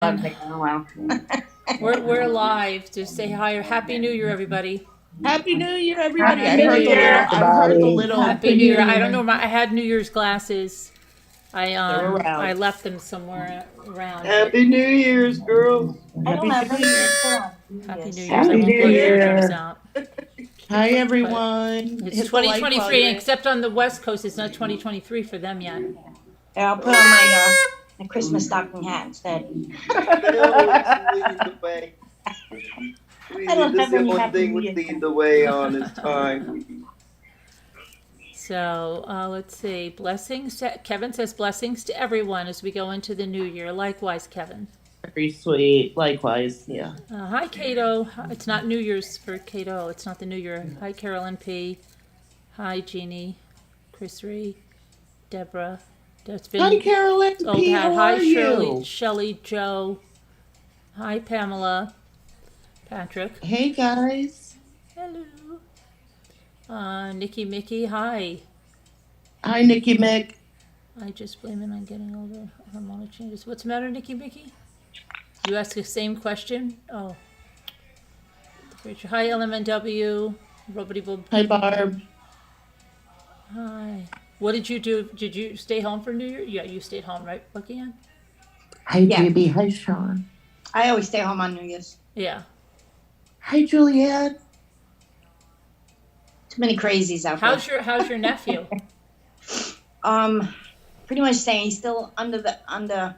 It's like, oh, wow. We're live. Just say hi or Happy New Year, everybody. Happy New Year, everybody! Happy Happy I New New heard the Year, little. Year. I heard the everybody. little. Happy Happy New New Year. I don't Year. know. I had New Year's glasses. They're I around. left them somewhere around. But Happy New Year's, girls. I don't Happy have New any Year. New Happy New Year's. Year's. I Happy Happy won't New blow New your Year. eardrums Year. out. Hi, But everyone. it's Hit the like 2023, button. except on the West Coast. It's not 2023 for them yet. Here, I'll put on my Christmas stocking hat instead. They'll lead the way. I don't This is have the any only Happy thing New we Year's. lead the way on is time. So let's see. Blessings. Kevin says blessings to everyone as we go into the new year. Likewise, Kevin. Very sweet. Likewise, yeah. Hi, Cato. It's not New Year's for Cato. It's not the New Year. Hi, Carolyn P. Hi, Jeannie. Chris Ree. Deborah. That's Hi, been Carolyn old P. hat. How Hi, are Shirley. you? Shelley. Joe. Hi, Pamela. Patrick. Hey, guys. Hello. Nikki Mickey. Hi. Hi, Nikki Mick. I just blame it on getting older. Hormonal changes. What's the matter, Nikki Mickey? You ask the same question? Oh. Hi, LMNW. Rubbity Bub. Hi, Barb. Hi. What did you do? Did you stay home for New Year? Yeah, you stayed home, right, Buckingham? Hi, Yeah. JB. Hi, Sean. I always stay home on New Year's. Yeah. Hi, Juliet. Too many crazies out there. How's your nephew? Pretty much saying he's still under.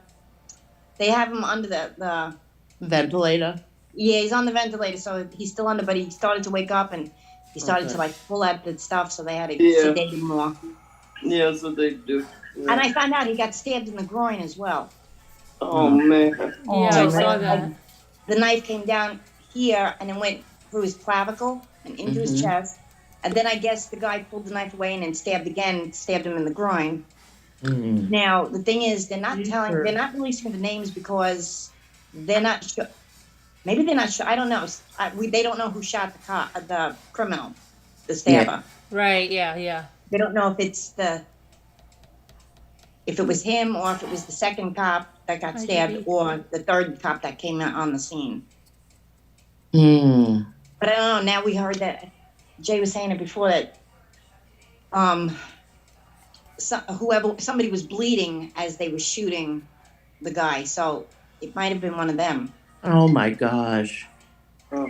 They have him under the. Ventilator. Yeah, he's on the ventilator, so he's still under. But he started to wake up and he started Okay. to like pull at the stuff, so they had to Yeah. sedate him more. Yeah, that's what they do. And I found out he got stabbed in the groin as well. Oh man. Yeah, I saw that. The knife came down here and it went through his clavicle and into his Mhm. chest. And then I guess the guy pulled the knife away and then stabbed him in the groin. Mm. Now the thing is, they're not Sure. they're not releasing the names because they're not sure. Maybe they're not sure. I don't know. They don't know who shot the criminal, the stabber. Right, yeah. They don't know if it was him or if it was the second cop that got Hi, stabbed Judy. or the third cop that came out on the scene. Mm. But I don't know. Now we heard that Jay was saying it before that somebody was bleeding as they were shooting the guy, so it might have been one of them. Oh, my gosh. Oh.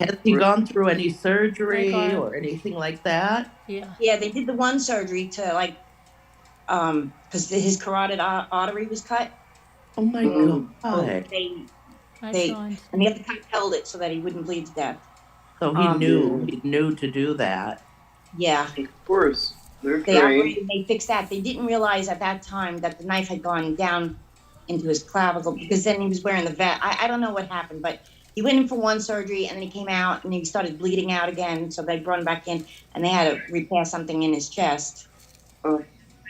Has he gone through any surgery Hi, Barb. or anything like that? Yeah. Yeah, they did the one surgery to like because his carotid artery was cut. Oh, my Mm. God. Hi, They- Sean. And the other cop held it so that he wouldn't bleed to death. So he knew to do that. Yeah, Of course. They're they trained. operated. They fixed that. They didn't realize at that time that the knife had gone down into his clavicle because then he was wearing the vest. I don't know what happened, but he went in for one surgery and then he came out and he started bleeding out again. So they brought him back in and they had to repair something in his chest Oh.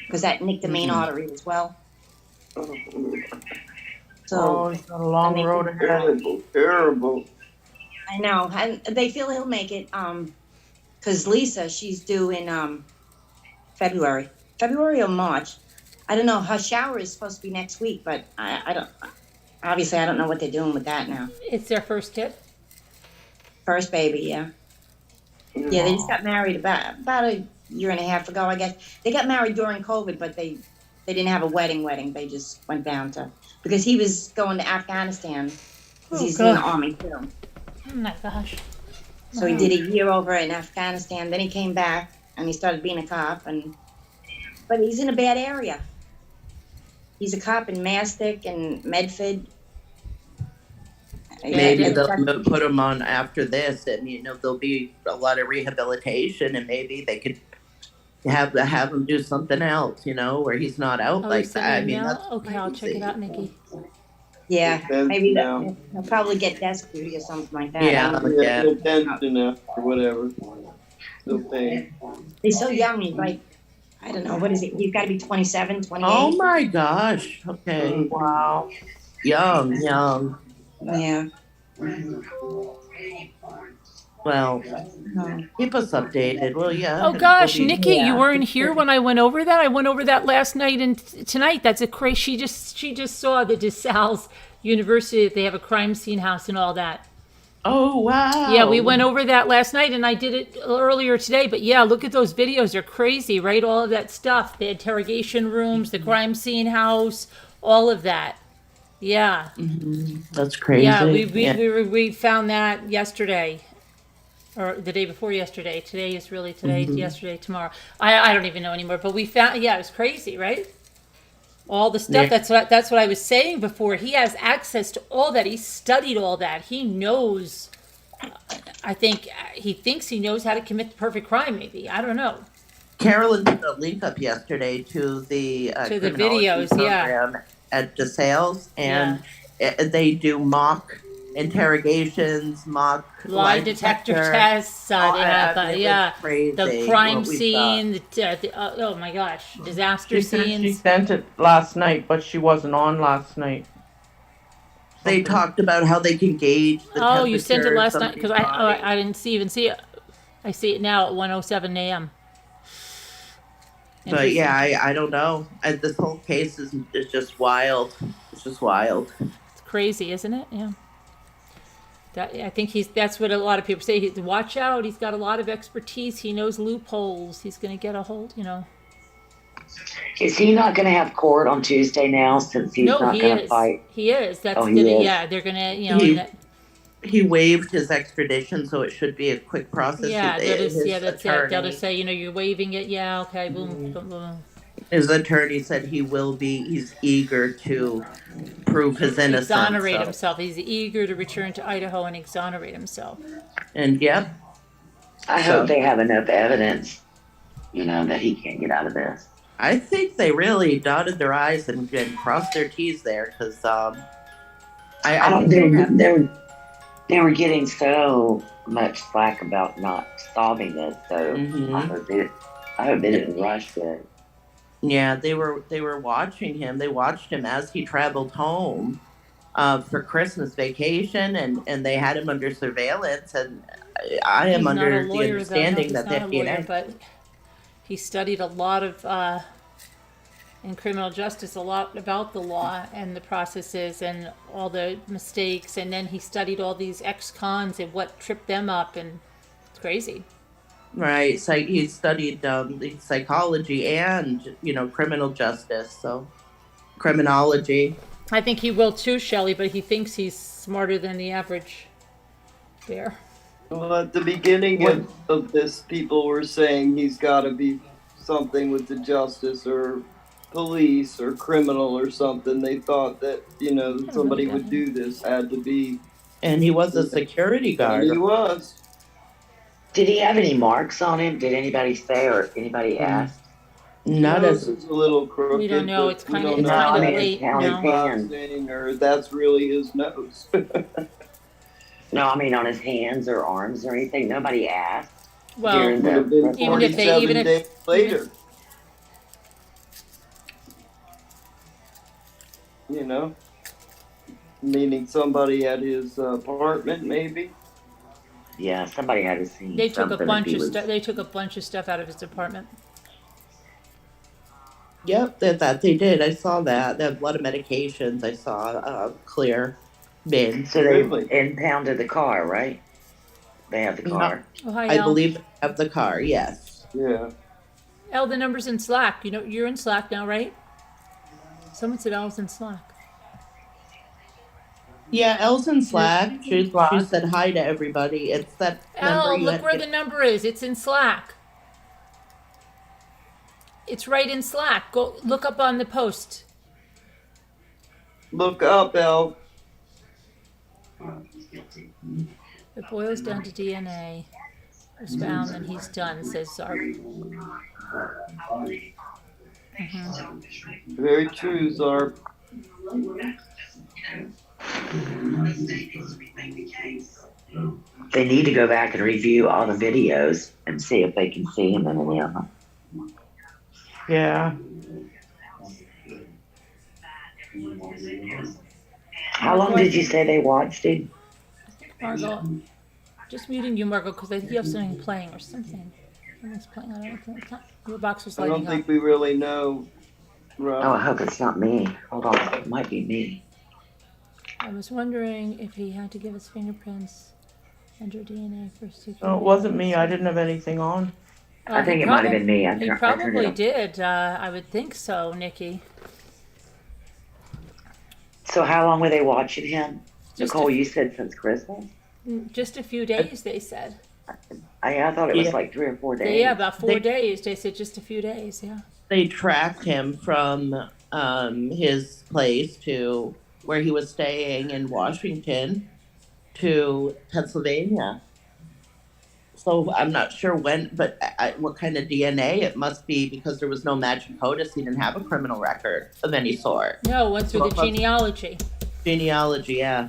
because that nicked the main Mhm. artery as well. Oh, So he's got a long and they- road ahead. terrible, terrible. I know, and they feel he'll make it. Because Lisa, she's due in February or March. I don't know. Her shower is supposed to be next week, but I don't. Obviously, I don't know what they're doing with that now. It's their first kid? First baby, yeah. Yeah, they just got married about a year and a half ago, I guess. They got married during COVID, but they didn't have a wedding. They just went down to because he was going to Afghanistan because he's in the army too. Oh my gosh. So he did a year over in Afghanistan. Then he came back and he started being a cop. But he's in a bad area. He's a cop in Mastic and Medford. Maybe Yeah, they'll put him on after this, and there'll be a lot of rehabilitation, and maybe they could have him do something else, where he's not out Oh, like you sent that. I me mean, an that's email? Okay, I'll check it out, Nikki. yeah. Depends, Maybe now. he'll probably get desk duty or something like that. Yeah. I don't know. Yeah, no pension now or whatever. Still paying. He's so young. He's like, I don't know, what is it? He's got to be 27, 28. Oh my gosh! Okay, wow, young. Yeah. Well, keep us updated, will ya? Oh gosh, We'll be- Nikki, you Yeah. weren't here when I went over that. I went over that last night and tonight. That's a crazy. She just saw the DeSalle's University that they have a crime scene house and all that. Oh wow! Yeah, we went over that last night, and I did it earlier today. But yeah, look at those videos; they're crazy, right? All of that stuff, the interrogation rooms, the crime scene house, all of that. Yeah, That's crazy. yeah. Yeah. We found that yesterday, or the day before yesterday. Today is really today. Yesterday, tomorrow. I don't even know anymore. But we found. Yeah, it was crazy, right? All the stuff. Yeah. That's what I was saying before. He has access to all that. He studied all that. He knows. I think he thinks he knows how to commit the perfect crime. Maybe I don't know. Carolyn put a link up yesterday to the To the criminology videos, yeah. program at DeSales, and they do mock interrogations, mock Lie detector tests. They have it was the crazy crime what we scene. Oh my gosh, disaster She said she scenes. sent it last night, but she wasn't on last night. They talked about how they can gauge the Oh, you sent it temperature of last night because somebody's body. I didn't even see it. I see it now at 1:07 a.m. But yeah, I don't know. This whole case is just wild. It's just wild. It's crazy, isn't it? Yeah. I think that's what a lot of people say. Watch out. He's got a lot of expertise. He knows loopholes. He's going to get a hold, Is he not going to have court on Tuesday now since he's No, not he going to is. fight? He is. That's Oh, he gonna. is. Yeah, they're gonna. He waived his extradition, so it should be a quick process. Yeah, His that's it. They'll attorney- just say, you're waiving it. Yeah, okay, boom, boom, boom. His attorney said he's eager to prove his innocence. Exonerate so- himself. He's eager to return to Idaho and exonerate himself. And yep, I So- hope they have enough evidence, that he can't get out of this. I think they really dotted their I's and crossed their T's there, because I don't. think They were getting so much slack about not solving this, so Mhm. I hope they didn't rush it. Yeah, they were watching him. They watched him as he traveled home for Christmas vacation, and they had him under surveillance. And I am He's under not a the lawyer, understanding though. that No, the he's not a lawyer, FBI. but he studied a lot of in criminal justice, a lot about the law and the processes and all the mistakes, and then he studied all these ex-cons and what tripped them up, and it's crazy. Right, so he studied psychology and criminal justice, so criminology. I think he will too, Shelley, but he thinks he's smarter than the average bear. Well, at the beginning of this, people were saying he's got to be something with the justice or police or criminal or something. They thought that somebody would do this. Had to be. And he was a security And guard. he was. Did he have any marks on him? Did anybody say or anybody ask? Not Nose as is a little crooked. We don't know. but It's we kinda- don't it's know kinda if late it's now. boxing or that's really his nose. No, I mean on his hands or arms or anything. Nobody asked. Well, During Would have been Even if they- 47 even if- days later. Meaning somebody at his apartment, maybe. Yeah, somebody had to see. they took a something bunch if he of was- stuff. They took a bunch of stuff out of his apartment. Yep, that they did. I saw that. They have a lot of medications. I saw clear bins. So they Really? impounded the car, right? They have the car. Oh, hi, I Al. believe they have the car. Yes. Yeah. Al, the number's in Slack. You're in Slack now, right? Someone said Al's in Slack. Yeah, Elle's in Slack. She said hi to everybody. It's that Al, number you look had where to- the number is. It's in Slack. It's right in Slack. Go look up on the post. Look up, El. It boils down to DNA. Was found and he's done, says Zark. Very true, Zarp. They need to go back and review all the videos and see if they can see him in any of them. Yeah. How long did you say they watched him? Margot, Just muting you, Margot, because I think you have something playing or something. Something's playing. I don't think it's not. Your box was I don't lighting up. think we really know, Oh, I Rob. hope it's not me. Hold on, it might be me. I was wondering if he had to give his fingerprints under DNA for security. No, it wasn't me. I didn't have anything on. I think it might have been me. I He turned it probably on. did. I would think so, Nikki. So how long were they watching him? Just Nicole, a, you said since Christmas? just a few days, they said. I thought it was Yeah. like 3 or 4 days. Yeah, about 4 They- days. They said just a few days. Yeah. They tracked him from his place to where he was staying in Washington to Pennsylvania. So I'm not sure when, but what kind of DNA it must be, because there was no matching CODIS. He didn't have a criminal record of any sort. No, went through the genealogy. Genealogy, yeah.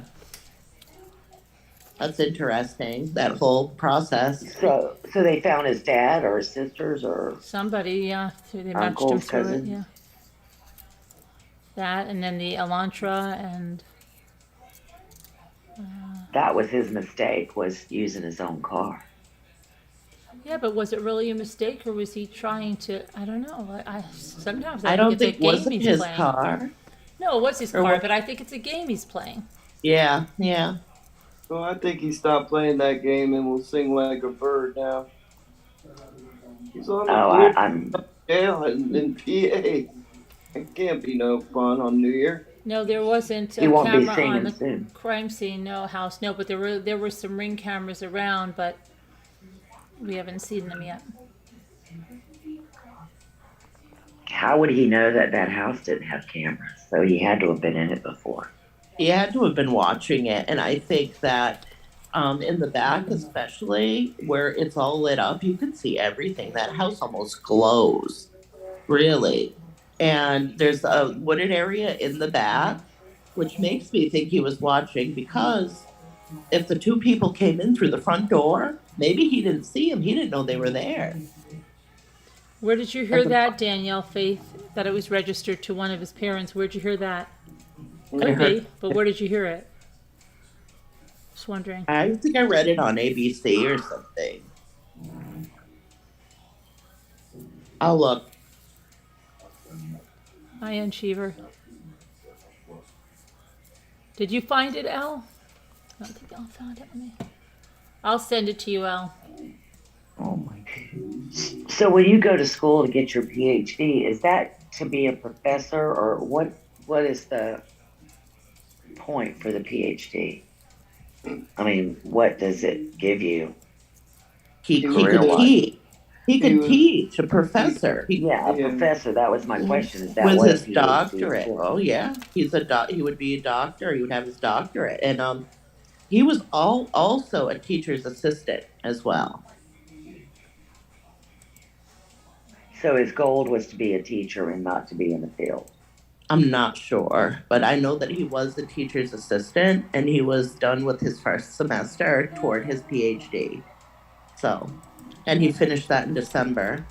That's interesting, that whole process. So they found his dad or his sisters or Somebody, yeah, they matched him uncles, through it. cousins. Yeah. That and then the Elantra and That was his mistake, was using his own car. yeah, but was it really a mistake or was he trying to? I don't know. I sometimes I don't it's think a game wasn't he's his playing. car. No, it was his Or car, what- but I think it's a game he's playing. Yeah, yeah. Well, I think he stopped playing that game and will sing like a bird now. He's on the I'm jail in PA. It can't be no fun on New Year. No, there wasn't he a won't be camera on singing the soon. crime scene. No house. No, but there were some ring cameras around, but we haven't seen them yet. How would he know that that house didn't have cameras? So he had to have been in it before. He had to have been watching it, and I think that in the back, especially where it's all lit up, you can see everything. That house almost glows, really. And there's a wooded area in the back, which makes me think he was watching, because if the two people came in through the front door, maybe he didn't see them. He didn't know they were there. Where did you hear that, Danielle Faith? That it was registered to one of his parents. Where'd you hear that? Could be, but where did you hear it? Just wondering. I think I read it on ABC or something. I'll look. Ian Cheever. Did you find it, Al? I don't think Al found it. I'll send it to you, Al. Oh my. So when you go to school to get your PhD, is that to be a professor, or what is the point for the PhD? I mean, what does it give you? He could Career-wise. teach. He could was- teach, a professor. Yeah, a Yeah. professor. That was my question. Is that With what a his PhD is doctorate. for? Oh yeah, he would be a doctor. He would have his doctorate, and he was also a teacher's assistant as well. So his goal was to be a teacher and not to be in the field. I'm not sure, but I know that he was a teacher's assistant, and he was done with his first semester toward his PhD. So, and he finished that in December.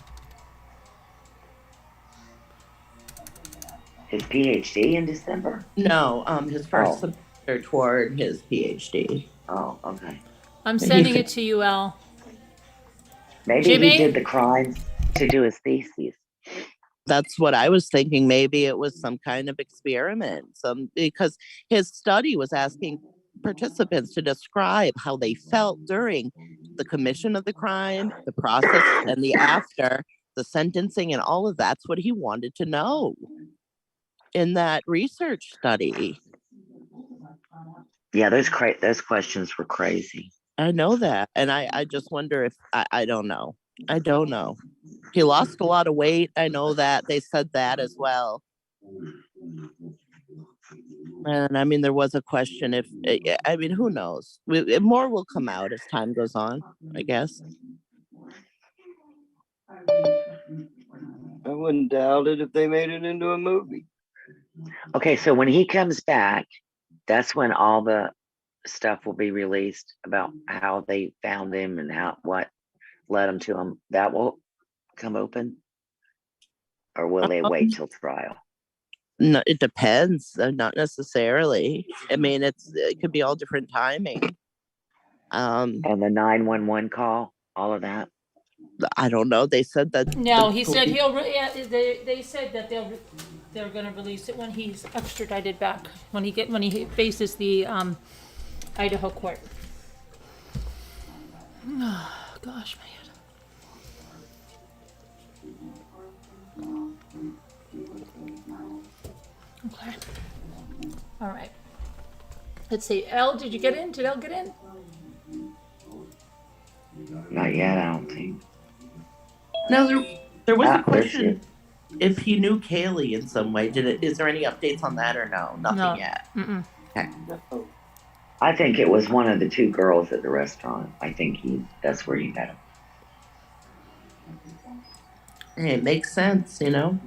His PhD in December? No, his first Oh. semester toward his PhD. Oh, okay. I'm sending it to you, Al. Maybe Jimmy? he did the crimes to do his thesis. That's what I was thinking. Maybe it was some kind of experiment, because his study was asking participants to describe how they felt during the commission of the crime, the process, and the after, the sentencing, and all of that's what he wanted to know in that research study. Yeah, those questions were crazy. I know that, and I just wonder if I don't know. I don't know. He lost a lot of weight. I know that they said that as well. And I mean, there was a question if, I mean, who knows? More will come out as time goes on, I guess. I wouldn't doubt it if they made it into a movie. Okay, so when he comes back, that's when all the stuff will be released about how they found him and what led him to him. That will come open, or will they wait till trial? No, it depends. Not necessarily. I mean, it could be all different timing. And the 911 call, all of that. I don't know. They said that. No, the he said police- yeah, they said that they're gonna release it when he's extradited back, when he faces the, Idaho court. Oh, gosh, man. Okay. All right. Let's see. Elle, did you get in? Did Elle get in? Not yet, I don't think. No, there was a There she question if he knew Kaylee in some way. Is there any updates on that or no? Nothing No. yet. Mm-mm. Okay. I think it was one of the two girls at the restaurant. I think that's where he met him. Hey, it makes sense, you know.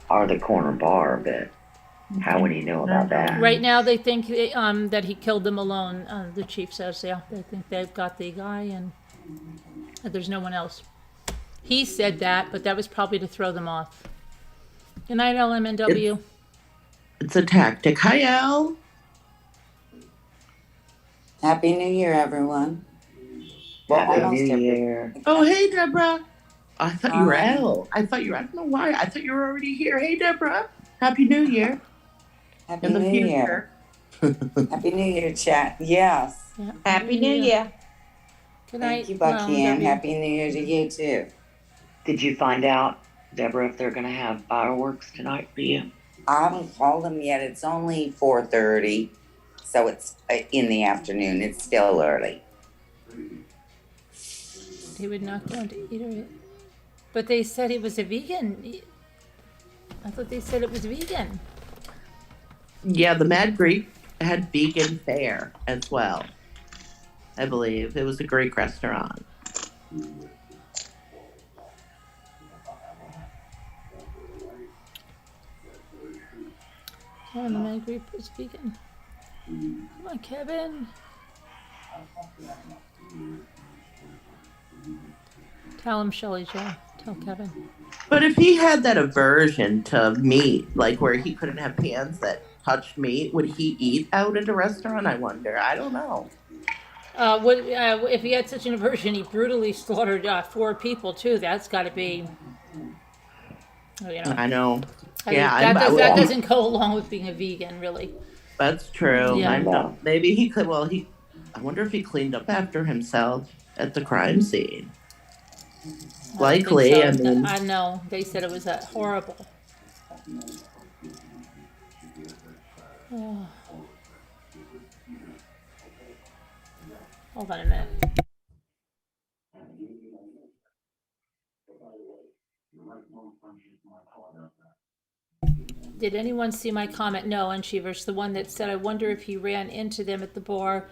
Or the corner bar, but how would he know about that? Right now, they think that he killed them alone. The chief says, yeah, they think they've got the guy and that there's no one else. He said that, but that was probably to throw them off. Good night, LMNW. It's a tactic. Hi, Elle. Happy New Year, everyone. Happy almost New every- Year. Oh, hey, Deborah. I thought you were Hi. Elle. I don't know why. I thought you were already here. Hey, Deborah. Happy New Year. Happy In the New future. Year. Happy New Year, chat. Yes. Yeah. Happy New Year. Good night. Thank you, Bucky, and LMNW. Happy New Year to you, too. Did you find out, Deborah, if they're going to have fireworks tonight for you? I haven't called them yet. It's only 4:30, so it's in the afternoon. It's still early. He would not go into eatery. But they said he was a vegan. I thought they said it was vegan. Yeah, the Mad Greek had vegan fare as well. I believe it was a Greek restaurant. Oh, the man group is vegan. Come on, Kevin. Tell him, Shelly Joe. Tell Kevin. But if he had that aversion to meat, like where he couldn't have hands that touched meat, would he eat out at a restaurant? I wonder. I don't know. If he had such an aversion, he brutally slaughtered 4 people too. That's got to be, you know. I know. I Yeah, mean, that well, doesn't go along with being a vegan, really. that's true. Yeah. I know. Maybe he could. Well, I wonder if he cleaned up after himself at the crime scene. Likely. I I don't think so. mean, I know. They said it was horrible. Oh. Hold on a minute. Did anyone see my comment? No, and Cheevers, the one that said, I wonder if he ran into them at the bar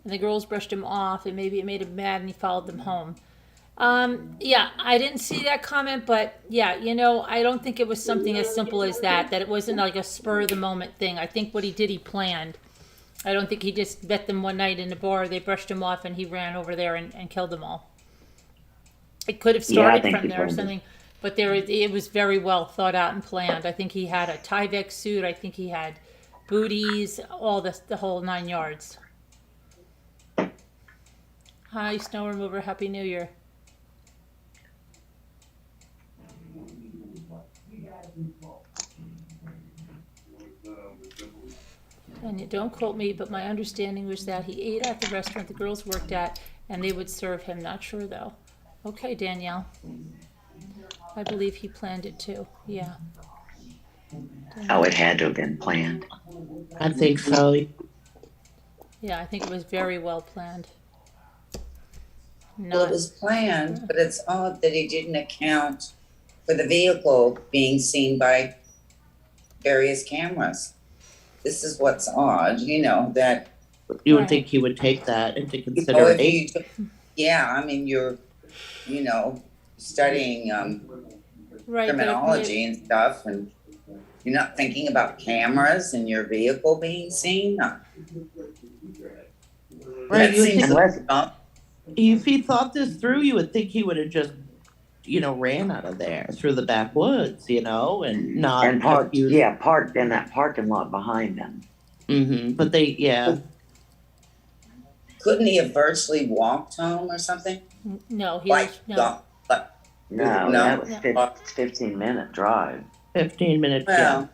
and the girls brushed him off and maybe it made him mad and he followed them home. Yeah, I didn't see that comment, but yeah, I don't think it was something as simple as that it wasn't like a spur of the moment thing. I think what he did, he planned. I don't think he just met them one night in the bar, they brushed him off and he ran over there and killed them all. It could have started from there or something, but it was very well thought out and planned. I think he had a Tyvek suit. I think he had booties, all the whole 9 yards. Hi, Snow Remover. Happy New Year. And don't quote me, but my understanding was that he ate at the restaurant the girls worked at, and they would serve him. Not sure, though. Okay, Danielle. I believe he planned it, too. Yeah. Oh, it had to have been planned. I think so. Yeah, I think it was very well planned. Well, it was planned, but it's odd that he didn't account for the vehicle being seen by various cameras. This is what's odd, that You would Right. think he would take that into if consideration. yeah, I mean, you're, studying Right, but criminology and stuff, and you're not thinking about cameras and your vehicle being seen. Right, That you would seems think dumb. if he thought this through, you would think he would have just, ran out of there through the backwoods, and not And parked used. in that parking lot behind them. But they, yeah. couldn't he have virtually walked home or something? No, he Like, was, no. gone, but, No, No. that was No. 15-minute drive. 15 minutes. well, Yeah.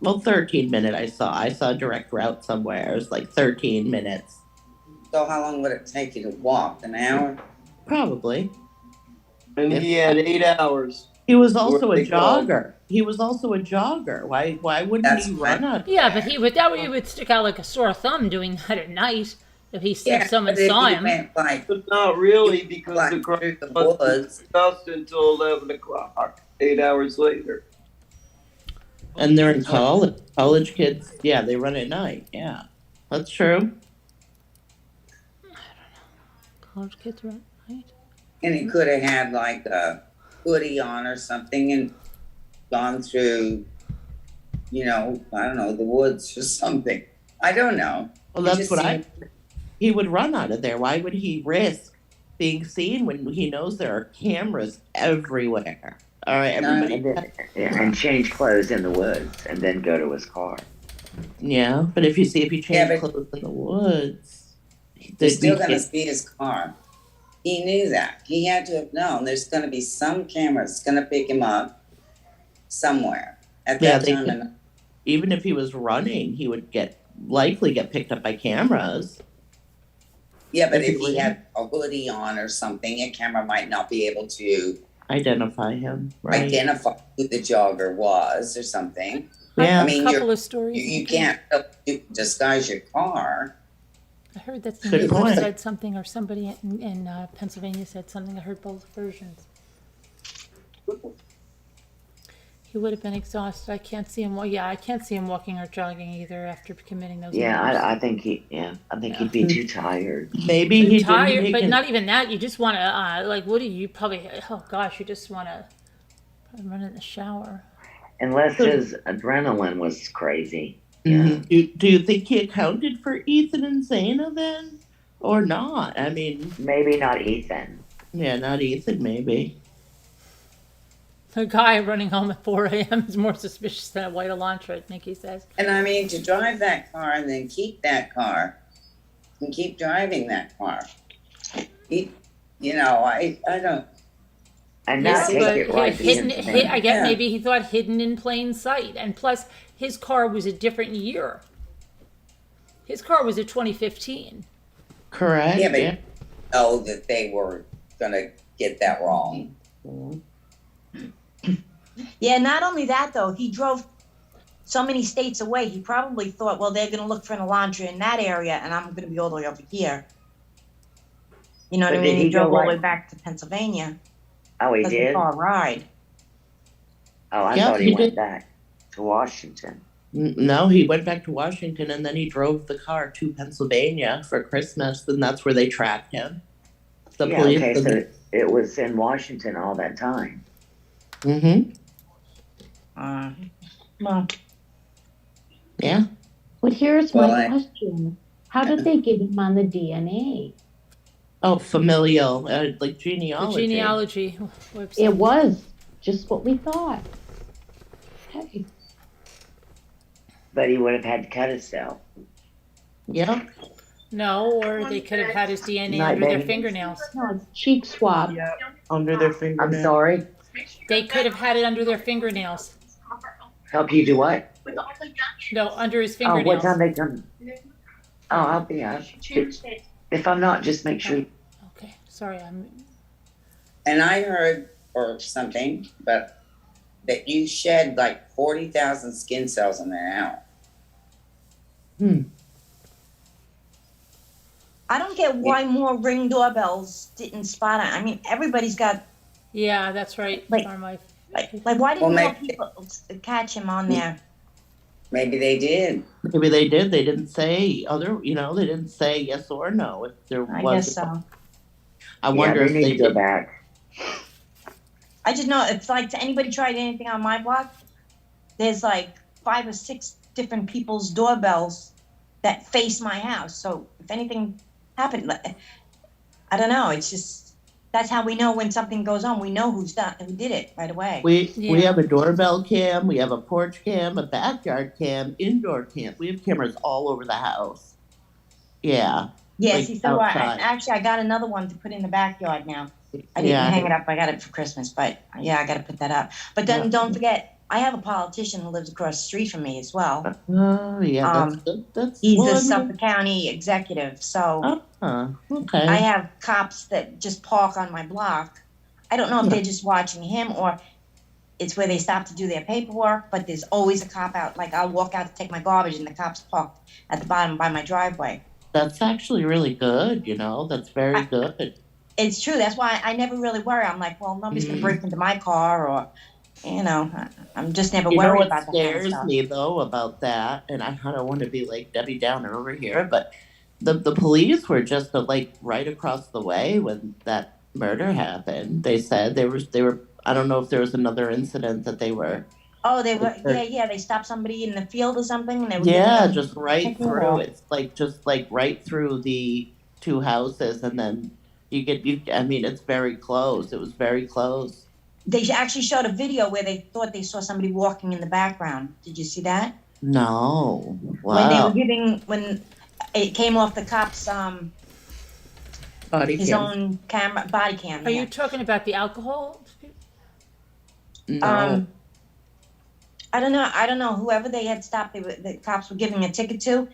Well, 13-minute. I saw a direct route somewhere. It was like 13 minutes, so how long would it take you to walk? An hour? probably. And he had 8 hours. He was also a Where they go. jogger. He was also a jogger. Why wouldn't That's he run fine. out? Yeah, but he would stick out like a sore thumb doing that at night if if someone but if saw you him. went, like, But not really, because like the crowd through the wasn't woods. discussed until 11 o'clock, 8 hours later. And they're in college. College kids, yeah, they run at night. Yeah, that's true. College kids run at night. And he could have had like a hoodie on or something and gone through, I don't know, the woods or something. I don't know. Well, It that's just what seemed- he would run out of there. Why would he risk being seen when he knows there are cameras everywhere? All right, everybody. And change clothes in the woods and then go to his car. Yeah, but if you change Yeah, but- clothes in the woods, You're still going to see his car. He knew that. He had to have known there's going to be some cameras going to pick him up somewhere at Yeah, that they time. could- even if he was running, he would likely get picked up by cameras. Yeah, but if he if he was- had a hoodie on or something, a camera might not be able to Identify him, right? identify who the jogger was or something. Yeah. I mean, a couple of stories. You can't disguise your car. I heard that the Good neighbor point. said something, or somebody in Pennsylvania said something. I heard both versions. He would have been exhausted. I can't see him. Well, yeah, I can't see him walking or jogging either after committing those. Yeah, murders. I think he'd be too tired. Maybe he didn't Tired, take but it- not even that. You just want to, like, what do you probably? Oh gosh, you just want to run in the shower. Unless his adrenaline was crazy. Mhm. Do you think he accounted for Ethan and Zaina then, or not? I mean, Maybe not Ethan. yeah, not Ethan. Maybe. The guy running home at 4 a.m. is more suspicious than a white Elantra, Nikki says. And I mean, to drive that car and then keep that car and keep driving that car. I don't. And Yeah, not take but it right. I guess Yeah. maybe he thought hidden in plain sight. And plus, his car was a different year. His car was a 2015. Correct. Yeah, but know that they were gonna get that wrong. Yeah, not only that though, he drove so many states away. He probably thought, well, they're going to look for an Elantra in that area, and I'm going to be all the way over here. You know what But I did mean? he He drove go all the like- way back to Pennsylvania. Oh, he That's a did? far ride. Oh, I Yep, thought he he went did. back to Washington. No, he went back to Washington and then he drove the car to Pennsylvania for Christmas, and that's where they tracked him. The Yeah, police. okay, so it was in Washington all that time. Mm-hmm. Well, Yeah. Well, here's Well, my question. How did they get him on the DNA? Oh, familial, like The genealogy. genealogy website. It was just what we thought. Okay. But he would have had to cut himself. Yeah. No, or they could have had his DNA Night, under their baby. fingernails. No, it's cheek swab. Under their I'm fingernail. sorry. They could have had it under their fingernails. Help you do what? No, under his Oh, what fingernails. time they come? Oh, I'll be out. If I'm not, just make sure. Okay, sorry, And I heard or something, but that you shed like 40,000 skin cells in an hour. I don't get why more Ring doorbells didn't spot it. I mean, everybody's got yeah, that's right. Like- Carmine. like why didn't Well, more maybe- people catch him on there? Maybe they did. Maybe they did. They didn't say they didn't say yes or no. If there I was, guess so. I wonder yeah, if they need they to go did. back. I just know it's like, anybody tried anything on my block? There's like 5 or 6 different people's doorbells that face my house. So if anything happened, I don't know. It's just, that's how we know when something goes on. We know who did it right away. We Yeah. have a doorbell cam, we have a porch cam, a backyard cam, indoor cam. We have cameras all over the house. Yeah. Yeah, like see, so outside. actually, I got another one to put in the backyard now. I didn't hang it up. I got it for Christmas, but yeah, I got to put that up. But then don't forget, I have a politician who lives across the street from me as well. Oh, yeah, that's Um, good. That's He's well, a I mean, Suffolk County executive, so I okay. have cops that just park on my block. I don't know if they're just watching him or it's where they stop to do their paperwork, but there's always a cop out. Like I'll walk out to take my garbage and the cops parked at the bottom by my driveway. That's actually really good, That's very I, good. it's true. That's why I never really worry. I'm like, well, nobody's gonna break into my car or, I'm just never You know worried what about that kind of scares stuff. me though about that, and I don't want to be like Debbie Downer over here, but the police were just like right across the way when that murder happened. They said they were. I don't know if there was another incident that they were. Oh, they were, yeah. They stopped somebody in the field or something, and they were giving Yeah, them just a right ticket. through. Or It's like just like right through the two houses, and then you get you. I mean, it's very close. It was very close. they actually showed a video where they thought they saw somebody walking in the background. Did you see that? No, When they were wow. when it came off the cop's Body his cam. own camera body cam. Are Yeah. you talking about the alcohol? No. I don't know. I don't know. Whoever they had stopped, the cops were giving a ticket to.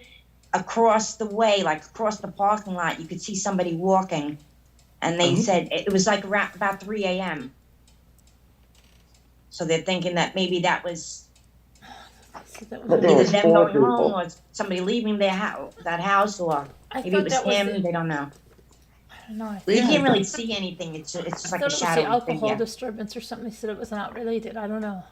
Across the way, like across the parking lot, you could see somebody walking, and they said it was like around about 3 a.m. So they're thinking that maybe that was But there either was them 4 going home people. or somebody leaving their house, or I maybe it thought was that was him. the, They don't know. I don't know. You Yeah. can't really see anything. It's just I like a thought it was the shadowy alcohol figure. disturbance or something. They said it was not related. I don't know.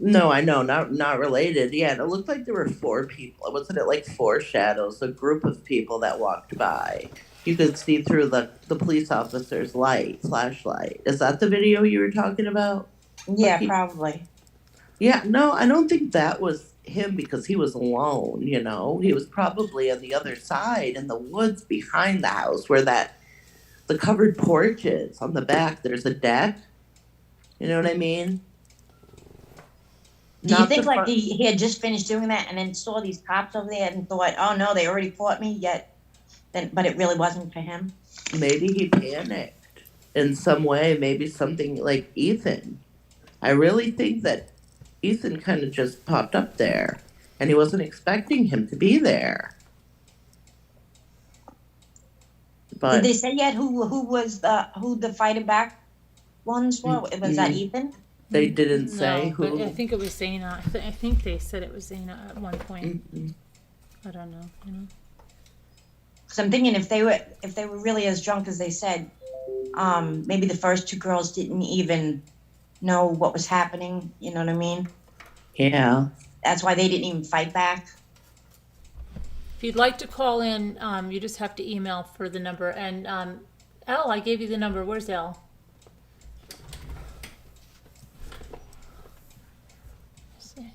No, I know, not related. Yeah, and it looked like there were 4 people. Wasn't it like 4 shadows, a group of people that walked by? You could see through the police officer's flashlight. Is that the video you were talking about? Yeah, Like probably. yeah, no, I don't think that was him because he was alone, He was probably on the other side in the woods behind the house where the covered porch is. On the back, there's a deck. You know what I mean? Do you Not the think like front. he had just finished doing that and then saw these cops over there and thought, oh no, they already caught me yet, but it really wasn't for him? Maybe he panicked in some way, maybe something like Ethan. I really think that Ethan kind of just popped up there and he wasn't expecting him to be there. Did But they say yet who the fighting back ones were? Was that Ethan? they didn't say No, who. but I think it was Zaina. I think they said it was Zaina at one point. Mm-mm. I don't know. Because I'm thinking if they were really as drunk as they said, maybe the first 2 girls didn't even know what was happening. You know what I mean? Yeah. That's why they didn't even fight back. If you'd like to call in, you just have to email for the number. And Elle, I gave you the number. Where's Elle? Let's see.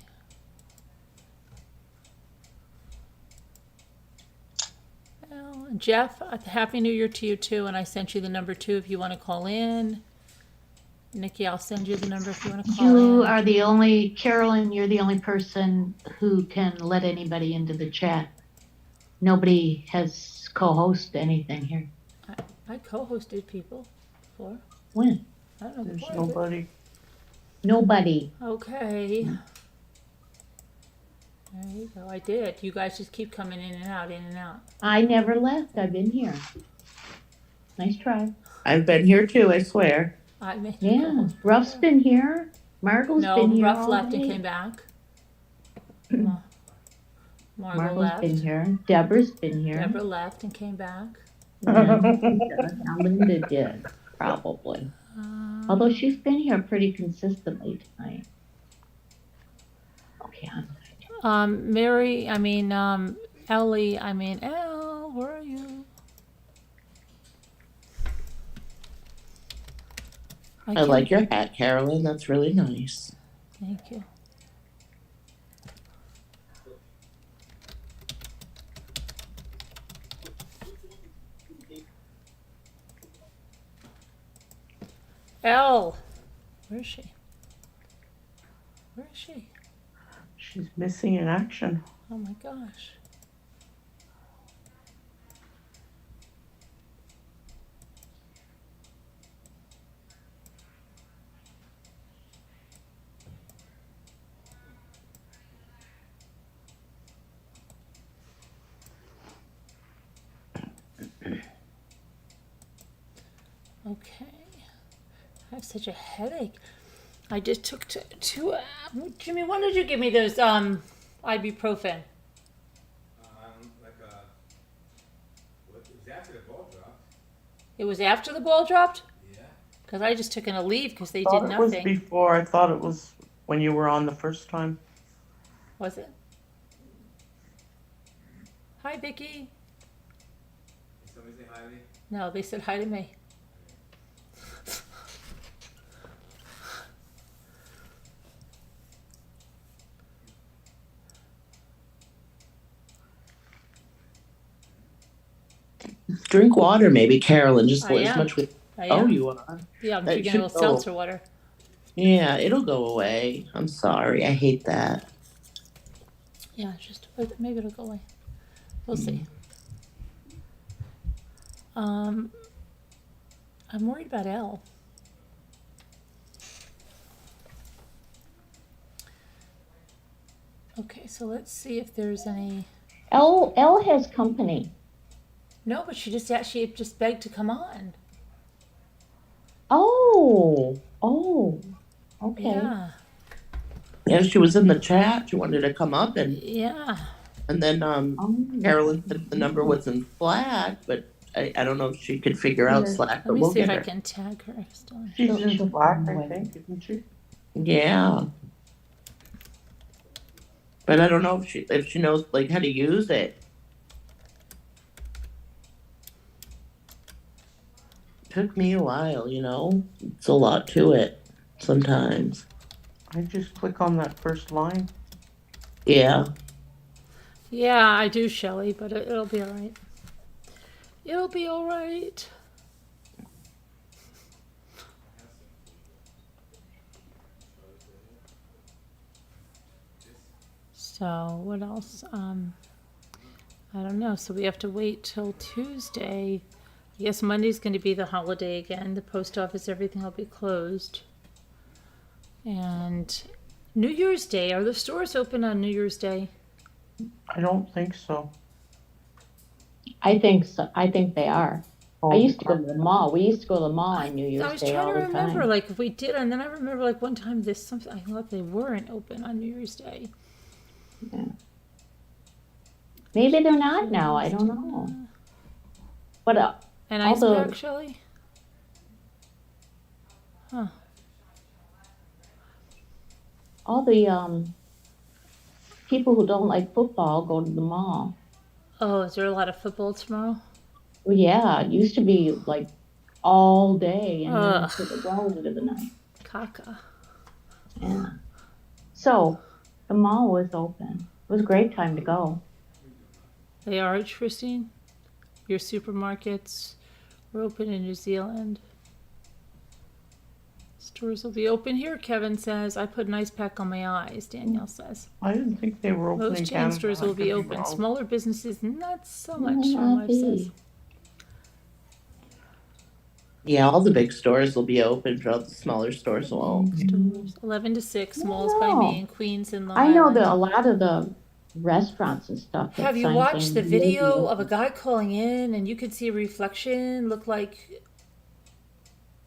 Elle, Jeff, Happy New Year to you too. And I sent you the number too if you want to call in. Nikki, I'll send you the number if you want to call You in. are the only, Carolyn, you're the only person who can let anybody into the chat. Nobody has co-hosted anything here. I co-hosted people before. When? I don't know. There's before I did. nobody. Nobody. Okay. There you go. I did. You guys just keep coming in and out, in and out. I never left. I've been here. Nice try. I've been here too, I swear. I made Yeah. Ruff's been here. Margot's No, been here Ruff all left and day. came back. Margot Margot's left. been here. Deborah's been here. Deborah left and came back. Yeah, now Linda did, probably. Although she's been here pretty consistently tonight. Okay, Mary, Ellie, Elle, where are you? I can't- like your hat, Carolyn. That's really nice. Thank you. Elle, where is she? Where is she? She's missing in action. Oh my gosh. Okay. I have such a headache. I just took two. Jimmy, when did you give me those ibuprofen? It was after the ball dropped. It was after the ball dropped? Yeah. Because I just took an Aleve because they Thought did it was nothing. before. I thought it was when you were on the first time. Was it? Hi, Vicky. Did somebody say hi to me? No, they said hi to me. Drink water, maybe, Carolyn. Just I as am. much with. I Oh, am. you are. Yeah, I'm That drinking a should little go. seltzer water. Yeah, it'll go away. I'm sorry. I hate that. Yeah, just maybe it'll go away. We'll see. I'm worried about Elle. Okay, so let's see if there's any. Elle has company. No, but she just begged to come on. Oh, okay. Yeah, Yeah, she was in the chat. She wanted to come up, and yeah. then Oh. Carolyn said the number wasn't Slack, but I don't know if she could figure out Yeah. Slack, Let but me we'll see if get I her. can tag her. Still. She's in Slack, I think, isn't she? Yeah, but I don't know if she knows like how to use it. Took me a while, you know. It's a lot to it sometimes. I just click on that first line. Yeah. Yeah, I do, Shelly, but it'll be all right. It'll be all right. So what else? I don't know. So we have to wait till Tuesday. I guess Monday's going to be the holiday again. The post office, everything will be closed. And New Year's Day. Are the stores open on New Year's Day? I don't think so. I think so. I think they are. Oh, I used to go to the mall. We used to go to the mall on New I Year's was Day trying all to the remember, time. like, if we did, and then I remember, like, one time I thought they weren't open on New Year's Day. Yeah. Maybe they're not now. I don't know. But And all ice the- pack, Shelly? Huh. all the people who don't like football go to the mall. Oh, is there a lot of football tomorrow? Well, yeah, it used to be like all day and then Ugh. to the well into the night. Caca. Yeah. So the mall was open. It was a great time to go. They are, Christine? Your supermarkets were open in New Zealand. Stores will be open here, Kevin says. I put an ice pack on my eyes, Danielle says. I didn't think they were open in Most chain Canada. stores I will be could open. wrong. Smaller businesses, not so much, Might my not wife be. says. Yeah, all the big stores will be open, but all the smaller stores won't. Stores, 11 to 6, malls by me in Queens and Long I know Island. that a lot of the restaurants and stuff. that Have you sign watched things the will be video open. of a guy calling in and you could see a reflection look like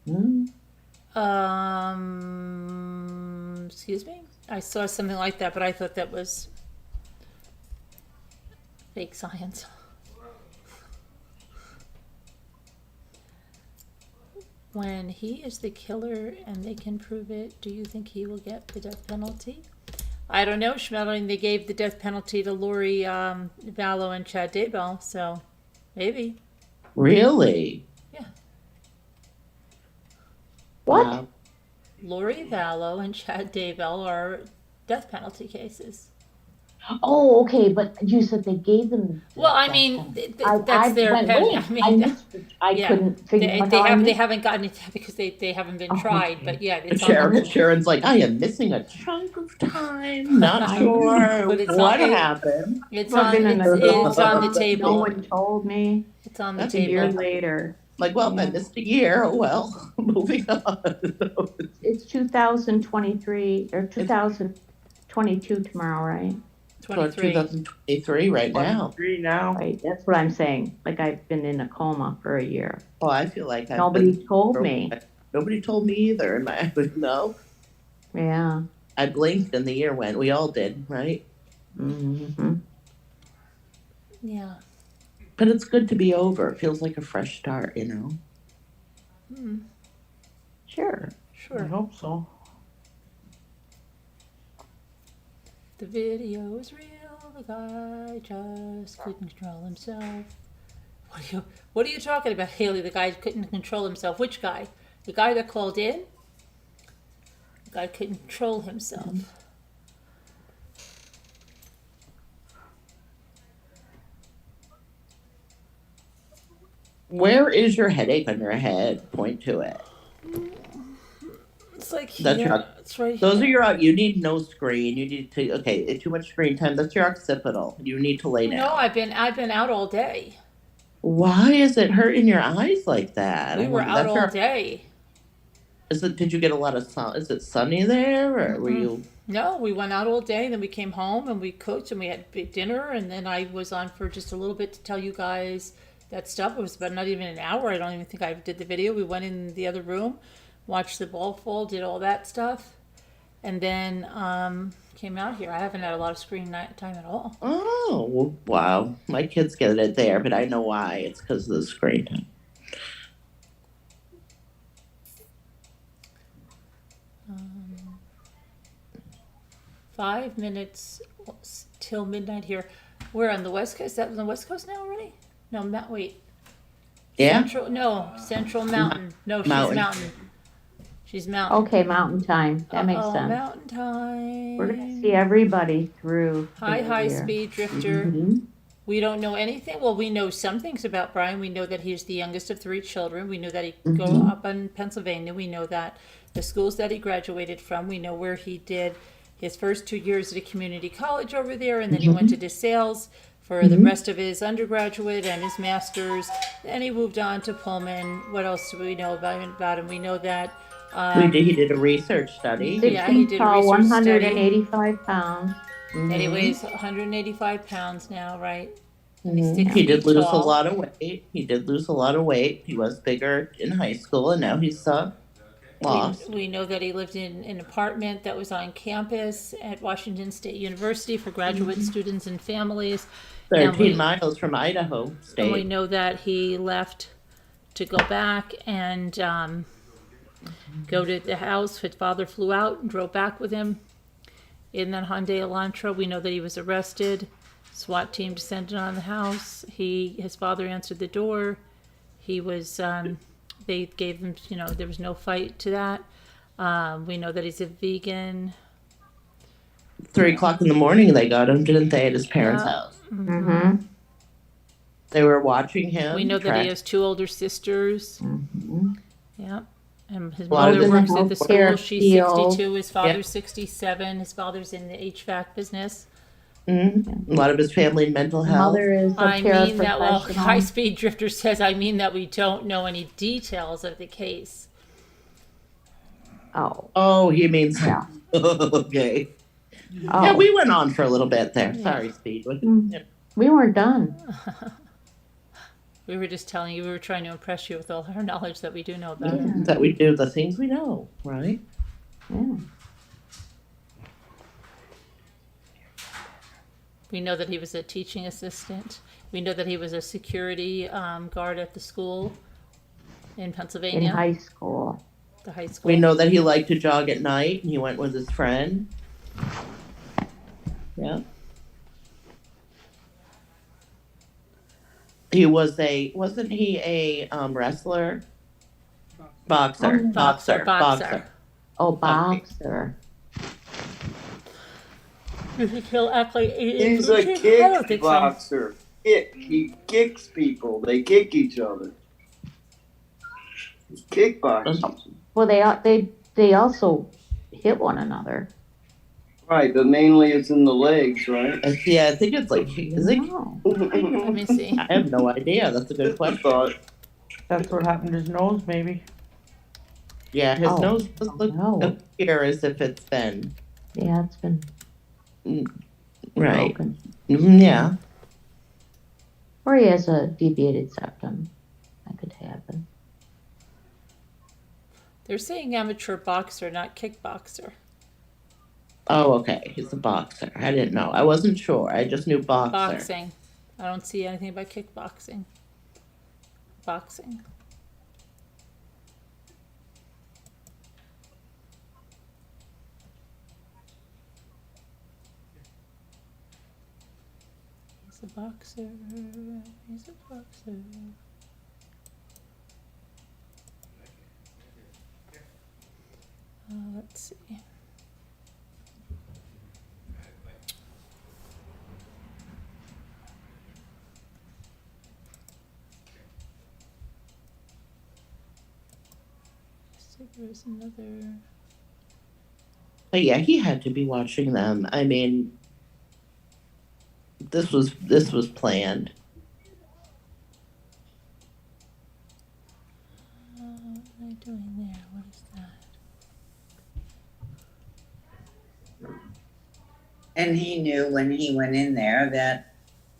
Hmm. excuse me? I saw something like that, but I thought that was fake science. When he is the killer and they can prove it, do you think he will get the death penalty? I don't know, Schmeling. They gave the death penalty to Lori Vallow and Chad Daybell, so maybe. Really? Yeah. What? Wow. Lori Vallow and Chad Daybell are death penalty cases. Oh, okay, but you said they gave them. the Well, I death mean, penalty. that's their went, penalty. wait, I mean, I missed it. I yeah. couldn't figure They, out they how I have they missed haven't gotten it because they haven't been Oh, tried, okay. but yeah, it's on the, Sharon's like, I am missing a chunk of time. Not I sure But it's what on- happened. it's I've on been in it's, a it's on the coma. table. No one told me. It's on the That's a A year table. later. Like, well, I Yeah. missed a year. Oh well. Moving on. It's 2023 or 2022 tomorrow, right? 23. 2023 right now. 23 now. Right, that's what I'm saying. Like I've been in a coma for a year. Oh, I feel like I've Nobody been. told me. Nobody told me either. And I no, Yeah. I blinked and the year went. We all did, right? Mm-hmm. Yeah. But it's good to be over. It feels like a fresh start, you know. Sure. I Sure. hope so. The video is real. The guy just couldn't control himself. What are you talking about, Haley? The guy couldn't control himself. Which guy? The guy that called in? The guy couldn't control himself. Where is your headache on your head? Point to it. It's like That's here. your- It's right Those here. are your. You need no screen. You need to. Okay, too much screen time. That's your occipital. You need to lay down. No, I've been out all day. Why is it hurting your eyes like that? We I were wonder- out that's all your- day. Is it? Did you get a lot of sun? Is it sunny there, or were you? No, we went out all day, then we came home and we cooked and we had big dinner, and then I was on for just a little bit to tell you guys that stuff. It was about not even an hour. I don't even think I did the video. We went in the other room, watched the ball fall, did all that stuff, and then came out here. I haven't had a lot of screen time at all. Oh, well, wow. My kids get it there, but I know why. It's because of the screen time. Um, 5 minutes till midnight here. We're on the West Coast. Is that on the West Coast now already? No, wait. Yeah. Central Mountain. No, she's Mountain. Mountain. She's Mountain. Okay, mountain time. That makes sense. Mountain time. We're gonna see everybody through. High here. speed drifter. Mhm. We don't know anything. Well, we know some things about Bryan. We know that he's the youngest of 3 children. We know that he grew up in Pennsylvania. We know that the schools that he graduated from. We know where he did his first 2 years at a community college over there, and then he went to DeSales for the rest of his undergraduate and his master's. Then he moved on to Pullman. What else do we know about him? We know that He did a research study. 6 Yeah, he feet did a tall, research 185 pounds. and he weighs 185 pounds now, right? And he's Mhm. 6 He did feet lose tall. a lot of weight. He did lose a lot of weight. He was bigger in high school, and now he's lost. We know that he lived in an apartment that was on campus at Washington State University for graduate students and families. 13 miles from Idaho And we State. know that he left to go back and go to the house. His father flew out and drove back with him in that Hyundai Elantra. We know that he was arrested. SWAT team descended on the house. His father answered the door. He was, they gave him, there was no fight to that. We know that he's a vegan. 3 o'clock in the morning, they got him, didn't they, at his parents' Yeah. house? Mm-hmm. They were watching him. We know that he has 2 older sisters. Mm-hmm. Yeah. And his Well, mother in the works at the healthcare school. She's field. 62. His father's 67. His father's in the HVAC business. Mhm. A lot of his family in mental health. Mother is a I mean that, paraprofessional. High Speed Drifter says, I mean that we don't know any details of the case. Oh, Oh, he means. Yeah. Okay. oh. Yeah, we went on for a little bit there. Sorry, Speed. We weren't done. We were just telling you, we were trying to impress you with all our knowledge that we do know about it. That we do the things we know, right? Yeah. We know that he was a teaching assistant. We know that he was a security guard at the school in In Pennsylvania, high school. the high school. We know that he liked to jog at night, and he went with his friend. Yeah. He wasn't he a wrestler? Boxer. Boxer. Oh, boxer. Does he still act like He's a I don't think so. kickboxer. He kicks people. They kick each other. Kickboxing. Well, they also hit one another. Right, but mainly it's in the legs, right? Yeah, I think it's like, is it? No. Let me see. I have no idea. That's a good question. Thought. That's what happened to his nose, maybe. Yeah, his Oh, nose does look no. here as if it's been. Yeah, it's been. Right. broken. Yeah. Or he has a deviated septum. That could happen. They're saying amateur boxer, not kickboxer. Oh, okay. He's a boxer. I didn't know. I wasn't sure. I just knew boxer. Boxing. I don't see anything about kickboxing. Boxing. He's a boxer. He's a boxer. Let's see. So there's another. But yeah, he had to be watching them. I mean, this was planned. What am I doing there? What is that? And he knew when he went in there that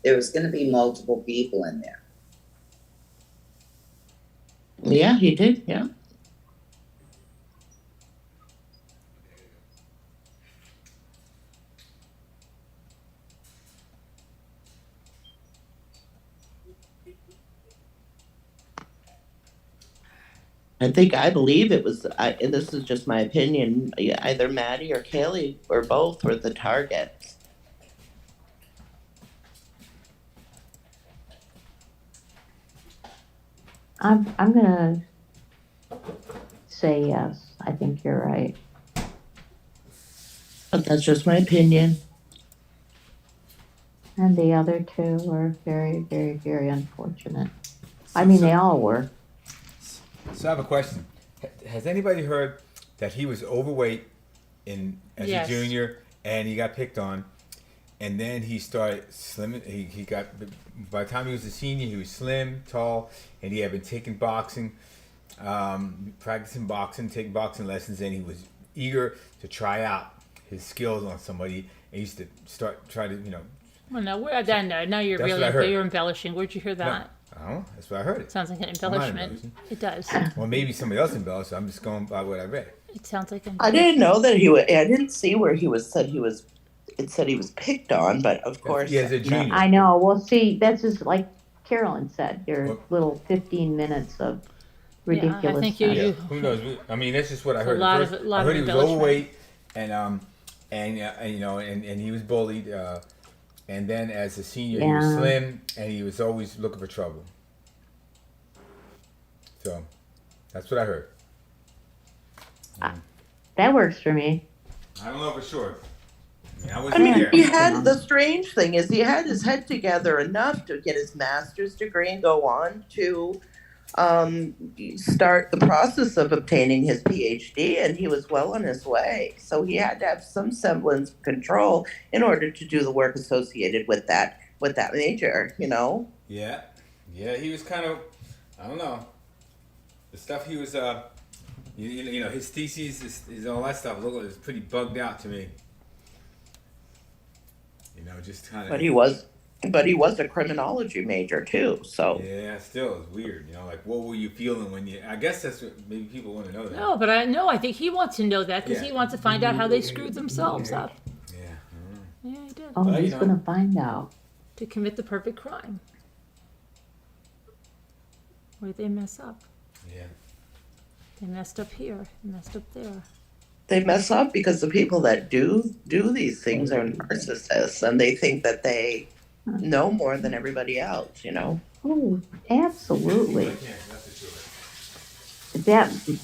there was gonna be multiple people in there. Yeah, he did. Yeah. I believe it was, and this is just my opinion, either Maddie or Kaylee or both were the targets. I'm gonna say yes. I think you're right. But that's just my opinion. And the other two were very, very, very unfortunate. I mean, they all were. So I have a question. Has anybody heard that he was overweight as Yes. a junior and he got picked on, and then he started slimming? He got, by the time he was a senior, he was slim, tall, and he had been taking boxing, practicing boxing, taking boxing lessons, and he was eager to try out his skills on somebody. And he used to try to. Well, no, now you're That's what I heard. really you're embellishing. Where'd you hear that? Oh, that's what I heard. Sounds like an not embellishment. embellishing. It does. Well, maybe somebody else embellished. I'm just going by what I read. It sounds like I didn't know that he was. I didn't see where he was said he was. It said he was picked on, but of course, Yeah, as a junior. I know. Well, see, that's just like Carolyn said, your Well- little 15 minutes of Yeah, I ridiculous. think you- Yeah, who knows? I mean, that's just what I It's a heard. lot At of- first, lot I of heard he was embellishment. overweight, and he was bullied, and then as a senior he was Yeah. slim, and he was always looking for trouble. So, that's what I heard. That works for me. I don't know for sure. I I mean, there. he had the strange thing is he had his head together enough to get his master's degree and go on to start the process of obtaining his PhD, and he was well on his way. So he had to have some semblance of control in order to do the work associated with that major. Yeah, he was kind of, I don't know, the stuff he was, his theses, his all that stuff looked like it was pretty bugged out to me. Just kind of. But he was a criminology major too. So Yeah, still it's weird. Like what were you feeling when you? I guess that's what maybe people want to know that. No, but I think he wants to know that because Yeah. he wants to find out how they screwed themselves up. Yeah. I don't know. Yeah, he did. Oh, Well, he's going to find out. To commit the perfect crime. Where they mess up. Yeah. They messed up here. They messed up there. they mess up because the people that do these things are narcissists, and they think that they know more than everybody else. Oh, absolutely. Yeah, that's for sure. That. I think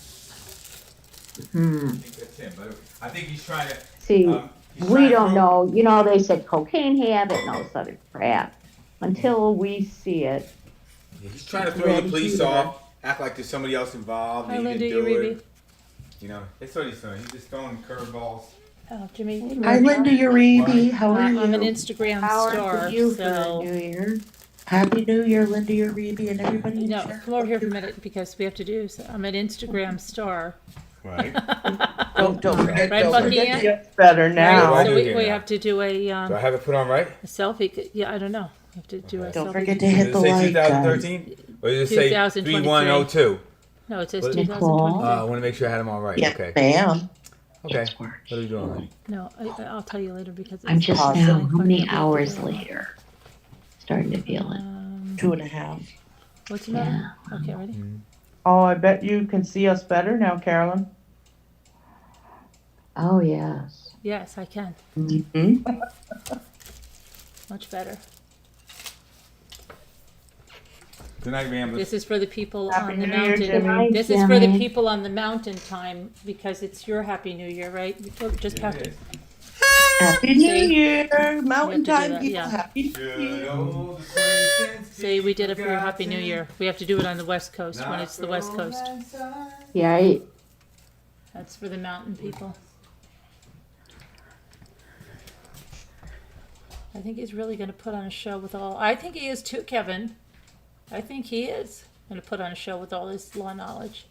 that's him, but I think he's trying to. See, he's we trying to don't prove- know. They said cocaine habit and all this other crap. Until we see it. Yeah, he's trying to throw the police Computer. off, act like there's somebody else involved. Hi, And he Linda, didn't do Uribe. it. That's what he's doing. He's just throwing curveballs. Oh, Jimmy. Hi, Linda Uribe. How are you? I'm an Instagram Power star, to you for so the new year. Happy New Year, Linda Uribe, and everybody. come over here for a minute because we have to do. So I'm an Instagram star, Right. Don't forget. Right, don't Bucky forget Ann? to- It's better Right, now. I so do we, here we now? have to do a Do I have it put on right? selfie. Yeah, I don't know. We have to do a Okay. selfie. Don't forget to Does hit it the say like, guys. 2013? Or does it say 2023. 3102? No, it says What- 2023. I want to make sure I had them all right. Yeah, Okay. ma'am. Okay. It's working. What are we doing, honey? No, I'll tell you later because I'm just Awesome. now, really how funny many that we have to hours do it. later, starting to feel it. 2.5. What's the matter? Okay, ready? Oh, I bet you can see us better now, Carolyn. Oh, yes. Yes, I can. Mm-hmm. Much better. Good night, Ramblers. This is for the people Happy on the New Year, mountain. Jimmy. Hi, This is for the Jimmy. people on the mountain time because it's your Happy New Year, right? Oh, just It happy. is. Happy New See? Year, Mountain We have to do Time that, people. yeah. Happy New Good Year. old acquaintance. See, we did it for your Happy New Year. We have to do it on the West Coast when it's the West Coast. Yeah, I, That's for the mountain people. I think he's really going to put on a show with all. I think he is too, Kevin. I think he is going to put on a show with all his law knowledge.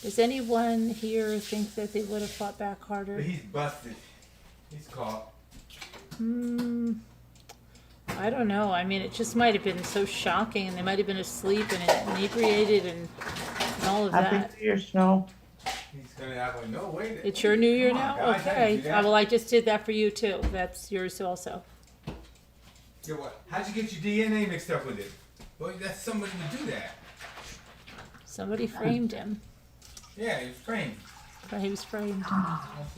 Does anyone here think that they would have fought back But harder? he's busted. He's caught. I don't know. I mean, it just might have been so shocking, and they might have been asleep and inebriated and all of Happy that. New Year, Snow. He's gonna have like, no, wait. It's your New Year Come now? on, guys, I didn't Okay. do that. Well, I just did that for you too. That's yours also. Yeah, what? How'd you get your DNA mixed up with it? Well, that's somebody to do that. Somebody framed him. Yeah, he's framed. He was framed.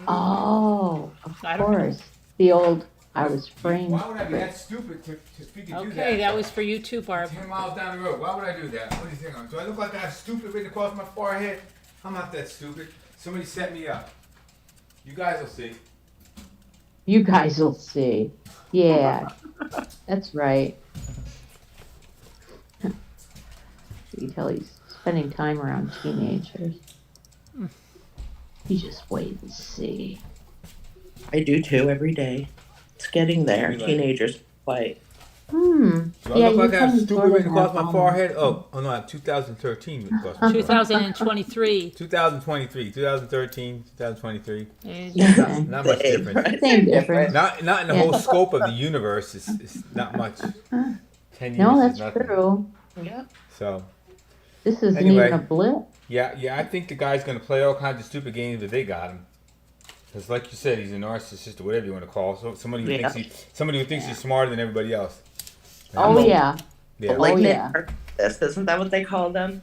oh, of I don't know. course. The old, I was framed. Why would I be that stupid to figure do that? Okay, that was for you too, Barb. 10 miles down the road. Why would I do that? What do you think? Do I look like I have stupid written across my forehead? I'm not that stupid. Somebody set me up. You guys will see. You guys will see. Yeah, that's right. You can tell he's spending time around teenagers. You just wait and see. I do too every day. It's getting there. Be like- Teenagers fight. Hmm. Do I Yeah, look like you I have kinda stupid sort of written across have my on- forehead? Oh, no, I have 2013 written across my forehead. 2023. 2023, 2013, 2023. And Not much Same, difference. right? Same difference. Not in the Yeah. whole scope of the universe. It's not much. 10 years No, is that's nothing. true. Yeah. So This isn't Anyway. even a blip. yeah, I think the guy's gonna play all kinds of stupid games, but they got him. Because, like you said, he's a narcissist or whatever you want to call. So somebody who Yeah. thinks he's smarter than everybody else. Oh, yeah. Yeah. Malignant yeah. narcissist, isn't that what they call them?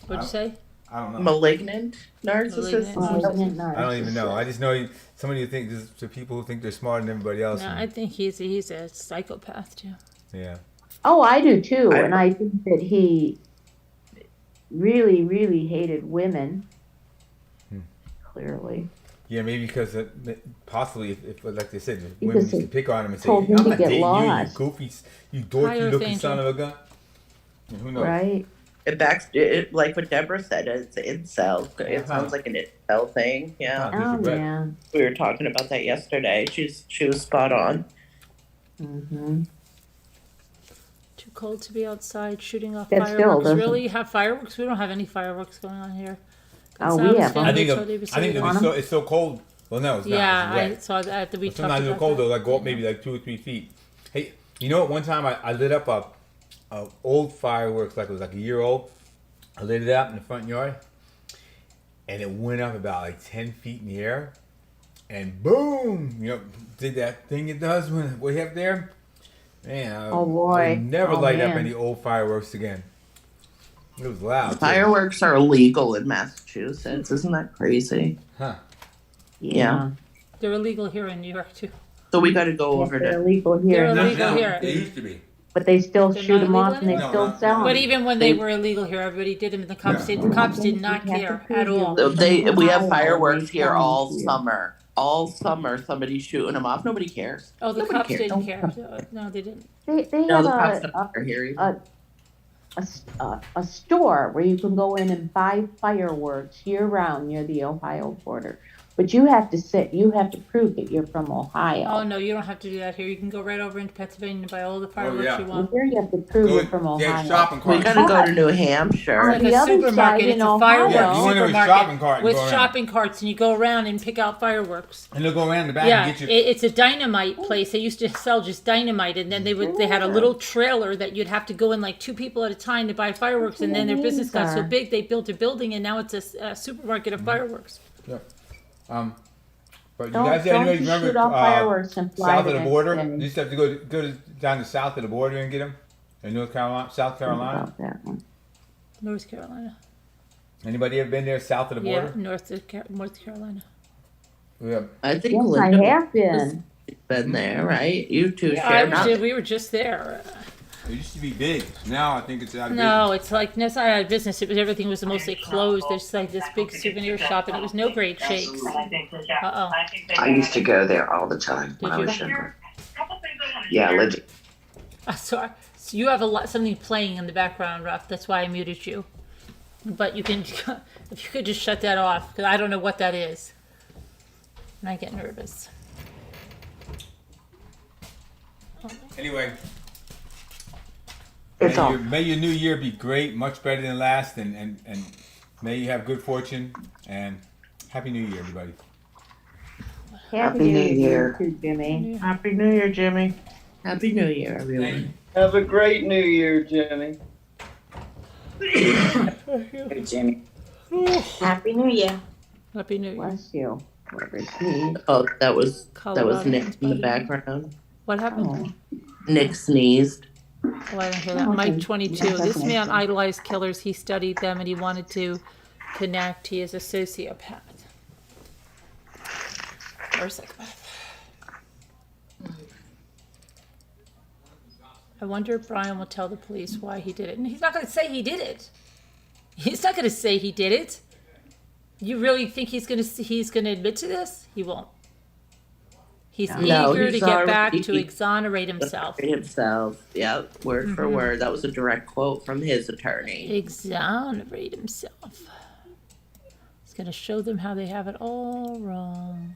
What'd you say? I don't know. Malignant narcissist? Malignant. I don't even know. I just know somebody who thinks the people who think they're smarter than everybody else. No, and- I think he's a psychopath too. yeah. Oh, I do too. I- And I think that he really, really hated women. Clearly. Yeah, maybe because possibly, if like they said, if Because women used to they pick on him and say, told him "I'm to not get dating you, you lost." goofy, you dorky Higher looking Angel. son of a gun." And who knows? Right? Like what Deborah said, it's incel. It sounds like an incel thing. Yeah. Huh. Oh, Right. yeah. We were talking about that yesterday. She was spot on. Mm-hmm. Too cold to be outside shooting off That still fireworks. doesn't- Really? You have fireworks? We don't have any fireworks going on here. Oh, It we sounds have them. I think family, so they that were it's so cold. Well, no, it's not. yeah, It's I wet. saw that. We But talked sometimes about it's cold. that. They'll like go up maybe like 2 or 3 feet. Hey, you know what? One time I lit up a old fireworks, like it was like a year old. I lit it up in the front yard, and it went up about like 10 feet in the air, and boom! You know, did that thing it does when way up there. Man, Oh, boy. I would never Oh, light up man. any old fireworks again. It was loud. too. Fireworks are illegal in Massachusetts. Isn't that crazy? Huh? Yeah. They're illegal here in New York too. So we got to go Yeah, over they're to. illegal here. They're Not illegal now. here. They used to be. But they still They're shoot not them off illegal and they anymore? still No, sell no. But them. even when they were illegal here, everybody did them, and the cops Yeah. did. The cops did not care at all. We have fireworks here all summer. All summer, somebody's shooting them off. Nobody cares. Oh, the Nobody cops cares. didn't care. No, they didn't. They No, have the cops a, don't care here either. a store where you can go in and buy fireworks year round near the Ohio border. But you have to prove that you're from Ohio. Oh, no, you don't have to do that here. You can go right over into Pennsylvania and buy all the fireworks yeah. you Well, want. here you have to prove Go you're in- from they have Ohio. shopping We carts. gotta go to New Hampshire. On Like the a other supermarket, side it's in a fireworks Yeah, you want to do a supermarket shopping cart and with go around. shopping carts, and you go around and pick out fireworks. And they'll go around the back Yeah, and get you. it's a dynamite place. They used to sell just dynamite, and then they had a little trailer that you'd have to go in like 2 people at a time to buy fireworks. And then their business got so big, they built a building, and now it's a supermarket of fireworks. But you Don't- guys, don't anyway, you remember shoot off fireworks and fly south the of the next border? day. You used to have to go down the south of the border and get them in North Carolina, South Carolina. About that one. North Carolina. Anybody ever been there south of the Yeah, border? North Carolina. Yeah. I think Yes, I Linda have been. has been there, right? You two Yeah, share not. we were just there. It used to be big. Now I think it's out of No, it's like it's not out of business. Everything was mostly closed. There's like this big souvenir shop, and it was no great shakes. Uh-oh. I used to go there all the time when Did I you? was younger. Yeah, legit. Sorry. So you have something playing in the background, Ruff. That's why I muted you. But you can, if you could just shut that off, because I don't know what that is. And I get nervous. Anyway, It's all. may your new year be great, much better than last, and may you have good fortune, and Happy New Year, everybody. Happy New Year. Too, Jimmy. Happy New Year, Jimmy. Happy New Year, everyone. Have a great New Year, Jimmy. Hey, Jimmy. Happy New Year. Happy New Year. Bless you. Whoever sneezed. Oh, that was Colorado Nick in the buddy. background. What happened? Oh. Nick sneezed. Oh, I didn't hear that. Oh, Mike okay. 22. Yeah, This that's man nice. idolized killers. He studied them and he wanted to connect. He is a sociopath. Or a psychopath. I wonder if Brian will tell the police why he did it. And he's not going to say he did it. He's not going to say he did it. You really think he's going to admit to this? He won't. He's No, eager to he's get back already- to exonerate himself. Himself. Yeah, word for word. That was a direct quote from his attorney. Exonerate himself. He's going to show them how they have it all wrong.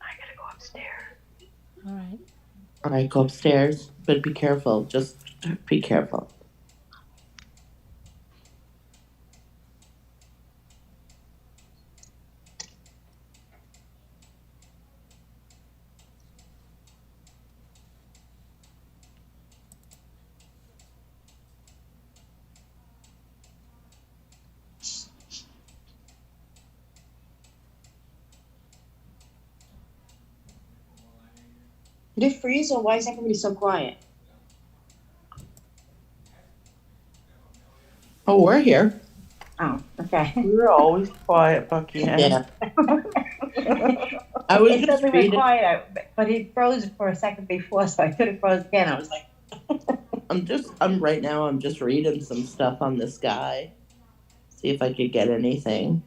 I gotta go upstairs. All right. All right, go upstairs, but be careful. Just be careful. Did it freeze or why is everybody so quiet? Oh, we're here. Oh, okay. We're always quiet, Bucky. Yeah. I was It just suddenly went reading. quiet, but it froze for a second before, so I could have froze again. I was like, I'm right now. I'm just reading some stuff on this guy. See if I could get anything.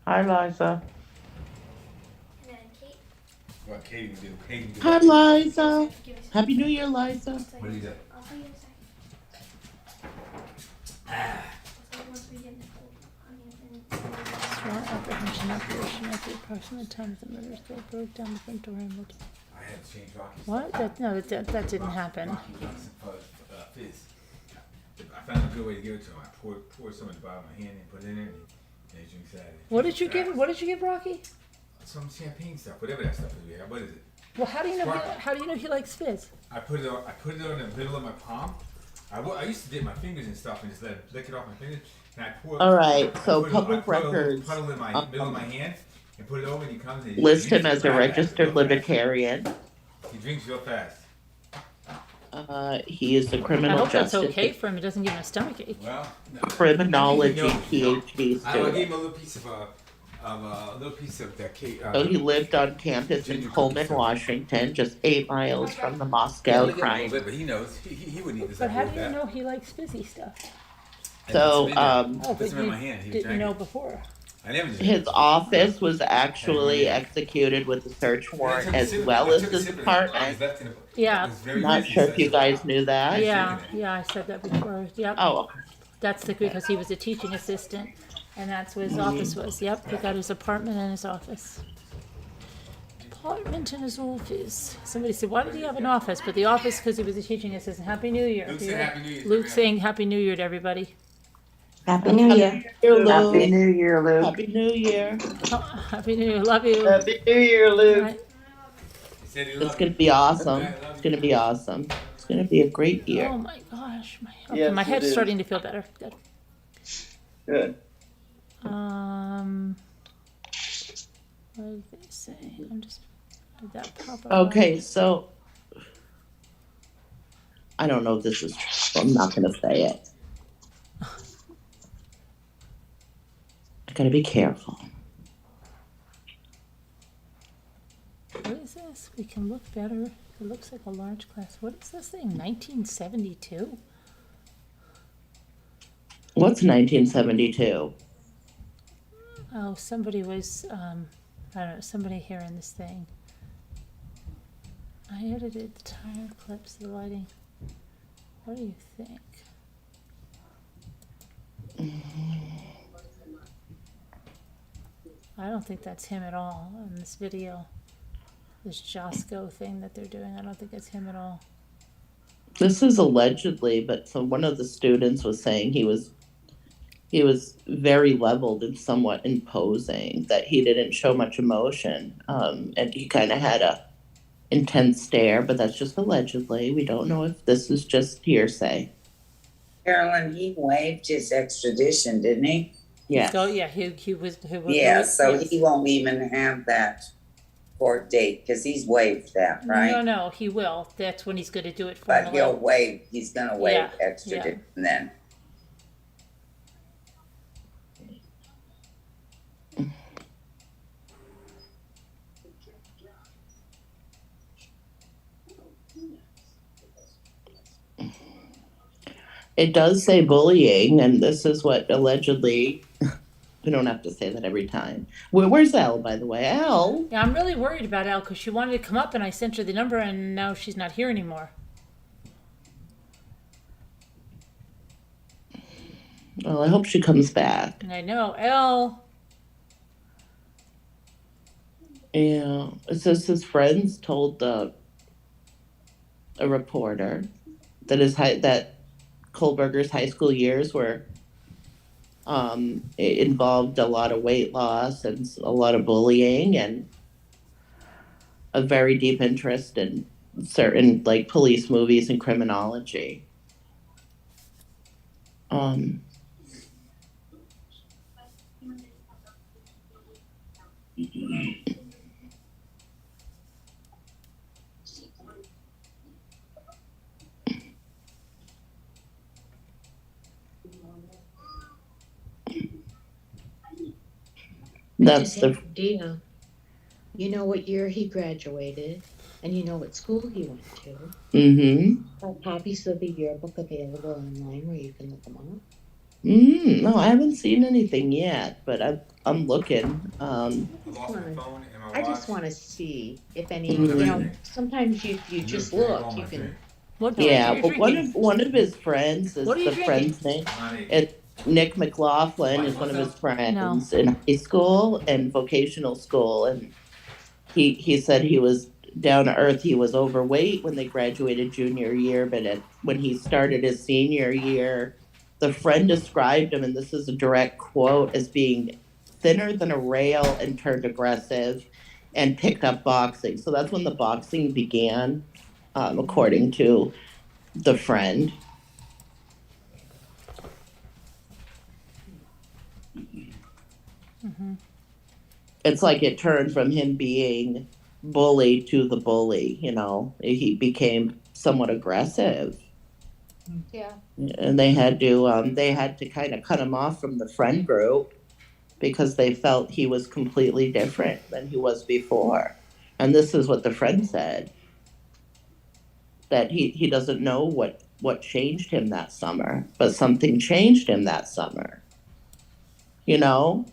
Hi, Liza. What Katie would do? Katie would do. Hi, Liza. Happy New Year, Liza. What do you do? I'll tell you in a second. Once we get Nicole, Sworn apprehension operation at the approximate time of the murder. They broke down the front door and multiple. I had to change Rocky's. What? That didn't happen. Rocky wants some fizz. I found a good way to give it to him. I poured some at the bottom of my hand and put it in there, and he drinks that. What did you give? What did you give Rocky? Some champagne stuff, whatever that stuff is. We have. What is it? Well, how do you know? Sparkling. How do you know he likes fizz? I put it on the middle of my palm. I used to dip my fingers and stuff and just let it lick it off my fingers. And I pour. All right, I so put it- public I put a records, puddle in my middle of my hand and put it over, and he comes and he List him drinks as a real fast, registered real fast. libertarian. He drinks real fast. He is a I criminal hope that's justice okay for him. It doesn't give him a stomach ache. Well, no. criminology You know, PhD I student. gave him a little piece of that cake. So he lived on campus in Ginger Pullman, cookies. Washington, just 8 miles from the Yeah, Moscow only get a little crime. bit, but he knows. He wouldn't eat this. But how like do you that. know he likes fizzy stuff? So, Oh, Puts but them in you my hand. He was didn't drinking. know before. I never did. his office was actually executed with a search warrant as well as his apartment. Yeah. Not sure if you guys knew that. Yeah, I said that before. Yep. Oh, That's because he was a teaching assistant, and that's where his office was. Yep, he got his apartment and his office. Apartment and his office. Somebody said, why did he have an office? But the office because he was a teaching assistant. Happy New Year. Luke said Happy New Year. Luke saying Happy New Year to everybody. Happy New Year. Here, Happy Luke. New Year, Luke. Happy New Year. Oh, Happy New Year. Love you. Happy New Year, Luke. Right. He said he It's loved gonna you. be awesome. Yeah, I love It's you. gonna be awesome. It's gonna be a great year. Oh my gosh. Yes, My it head's is. starting to feel better. Good. Good. What did they say? I'm just, did that pop up? Okay, so I don't know if this is true. I'm not gonna say it. I gotta be careful. What is this? We can look better. It looks like a large class. What is this thing? 1972? What's 1972? Oh, somebody was, I don't know, somebody here in this thing. I edited the tire clips, the lighting. What do you think? I don't think that's him at all in this video. This Josco thing that they're doing, I don't think it's him at all. This is allegedly, but so one of the students was saying he was very leveled and somewhat imposing, that he didn't show much emotion, and he kind of had a intense stare, but that's just allegedly. We don't know if this is just hearsay. Carolyn, he waived his extradition, didn't he? Yes. So yeah, he was. Yeah, so yes. he won't even have that court date because he's waived that, right? No, he will. That's when he's going to do it But formally. he's gonna waive Yeah, extradition then. It does say bullying, and this is what allegedly. We don't have to say that every time. Where's Elle, by the way? Elle? Yeah, I'm really worried about Elle because she wanted to come up and I sent her the number and now she's not here anymore. Well, I hope she comes back. And I know, Elle. Yeah. It says his friends told a reporter that that Kohberger's high school years were it involved a lot of weight loss and a lot of bullying and a very deep interest in certain like police movies and criminology. That's Just the have an idea. You know what year he graduated, and you know what school he went to. Are copies of the yearbook available online where you can look them up? No, I haven't seen anything yet, but I'm looking. I lost my phone and my watch. I just want to see if any, Mhm. you know, sometimes you just look, you can. What drink Yeah, are you but drinking? one of his friends is What are you the drinking? friend's name. Honey. It's Nick McLaughlin is one of his friends in high school and vocational school, and he said he was down to earth. He was overweight when they graduated junior year, but when he started his senior year, the friend described him, and this is a direct quote, as being thinner than a rail and turned aggressive and picked up boxing. So that's when the boxing began, according to the friend. It's like it turned from him being bullied to the bully, you know. He became somewhat aggressive. Yeah. And they had to kind of cut him off from the friend group because they felt he was completely different than he was before. And this is what the friend said, that he doesn't know what changed him that summer, but something changed him that summer. You know?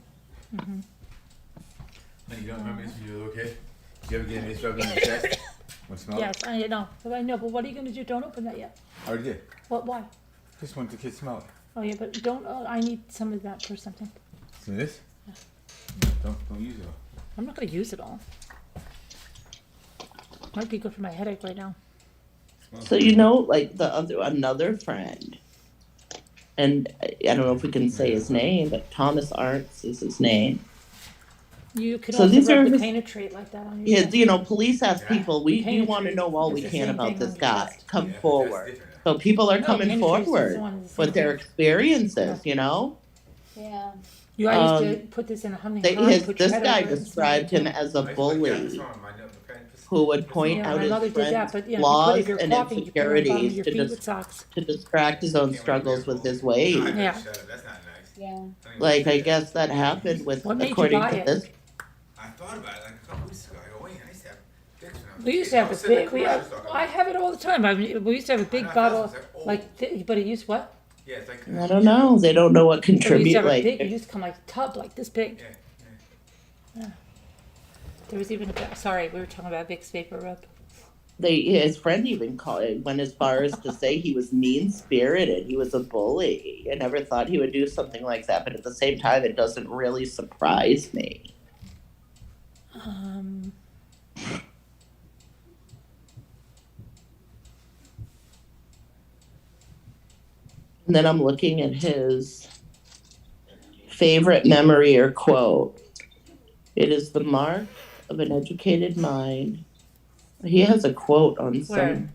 Honey, you don't remember this when you were a little kid? Did you ever get this rubbed on your chest? Want to smell Yes, it? I know. But what are you going to do? Don't open that yet. I already did. What? Why? Just wanted the kids to smell it. Oh yeah, but don't. Oh, I need some of that for something. See this? Don't use it all. I'm not gonna use it all. Might be good for my headache right now. So like another friend, and I don't know if we can say his name, but Thomas Arntz is his name. You could So also these rub are the his- penetrate like that on your His, chest. police ask people, we want to Penetrate know all is we the can same about thing this on your guy. chest. Come Yeah, but forward. that's different. So people are No, coming penetrate's just forward the one, the same with their thing. experiences, Yeah. I used to put this in a humming hard, put your this head guy over it and smell described it, him too. as a I got this bully on my notebook. who would point Yeah, out my his mother did that, friends' but if flaws you're and coughing, you put it on the bottom of insecurities your feet with socks. to distract his own struggles with his ways. Yeah. Shut up. That's not nice. Yeah. Like, I guess that happened with, What made you according buy to it? this, I thought about it like a couple weeks ago. I go, wait, I used to have dicks when I was We a used kid. to I have was a sitting in big. commercials talking about I it. have it all the time. We used to have a big I know, bottle, it's like old. but it used what? Yeah, it's like. I don't know, they don't know what But we used to contribute, have a like, big. It used to come like a tub, like this big. Yeah. There was even sorry, we were talking about Vicks Vapor Rub. his friend even went as far as to say he was mean-spirited, he was a bully. I never thought he would do something like that, but at the same time, it doesn't really surprise me. And then I'm looking at his favorite memory or quote. It is the mark of an educated mind. He has a quote on some. Where?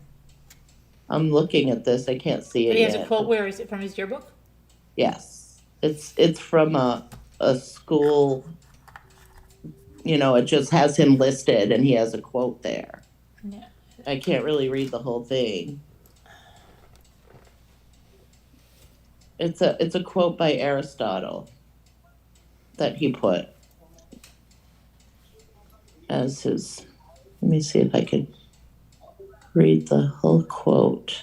I'm looking at this. I can't see it But he has yet. a quote. Where is it from? His yearbook? Yes, it's from a school. It just has him listed, and he has a quote there. Yeah. I can't really read the whole thing. It's a quote by Aristotle that he put as his. Let me see if I can read the whole quote.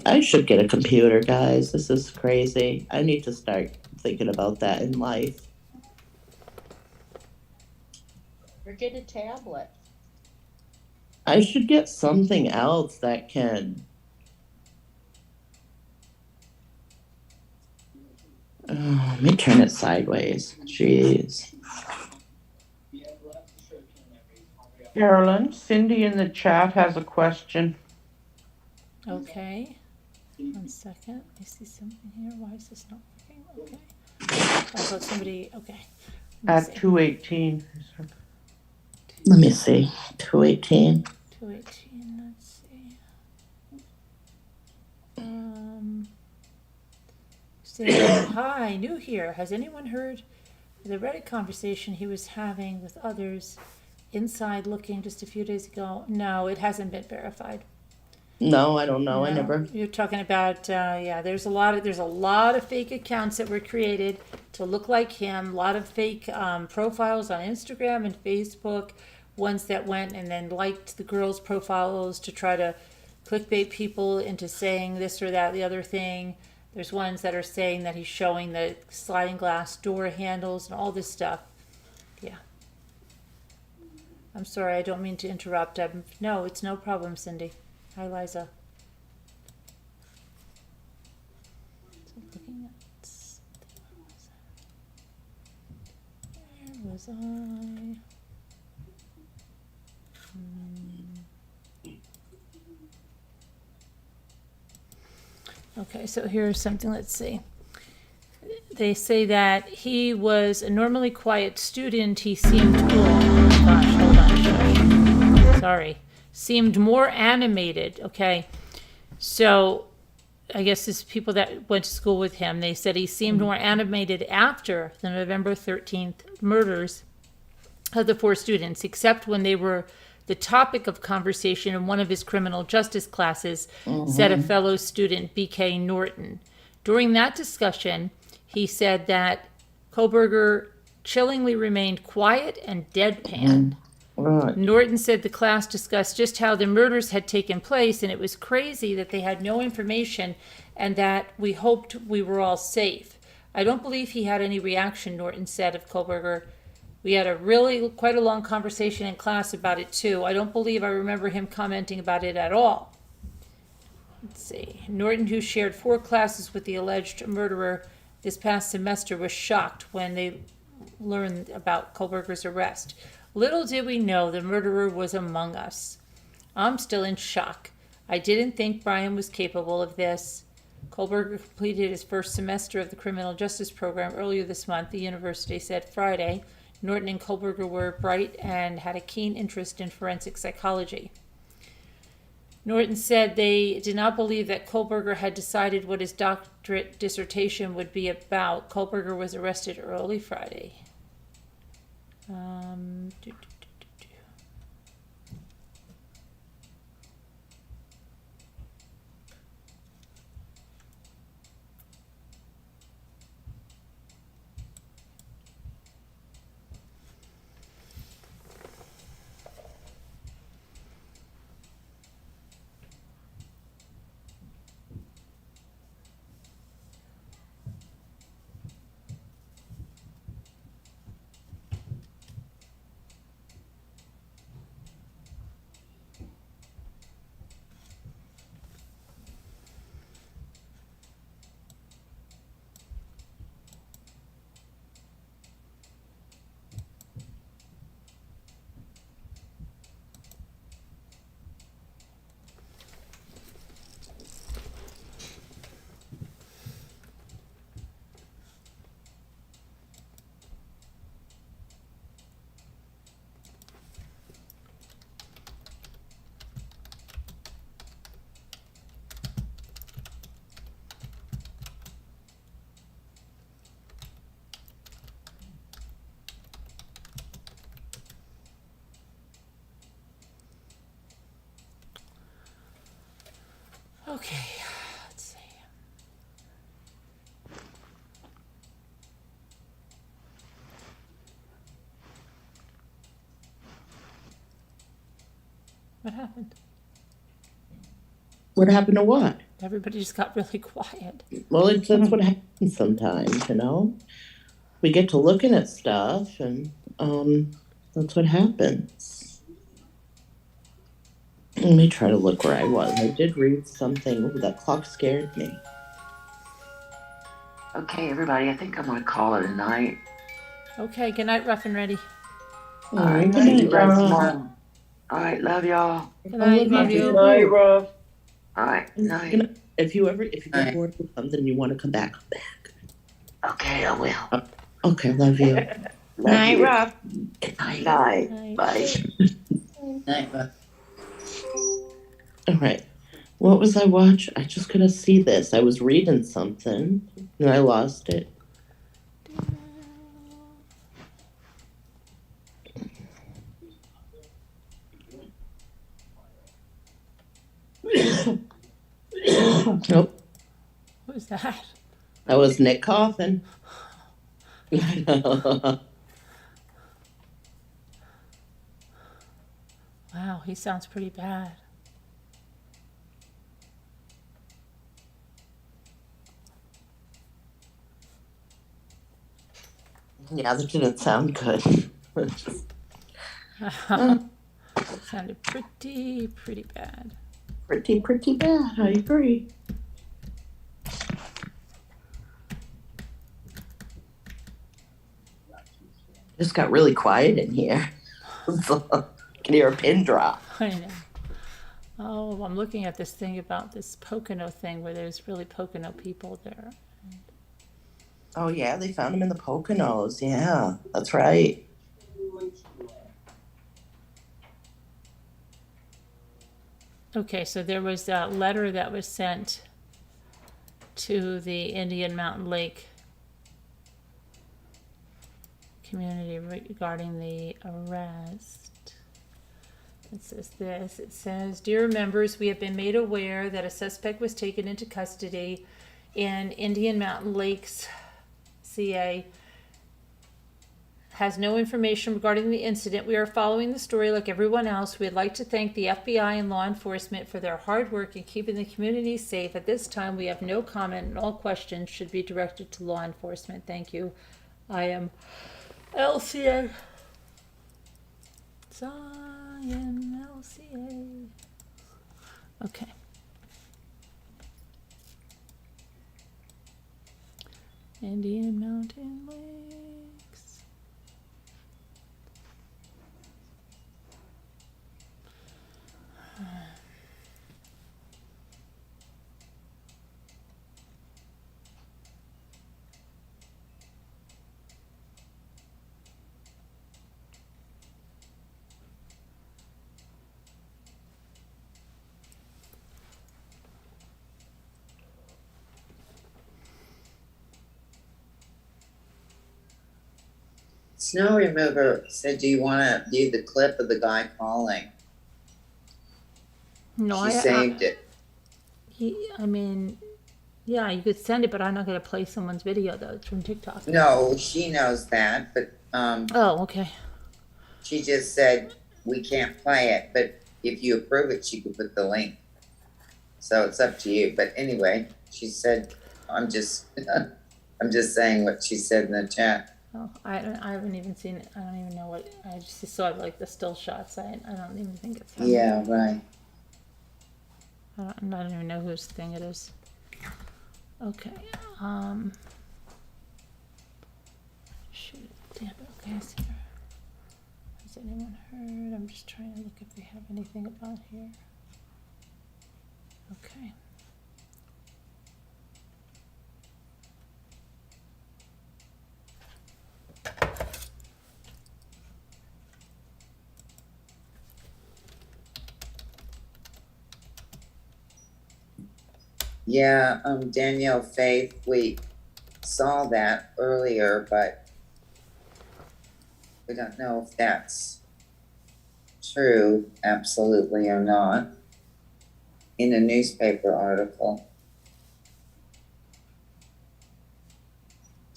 I should get a computer, guys. This is crazy. I need to start thinking about that in life. Or get a tablet. I should get something else that can. Oh, let me turn it sideways. Jeez. Carolyn, Cindy in the chat has a question. Okay. 1 second. I see something here. Why is this not working? Okay. I thought somebody. Okay. Let me At see. 218. Let me see. 218. 218. Let's see. Saying, hi, new here. Has anyone heard the Reddit conversation he was having with others inside looking just a few days ago? No, it hasn't been verified. No, I don't know. I No. never. You're talking about there's a lot of fake accounts that were created to look like him. A lot of fake profiles on Instagram and Facebook. Ones that went and then liked the girls' profiles to try to clickbait people into saying this or that, the other thing. There's ones that are saying that he's showing the sliding glass door handles and all this stuff. Yeah. I'm sorry, I don't mean to interrupt. No, it's no problem, Cindy. Hi, Liza. So looking at where was I? Okay, so here's something. Let's see. They say that he was a normally quiet student. He seemed hold on. Sorry. Seemed more animated. Okay. So I guess it's people that went to school with him. They said he seemed more animated after the November 13th murders of the 4 students, except when they were the topic of conversation in one of his criminal justice classes, said a fellow student, B.K. Norton. During that discussion, he said that Kohberger chillingly remained quiet and deadpan. Right. Norton said the class discussed just how the murders had taken place, and it was crazy that they had no information and that we hoped we were all safe. I don't believe he had any reaction, Norton said of Kohberger. We had quite a long conversation in class about it too. I don't believe I remember him commenting about it at all. Let's see. Norton, who shared 4 classes with the alleged murderer this past semester, was shocked when they learned about Kohberger's arrest. Little did we know the murderer was among us. I'm still in shock. I didn't think Bryan was capable of this. Kohberger completed his first semester of the criminal justice program earlier this month, the university said Friday. Norton and Kohberger were bright and had a keen interest in forensic psychology. Norton said they did not believe that Kohberger had decided what his doctorate dissertation would be about. Kohberger was arrested early Friday. Okay, let's see. What happened? What happened to what? Everybody just got really quiet. Well, that's what happens sometimes, you know? We get to looking at stuff, and that's what happens. Let me try to look where I was. I did read something. Ooh, that clock scared me. Okay, everybody, I think I'm gonna call it a night. Okay, good night, Rough and Ready. All right, right, see you guys Rough. tomorrow. All right, love y'all. Good night, love you. you. Night, Ruff. All right, night. You know, if you get Night. bored with something and you want to come back, come back. Okay, I will. Okay, love you. Love Night, you. Rob. Good night. Night. Night. Bye. Night, Ruff. All right. What was I watching? I just couldn't see this. I was reading something and I lost it. Nope. What was that? That was Nick coughing. Wow, he sounds pretty bad. Yeah, that didn't sound good. Sounded pretty bad. Pretty bad. I agree. Just got really quiet in here. So, I can hear a pin drop. I know. Oh, I'm looking at this thing about this Pocono thing where there's really Pocono people there. Oh yeah, they found him in the Poconos. Yeah, that's right. Okay, so there was a letter that was sent to the Indian Mountain Lake community regarding the arrest. It says this. It says, "Dear members, we have been made aware that a suspect was taken into custody in Indian Mountain Lakes, CA. Has no information regarding the incident. We are following the story like everyone else. We'd like to thank the FBI and law enforcement for their hard work in keeping the community safe. At this time, we have no comment, and all questions should be directed to law enforcement. Thank you. I am LCA. Zion LCA." Okay. Indian Mountain Lakes. Snow remover said, do you wanna view the clip of the guy calling? No, She saved it. I mean, yeah, you could send it, but I'm not gonna play someone's video though. It's from TikTok. No, she knows that, but, Oh, okay. she just said, we can't play it, but if you approve it, she could put the link. So it's up to you, but anyway, she said, I'm just, I'm just saying what she said in the chat. Oh, I haven't even seen it. I don't even know what. I just saw like the still shots. I don't even think it's him. Yeah, right. I don't even know whose thing it is. Okay. Shoot. Damn it. Okay, I see her. Has anyone heard? I'm just trying to look if they have anything about here. Okay. Yeah, Danielle Faith, we saw that earlier, but we don't know if that's true, absolutely or not, in a newspaper article.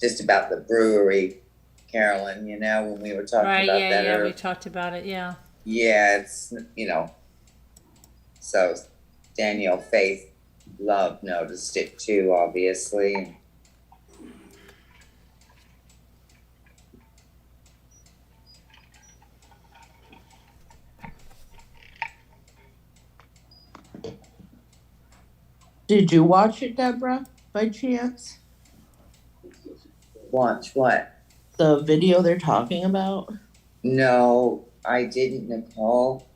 Just about the brewery, Carolyn, you know, when we were talking Right. about Yeah. that Yeah. earlier. We talked about it. Yeah. Yeah, it's, you know, so Danielle Faith Love noticed it too, obviously. Did you watch it, Deborah, by chance? Watch what? The video they're talking about? No, I didn't, Nicole.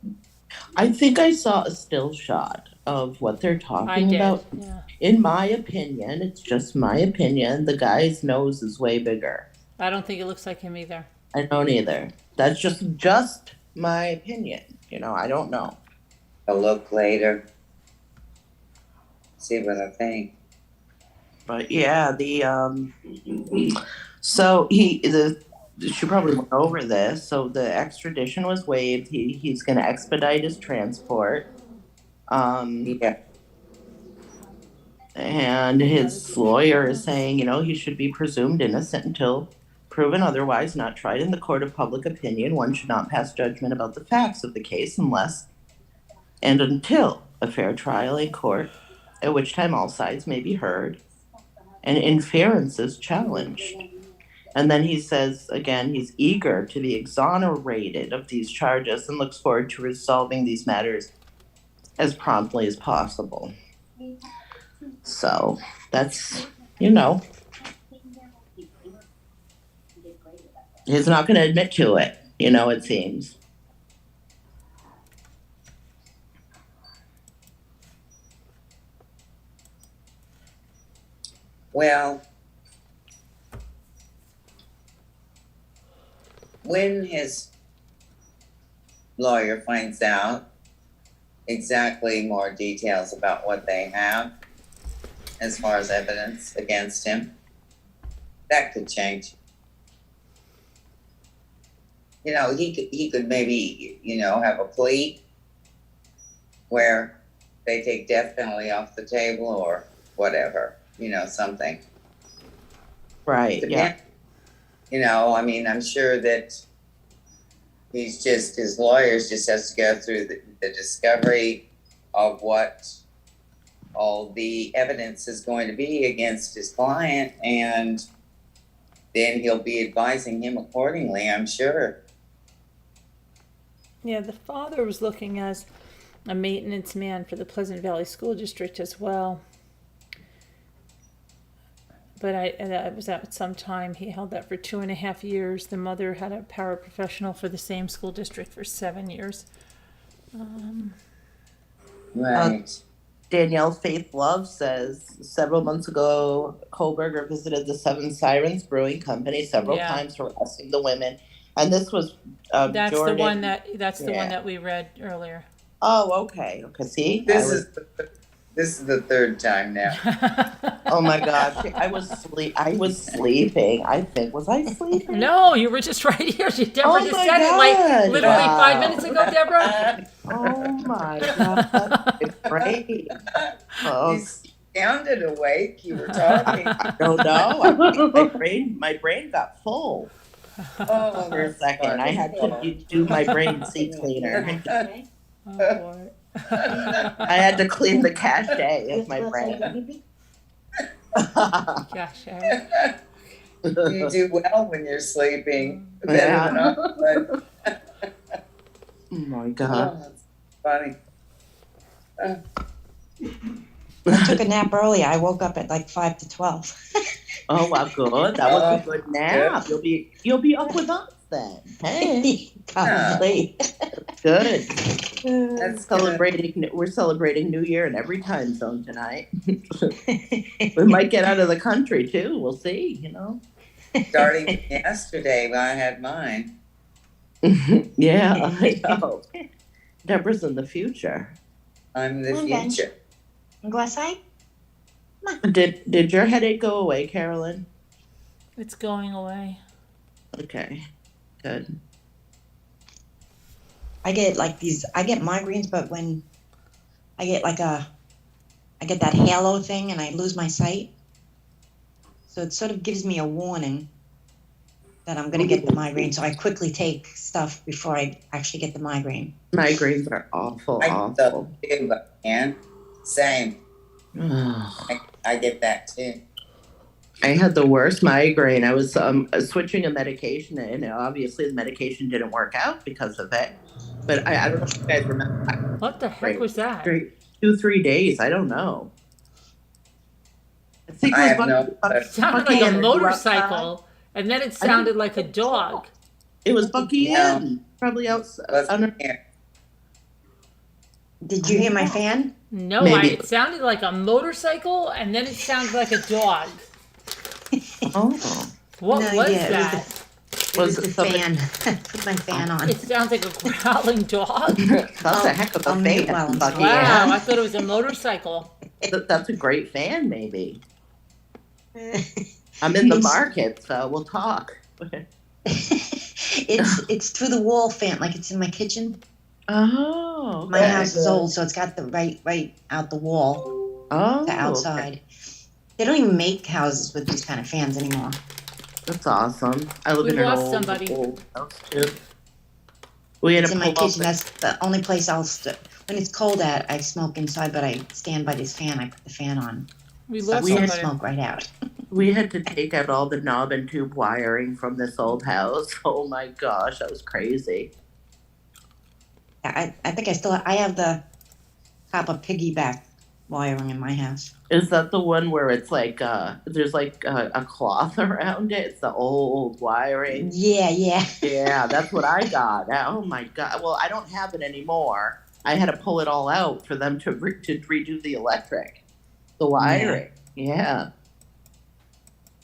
I think I saw a still shot of what they're I talking did. about. Yeah. In my opinion, it's just my opinion, the guy's nose is way bigger. I don't think it looks like him either. I don't either. That's just my opinion. You know, I don't know. I'll look later. See what I think. But yeah, so she probably went over this. So the extradition was waived. He's going to expedite his transport. Yeah. And his lawyer is saying, you know, he should be presumed innocent until proven otherwise, not tried in the court of public opinion. One should not pass judgment about the facts of the case unless and until a fair trial in court, at which time all sides may be heard and inferences challenged. And then he says, again, he's eager to be exonerated of these charges and looks forward to resolving these matters as promptly as possible. So that's, you know, he's not going to admit to it, you know, it seems. Well, when his lawyer finds out exactly more details about what they have as far as evidence against him, that could change. You know, he could maybe, you know, have a plea where they take death penalty off the table or whatever, you know, something. Right, yeah. You know, I mean, I'm sure that his lawyers just has to go through the discovery of what all the evidence is going to be against his client, and then he'll be advising him accordingly, I'm sure. Yeah, the father was looking as a maintenance man for the Pleasant Valley School District as well. but that was at some time. He held that for 2.5 years. The mother had a paraprofessional for the same school district for 7 years. Right. Danielle Faith Love says several months ago, Kohberger visited the Seven Sirens Brewing Company several Yeah. times, harassing the women. And this was That's Jordan. the one Yeah. that we read earlier. Oh, okay. Okay, see, This is the third time now. Oh my gosh, I was sleeping. I think was I sleeping? No, you were just right here. Deborah Oh just my said it like God. literally Wow. 5 minutes ago, Deborah. Oh my God, it's great. Oh, You sounded awake. You were talking. I don't know. My brain got full Oh, for a second. I had to do my brain seat cleaner. Okay. Oh boy. I had to clean the cache of my brain. Gosh, You do well when you're sleeping. Better Yeah. than I would. Oh my God. Oh, that's funny. I took a nap early. I woke up at like 5 to 12. Oh, well, good. That was a good nap. You'll be up with us then. Hey, Probably. good. That's We're celebrating New Year in every time zone tonight. We might get out of the country too. We'll see. starting yesterday when I had mine. Yeah, I know. Deborah's in the future. I'm the Come on, Ben. future. Go outside? Did your headache go away, Carolyn? it's going away. Okay, good. I get migraines, but when I get that halo thing and I lose my sight. So it sort of gives me a warning that I'm going to get the migraine. So I quickly take stuff before I actually get the migraine. Migraines are awful. I do too, but man, same. I get that too. I had the worst migraine. I was switching a medication, and obviously the medication didn't work out because of it. But I don't know if you guys remember. What the heck was that? 2-3 days. I don't know. I think I it was have no. It sounded Bucky like a and motorcycle, and then it sounded like a dog. It was Bucky No. in, probably outside. Wasn't here. Did you hear my fan? No, Maybe. it sounded like a motorcycle, and then it sounded like a dog. Oh, What No, was yeah, it was that? It was the fan. Put my fan on. It sounds like a growling dog. that's a heck of a I'll mute fan, while I'm Bucky. talking. Wow, Yeah. I thought it was a motorcycle. That's a great fan, maybe. I'm in the market, so we'll talk. It's through the wall fan, like it's in my kitchen. Oh, My okay. house is old, so it's got the right out the wall Oh, to outside. They don't even make houses with these kind of fans anymore. That's awesome. I live We in an lost somebody. old house too. We had It's to in my pull up. kitchen. That's the only place when it's cold out, I smoke inside, but I stand by this fan. I put the fan on. We So lost I somebody. smoke right out. We had to take out all the knob and tube wiring from this old house. Oh my gosh, that was crazy. I think I have the copper piggyback wiring in my house. Is that the one where it's like there's like a cloth around it? It's the old wiring. Yeah. Yeah, that's what I got. Oh my god. Well, I don't have it anymore. I had to pull it all out for them to redo the electric, the wiring. Yeah.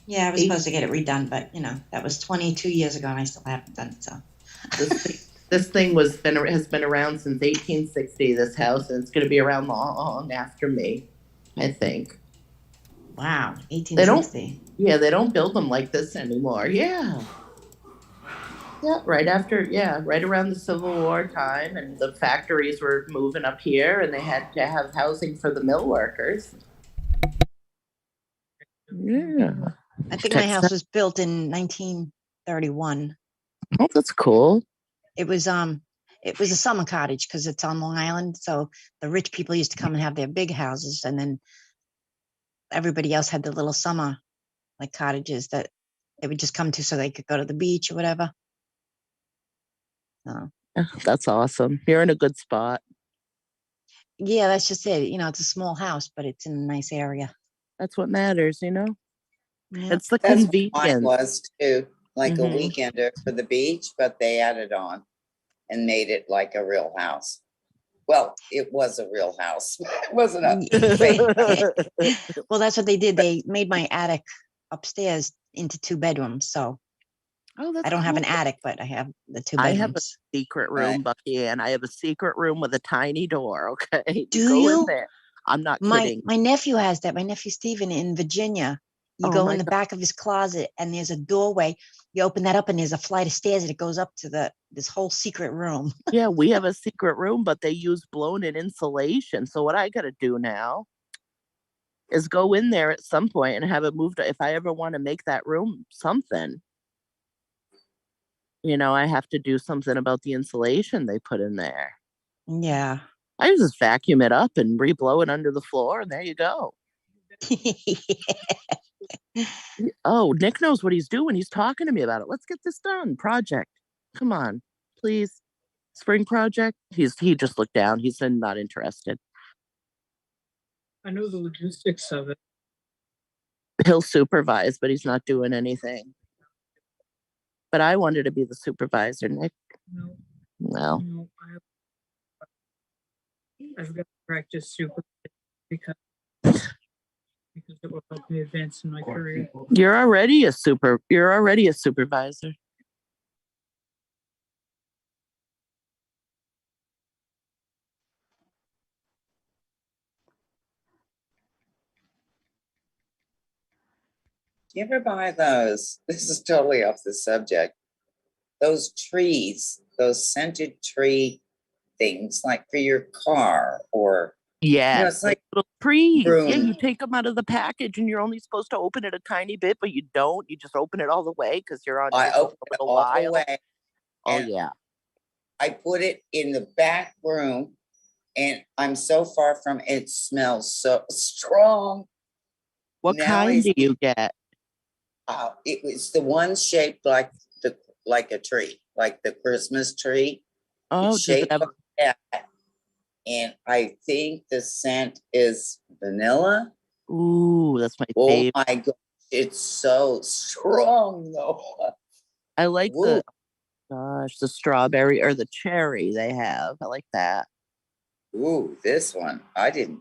Yeah, I was supposed to get it redone, but that was 22 years ago, and I still haven't done it. So This thing has been around since 1860. This house, and it's going to be around long after me, I think. wow, 1860. They don't build them like this anymore. Yeah, right around the Civil War time, and the factories were moving up here, and they had to have housing for the mill workers. Yeah, I think my house was built in 1931. oh, that's cool. It was a summer cottage because it's on Long Island. So the rich people used to come and have their big houses, and then everybody else had the little summer like cottages that they would just come to so they could go to the beach or whatever. So That's awesome. You're in a good spot. yeah, that's just it. It's a small house, but it's in a nice area. That's what matters, Yeah. It's the That's what mine convenience. was too, like a Mhm. weekender for the beach, but they added on and made it like a real house. Well, it was a real house. It wasn't a fake. Well, that's what they did. They made my attic upstairs into 2 bedrooms. So Oh, that's I don't have an cool. attic, but I have the 2 I have a bedrooms. secret Right. room, Bucky, and I have a secret room with a tiny door. Okay, Do go in you? there. I'm not My kidding. nephew has that. My nephew Stephen in Virginia. You Oh go my in the God. back of his closet and there's a doorway. You open that up and there's a flight of stairs and it goes up to this whole secret room. Yeah, we have a secret room, but they use blown-in insulation. So what I got to do now is go in there at some point and have it moved. If I ever want to make that room something, I have to do something about the insulation they put in there. Yeah. I just vacuum it up and re-blow it under the floor, and there you go. Oh, Nick knows what he's doing. He's talking to me about it. Let's get this done. Project. Come on, please. Spring project. He just looked down. He said not interested. I know the logistics of it. He'll supervise, but he's not doing anything. But I wanted to be the supervisor, Nick. No, Well, no, I've got to practice super because it will help me advance in my career. you're already a supervisor. You ever buy those? This is totally off the subject. Those trees, those scented tree things, like for your car, or Yeah, it's like little trees. Yeah, room. you take them out of the package, and you're only supposed to open it a tiny bit, but you don't. You just open it all the way because you're on. I opened it a all while. the way. Oh and yeah. I put it in the back room, and I'm so far from it. Smells so strong. What Now kind do you get? It was the one shaped like a tree, like the Christmas tree. Oh, It's does it shaped have? like that. And I think the scent is vanilla. Ooh, that's my Oh favorite. my gosh, it's so strong though. I like Woo. the strawberry or the cherry they have. I like that. Ooh, this one. I didn't.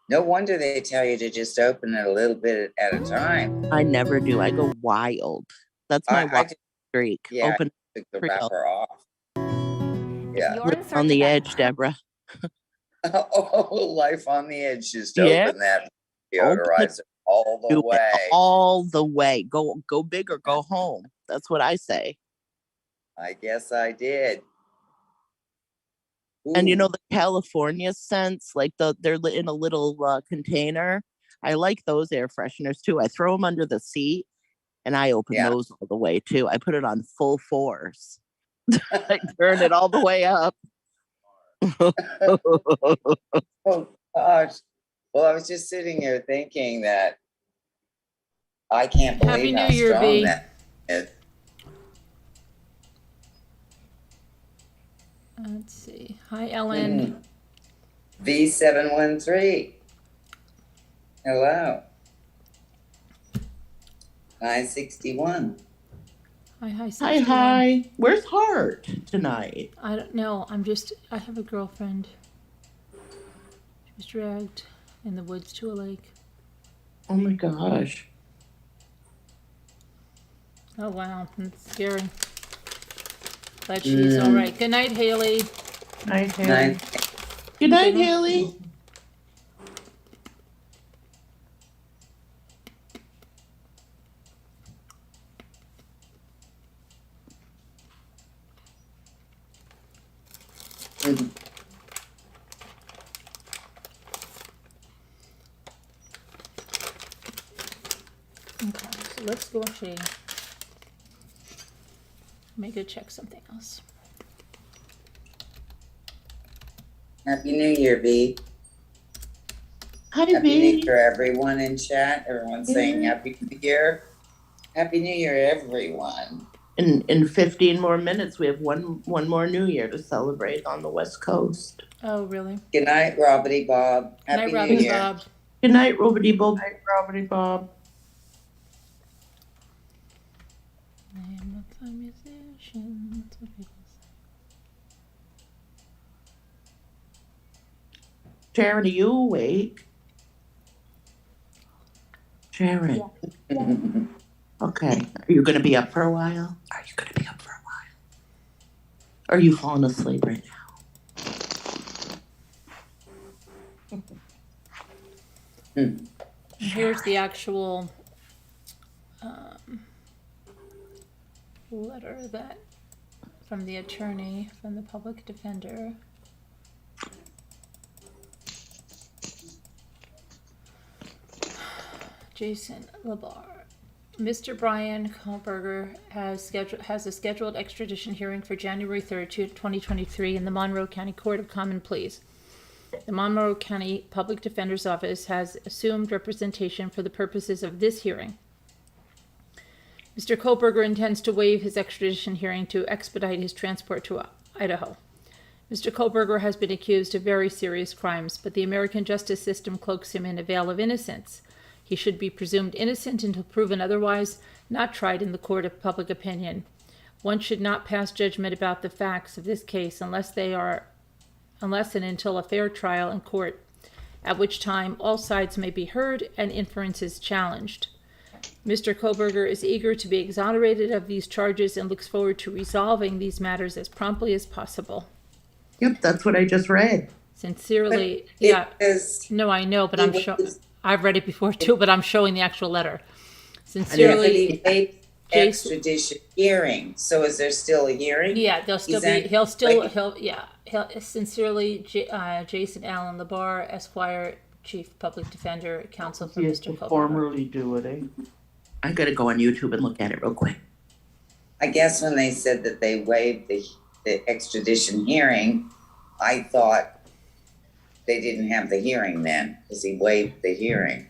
No wonder they tell you to just open it a little bit at a time. I never do. I go wild. That's my I wild just, streak. yeah, Open I took the it up. wrapper off. Yeah. You're in search on of the that- edge, Deborah. Oh, life on the edge. Just Yeah. open that Open it. deodorizer all the Do it way. all the way. Go big or go home. That's what I say. I guess I did. And Ooh, the California scents, like they're in a little container. I like those air fresheners too. I throw them under the seat, and I open Yeah. those all the way too. I put it on full force. I turn it all the way up. oh gosh. Well, I was just sitting here thinking that I can't believe Happy how New Year, strong B. that is. Let's see. Hi, Ellen. V713. Hello. 961. Hi, hi, Hi, 61. hi. Where's Hart tonight? I don't know. I have a girlfriend. She was dragged in the woods to a lake. Oh my gosh. Oh, wow. That's scary. But she's all right. Good night, Haley. Night, Haley. Nine. Good night, Okay. Haley. Mhm. Okay, so let's go actually. Let me go check something else. Happy New Year, V. Hi, Happy New B. Year, everyone in chat. Everyone's saying Happy New Year. Happy New Year, everyone. In 15 more minutes, we have one more New Year to celebrate on the West Coast. Oh, really? Good night, Robbity Bob. Good Happy night, New Robin Year. Bob. Good night, Robbity Bob. Night, Robert Bob. full-time musician. That's what people say. Sharon, are you awake? Sharon. Okay. Are you going to be up for a while? Are you going to be up for a while? Are you falling asleep right now? Here's the actual letter that from the attorney, from the public defender. Jason Labar. Mr. Bryan Kohberger has a scheduled extradition hearing for January 3rd, 2023 in the Monroe County Court of Common Pleas. The Monroe County Public Defender's Office has assumed representation for the purposes of this hearing. Mr. Kohberger intends to waive his extradition hearing to expedite his transport to Idaho. Mr. Kohberger has been accused of very serious crimes, but the American justice system cloaks him in a veil of innocence. He should be presumed innocent until proven otherwise, not tried in the court of public opinion. One should not pass judgment about the facts of this case unless and until a fair trial in court, at which time all sides may be heard and inferences challenged. Mr. Kohberger is eager to be exonerated of these charges and looks forward to resolving these matters as promptly as possible. Yep, that's what I just read. Sincerely, no, I know, but I've read it before too, but I'm showing the actual letter. Sincerely, extradition hearing. So is there still a hearing? Yeah, sincerely, Jason Allen Labar, Esquire, Chief Public Defender, Counsel for Mr. Kohberger. Formerly do it, eh? I gotta go on YouTube and look at it real quick. I guess when they said that they waived the extradition hearing, I thought they didn't have the hearing then, because he waived the hearing.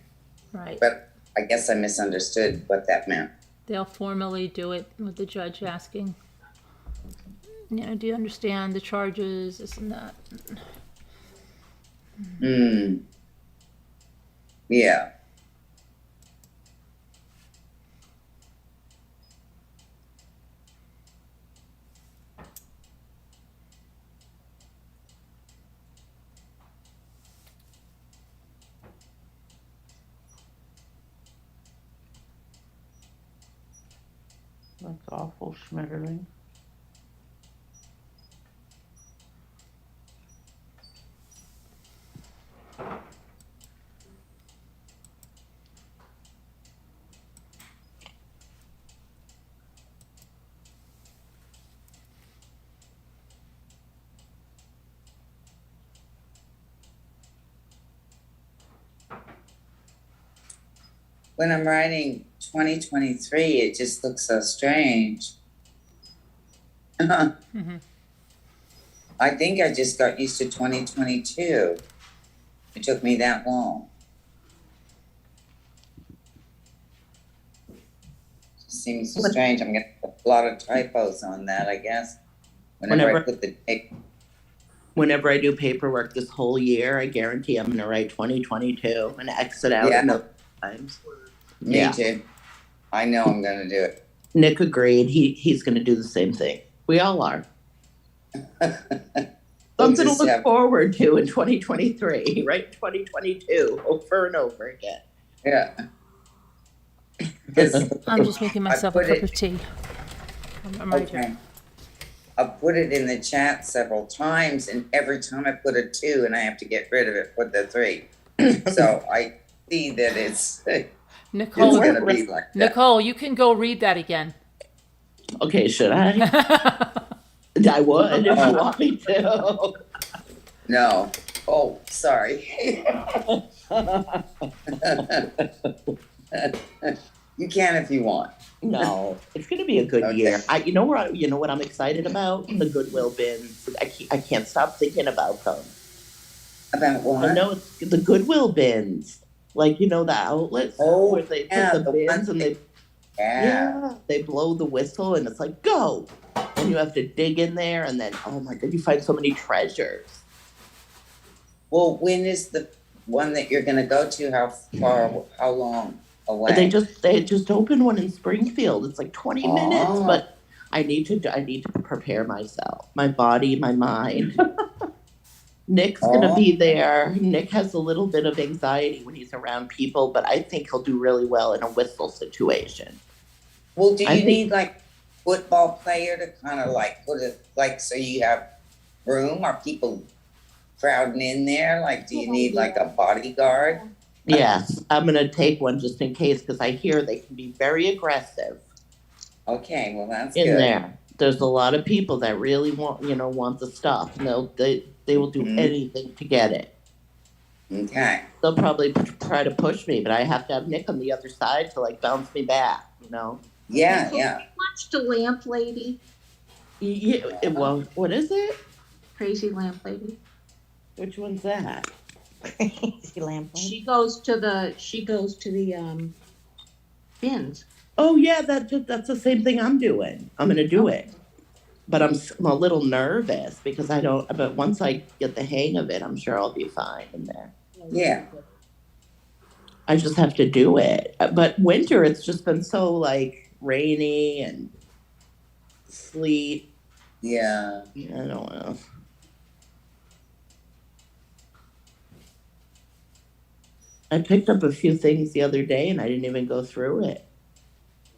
Right. But I guess I misunderstood what that meant. They'll formally do it with the judge asking, do you understand the charges, this and that. Yeah. That's awful, Schmetterling. When I'm writing 2023, it just looks so strange. Mm-hmm. I think I just got used to 2022. It took me that long. It seems so strange. I'm getting a lot of typos on that, I guess. Whenever I put the date. Whenever I do paperwork this whole year, I guarantee I'm gonna write 2022 and exit out enough times. Me too. I know I'm gonna do it. Nick agreed. He's gonna do the same thing. We all are. Something to look forward to in 2023, right? 2022 over and over again. Yeah. I'm just making myself a cup of tea. I'm right Okay. here. I've put it in the chat several times, and every time I put a 2 and I have to get rid of it, put the 3. So I see that it's Nicole, gonna be like that. Nicole, you can go read that again. Okay, should I? I would if you want me to. No. Oh, sorry. You can if you want. No, it's gonna be a good year. You know what I'm excited about? The Goodwill bins. I can't stop thinking about them. About what? I know it's the Goodwill bins. Like, the outlets where they put the bins and they blow the whistle and it's like, go. And you have to dig in there and then, oh my God, you find so many treasures. Well, when is the one that you're gonna go to? How long away? They just opened one in Springfield. It's like 20 minutes, but I need to prepare myself, my body, my mind. Nick's gonna be there. Nick has a little bit of anxiety when he's around people, but I think he'll do really well in a whistle situation. Well, do I you think- need like football player to kind of like put it like so you have room? Are people crowding in there? Like, do you need like a bodyguard? Yes, I'm gonna take one just in case because I hear they can be very aggressive Okay, well that's in good. there. There's a lot of people that really want the stuff, and they will do Mhm. anything to get it. Okay. They'll probably try to push me, but I have to have Nick on the other side to like bounce me back. Yeah, yeah. Watched a lamp lady, Well, what is it? crazy lamp lady. Which one's that? Crazy lamp. She goes to the bins. Oh yeah, that's the same thing I'm doing. I'm gonna do it, but I'm a little nervous because I don't. But once I get the hang of it, I'm sure I'll be fine in there. Yeah. I just have to do it. But winter, it's just been so like rainy and sleet. Yeah. I don't know. I picked up a few things the other day and I didn't even go through it.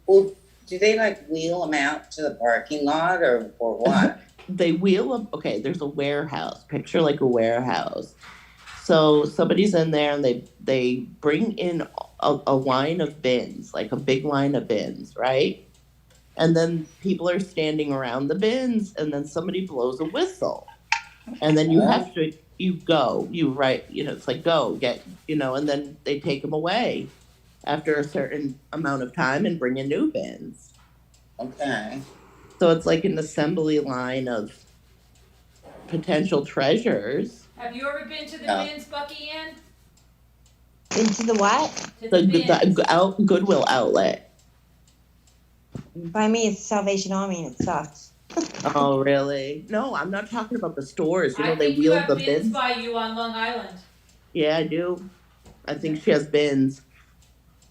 Well, do they like wheel them out to the parking lot or what? They wheel them. Okay, there's a warehouse. Picture like a warehouse. So somebody's in there and they bring in a line of bins, like a big line of bins, right? And then people are standing around the bins and then somebody blows a whistle. And then you have to, it's like go get, and then they take them away after a certain amount of time and bring in new bins. Okay. So it's like an assembly line of potential treasures. Have you ever been to the No. bins, Bucky Ann? Into the what? To the bins. Goodwill outlet. By me, it's Salvation Army and it sucks. Oh, really? No, I'm not talking about the stores. I They think you wheel have the bins bins. by you on Long Island. Yeah, I do. I think she has bins.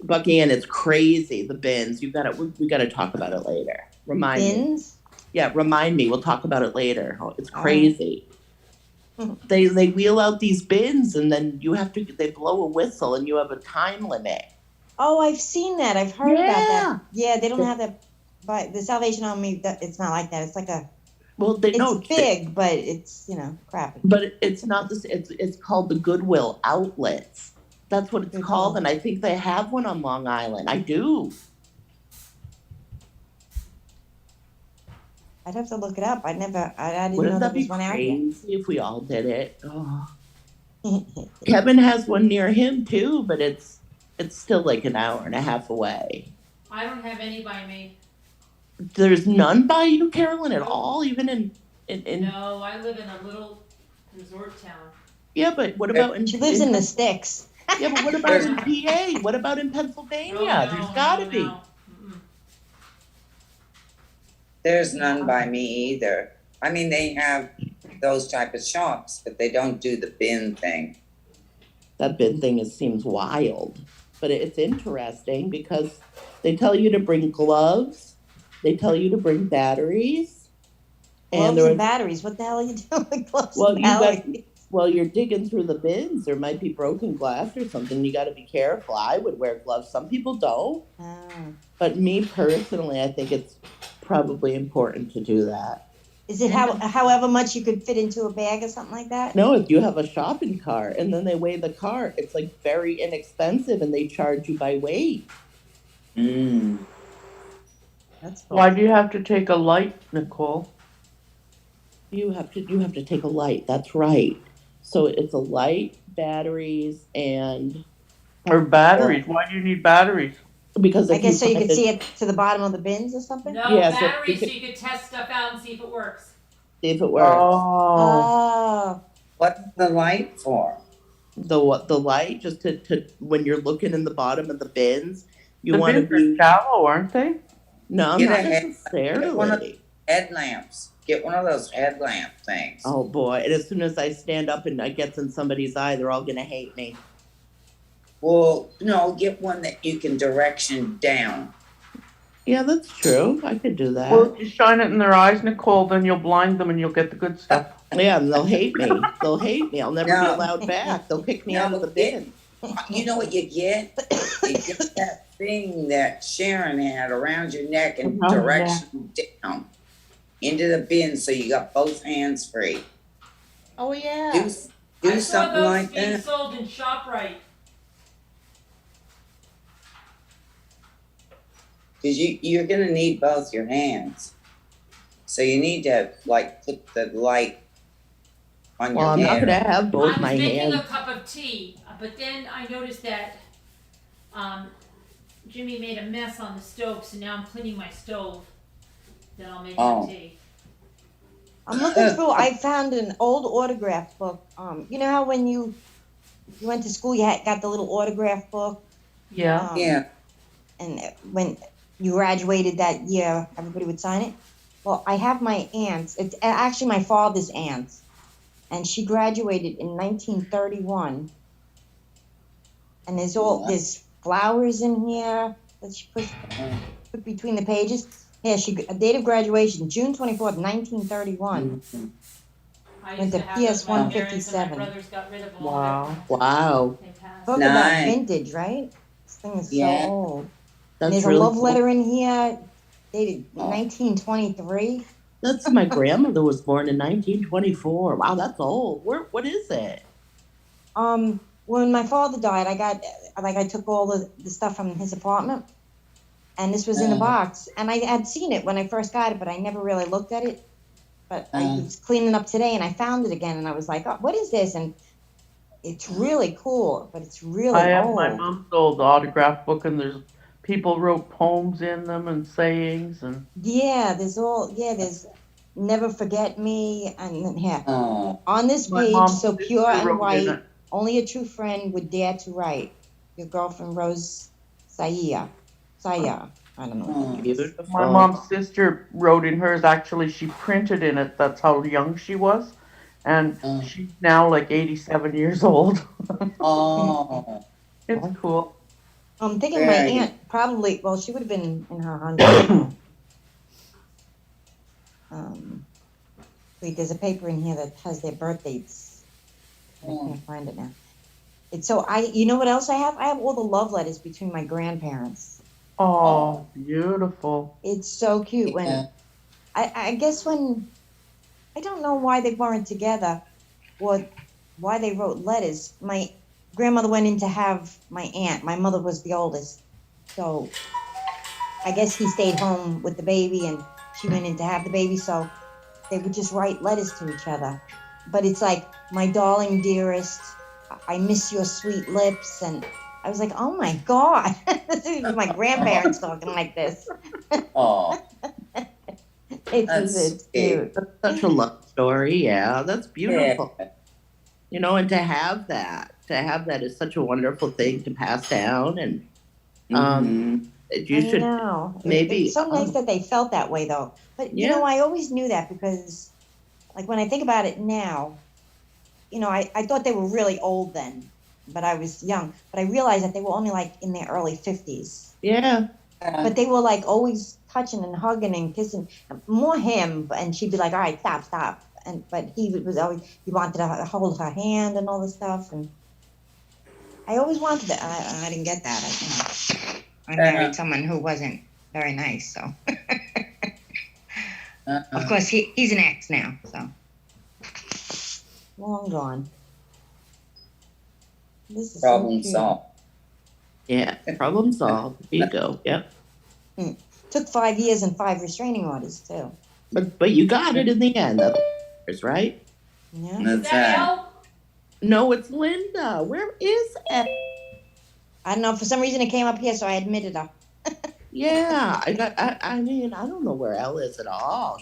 Bucky Ann, it's crazy, the bins. We gotta talk about it later. Remind me. Bins? Yeah, remind me. We'll talk about it later. Oh, it's crazy. They wheel out these bins and then they blow a whistle and you have a time limit. Oh, I've seen that. I've heard about Yeah. that. Yeah, they don't have that. But the Salvation Army, it's not like that. It's like It's big, but it's crappy. But it's not this. It's called the Goodwill outlets. That's what it's called, and I think they have one on Long Island. I do. I'd have to look it up. I didn't know Wouldn't there that be was one out here. crazy if we all did it? Oh. Kevin has one near him too, but it's still like an hour and a half away. I don't have any by me. There's none by you, Carolyn, at all, even in. No, I live in a little resort town. Yeah, but what about in? She lives in the sticks. Yeah, but what about in PA? What about in Pennsylvania? There's got to be. Mm-mm. There's none by me either. I mean, they have those type of shops, but they don't do the bin thing. That bin thing seems wild, but it's interesting because they tell you to bring gloves, they tell you to bring batteries, Gloves and batteries. What the hell are you doing with gloves and batteries? You're digging through the bins. There might be broken glass or something. You got to be careful. I would wear gloves. Some people don't, but me personally, I think it's probably important to do that. Is it however much you could fit into a bag or something like that? No, if you have a shopping cart and then they weigh the cart, it's like very inexpensive and they charge you by weight. That's cool. Why do you have to take a light, Nicole? You have to take a light. That's right. So it's a light, batteries, and Or batteries? Why do you need batteries? because I guess so you could see it to the bottom of the bins or something? No, Yeah, so batteries you so you could test stuff out and see if it works. see if it works. Oh. What's the light for? The light just to when you're looking in the bottom of the bins, you The want to bins are be shallow, aren't they? no, Get not a head- necessarily. get one of- Headlamps. Get one of those headlamp things. Oh boy! And as soon as I stand up and I get in somebody's eye, they're all gonna hate me. Well, no, get one that you can direction down. Yeah, that's true. I could do Well, that. if you shine it in their eyes, Nicole, then you'll blind them and you'll get the good stuff. Yeah, and they'll hate me. They'll hate me. I'll never be No, allowed back. They'll kick me out of the no, it, bin. you know what you get? You get that thing that Sharon had around your neck and Oh, directs you down into the bin so you got both hands free. Oh, yeah. Do something like that. sold in ShopRite. Because you're gonna need both your hands. So you need to like put the light on Well, your I'm not head. gonna have both I was my making hands. a cup of tea, but then I noticed that Jimmy made a mess on the stove, so now I'm cleaning my stove. Then I'll make Oh. my tea. I'm looking through, I found an old autograph book. You know how when you went to school, got the little autograph book? Yeah. Yeah. And when you graduated that year, everybody would sign it. Well, I have my aunt's. It's actually my father's aunt, and she graduated in 1931. And there's flowers in here that she put between the pages. Yeah, date of graduation, June 24th, 1931. I Went used to to have PS those. My parents and 157. my brothers got rid of all Wow. of them. Wow. They passed. Talk about Nice. vintage, right? This thing is Yeah. so old. And That's there's really a love cool. letter in here, dated Oh. 1923. That's my grandmother was born in 1924. Wow, that's old. What is it? When my father died, I took all the stuff from his apartment, and this was in a box. And I had seen it when I first got it, but I never really looked at it. But I was cleaning up today, and I found it again, and I was like, oh, what is this? And it's really cool, but it's really I have old. my mom's old autograph book, and there's people wrote poems in them and sayings and. Yeah, there's Never Forget Me, and then here. Oh. On this My page, mom's so sister pure and wrote in white, it. only a true friend would dare to write. Your girlfriend, Rose Saya. I don't know. What that means. Beautiful. My mom's sister wrote in hers. Actually, she printed in it. That's how young she was, and she's now like 87 years old. Oh. It's cool. I'm thinking my Very. aunt probably, well, she would have been in her hundreds. Wait, there's a paper in here that has their birth dates. I can't find it now. You know what else I have? I have all the love letters between my grandparents. Oh, beautiful. It's so cute. I guess I don't know why they weren't together or why they wrote letters. My grandmother went in to have my aunt. My mother was the oldest. So I guess he stayed home with the baby and she went in to have the baby. So they would just write letters to each other. But it's like, my darling dearest, I miss your sweet lips. And I was like, oh my God, this is my grandparents talking like this. Oh. It's cute. That's such a love story. Yeah, that's beautiful. Yeah. You know, and to have that is such a wonderful thing to pass down. And you should maybe. It's so nice that they felt that way, though. But you know, I always knew that because, like, when I think about it now, you know, I thought they were really old then, but I was young. But I realized that they were only like in their early 50s. Yeah. But they were like always touching and hugging and kissing. More him, and she'd be like, "All right, stop." But he was always, he wanted to hold her hand and all this stuff. And I always wanted that. I didn't get that. I married someone who wasn't very nice. So, of course, he's an ex now. So, long gone. This is Problem so solved. Yeah, problem solved. There you go. Yep. Took 5 years and 5 restraining orders too. But you got it in the end. That's right. Yeah. That's right. No, it's Linda. Where is Elle? I don't know. For some reason, it came up here, so I admitted her. Yeah, I mean, I don't know where Elle is at all.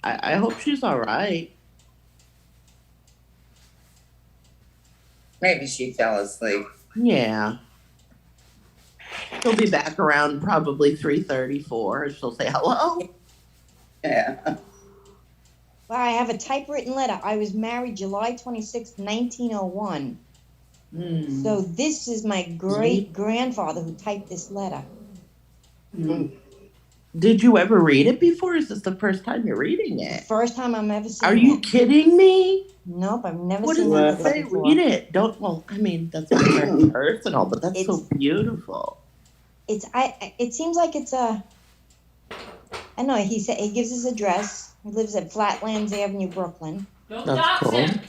I hope she's all right. Maybe she fell asleep. Yeah. She'll be back around probably 3:34. She'll say hello. Yeah. Well, I have a typewritten letter. I was married July 26, 1901. So this is my great grandfather who typed this letter. Did you ever read it before? Is this the first time you're reading The it? first time I'm ever seeing Are you it. kidding me? Nope, I've never What seen does any it of this say? before. Read it. Don't. Well, I mean, that's very personal, but that's so It's- beautiful. It seems like it's a. I know he said he gives his address. He lives at Flatlands Avenue, Brooklyn. Don't That's dox cool. him.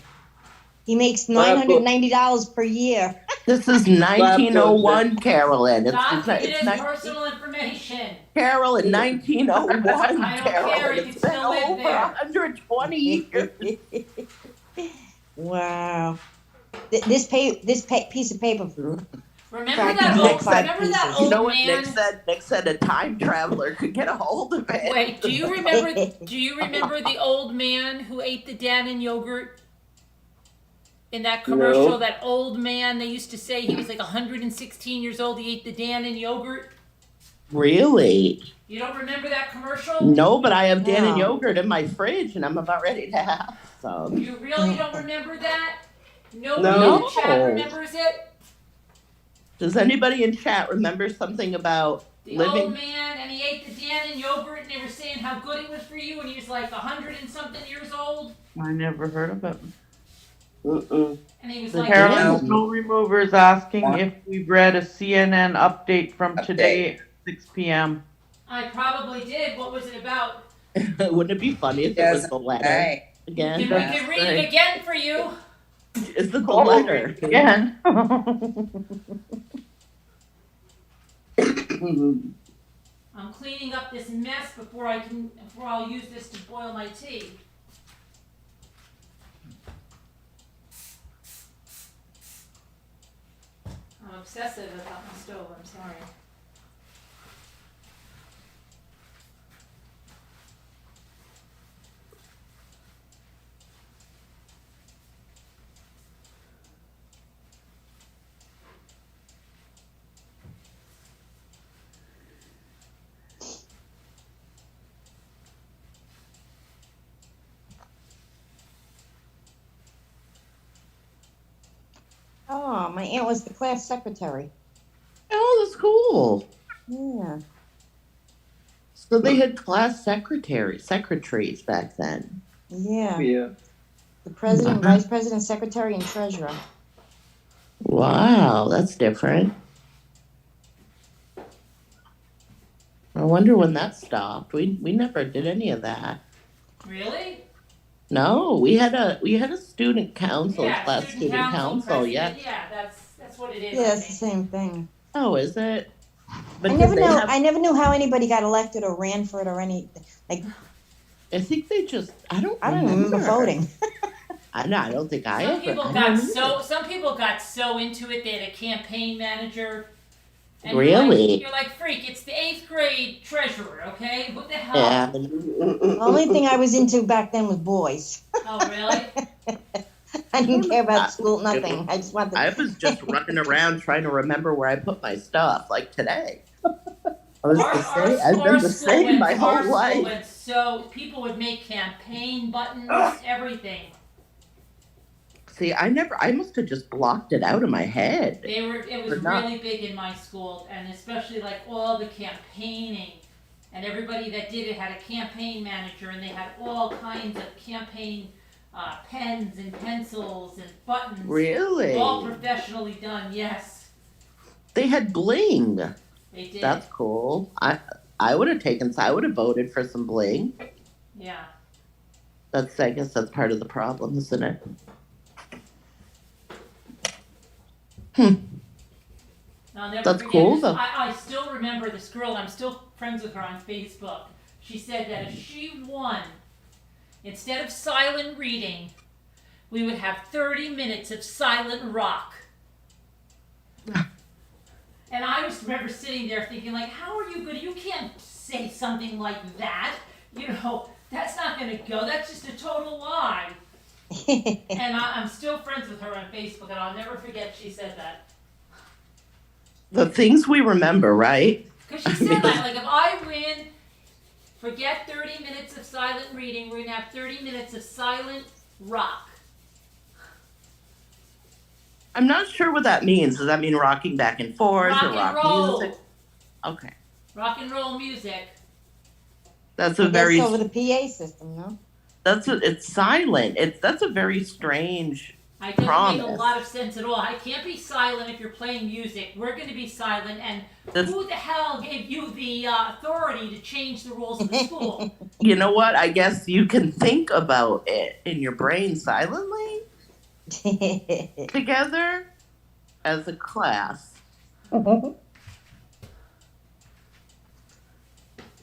He makes $990 per year. This is 1901, Carolyn. Document It's his not personal information. Carolyn, 1901, I don't care, Carolyn. he It's can been still live over there. 120 years. Wow. This piece of paper. Remember Cracked that into old, five remember that pieces. You old know what man? Nick said a time traveler could get a hold of it. Wait, do you remember the old man who ate the Dannon yogurt? In that commercial, No. that old man, they used to say he was like 116 years old, he ate the Dannon yogurt. Really? You don't remember that commercial? No, but I have Dannon No. yogurt in my fridge and I'm about ready to have some. You really don't remember that? Nobody No. in the chat remembers it? Does anybody in chat remember something about The living? old man, and he ate the Dannon yogurt, and they were saying how good it was for you, and he was like 100 and something years old. I never heard of it. Mm-mm. And he was The like, Carolyn Yeah. Snow Remover is asking if we've read a CNN update from today at 6 p.m. I probably did. What was it about? Wouldn't it be funny if it was the letter Hey, We again? can read it again for you. Is it the Oh, letter? again. I'm cleaning up this mess before I'll use this to boil my tea. I'm obsessive about my stove, I'm sorry. Oh, my aunt was the class secretary. Oh, that's cool. Yeah. So they had class secretaries back then. Yeah. Yeah. The president, vice president, secretary, and treasurer. Wow, that's different. I wonder when that stopped. We never did any of that. Really? No, we had a student council, Yeah, class student council. Yeah. president. Yeah, that's what it is. Yeah, I it's the think. same thing. Oh, is it? But I did never they knew. have- I never knew how anybody got elected or ran for it or anything. Like I think they just. I don't remember voting. I know. I don't think I Some ever. people I got don't so either. some people got so into it they had a campaign manager. And Really? You're like, freak, it's the 8th grade treasurer, okay? What the hell? Yeah. The only thing I was into back then was boys. Oh, really? I didn't care about school, nothing. I just wanted. I was just running around trying to remember where I put my stuff, like today. I was the same. I've been the same my whole life. So people would make campaign buttons, everything. See, I must have just blocked it out of my head. It was Or not. really big in my school, and especially like all the campaigning. And everybody that did it had a campaign manager, and they had all kinds of campaign pens and pencils and buttons. Really? All professionally done, yes. They had bling. They did. That's cool. I would have voted for some bling. Yeah. I guess that's part of the problem, isn't it? I'll never That's forget cool, this. though. I still remember this girl, and I'm still friends with her on Facebook. She said that if she won, instead of silent reading, we would have 30 minutes of silent rock. And I just remember sitting there thinking, like, how are you you can't say something like that. You know, that's not going to go. That's just a total lie. And I'm still friends with her on Facebook, and I'll never forget she said that. The things we remember, right? Because she said that, like, if I win, forget 30 minutes of silent reading, we're going to have 30 minutes of silent rock. I'm not sure what that means. Does that mean rocking back and forth Rock or and rock roll. music? Okay. Rock and roll music. That's I a guess very, over the PA system, no? it's silent. That's a very strange It doesn't promise. make a lot of sense at all. I can't be silent if you're playing music. We're going to be silent. And who the hell gave you the authority to change the rules of the school? You know what? I guess you can think about it in your brain silently together as a class.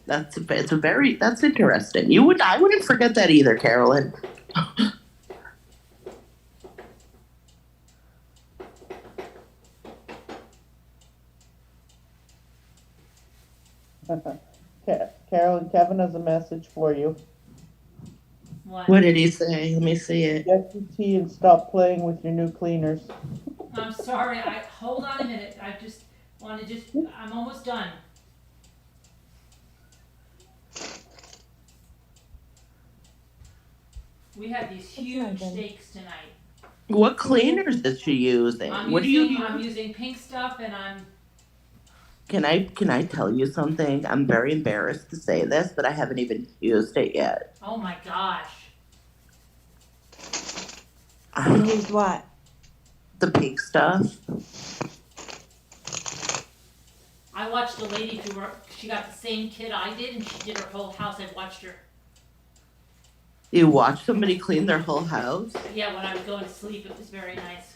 That's interesting. I wouldn't forget that either, Carolyn. Carolyn, Kevin has a message for you. What did he say? Let me see it. Get your tea and stop playing with your new cleaners. I'm sorry. Hold on a minute. I just want to I'm almost done. We had these huge steaks tonight. What cleaners is she using? I'm using pink stuff, and Can I tell you something? I'm very embarrassed to say this, but I haven't even used it yet. oh my gosh. You used what? The pink stuff. I watched the lady she got the same kit I did, and she did her whole house. I watched her. You watch somebody clean their whole house? Yeah, when I was going to sleep, it was very nice.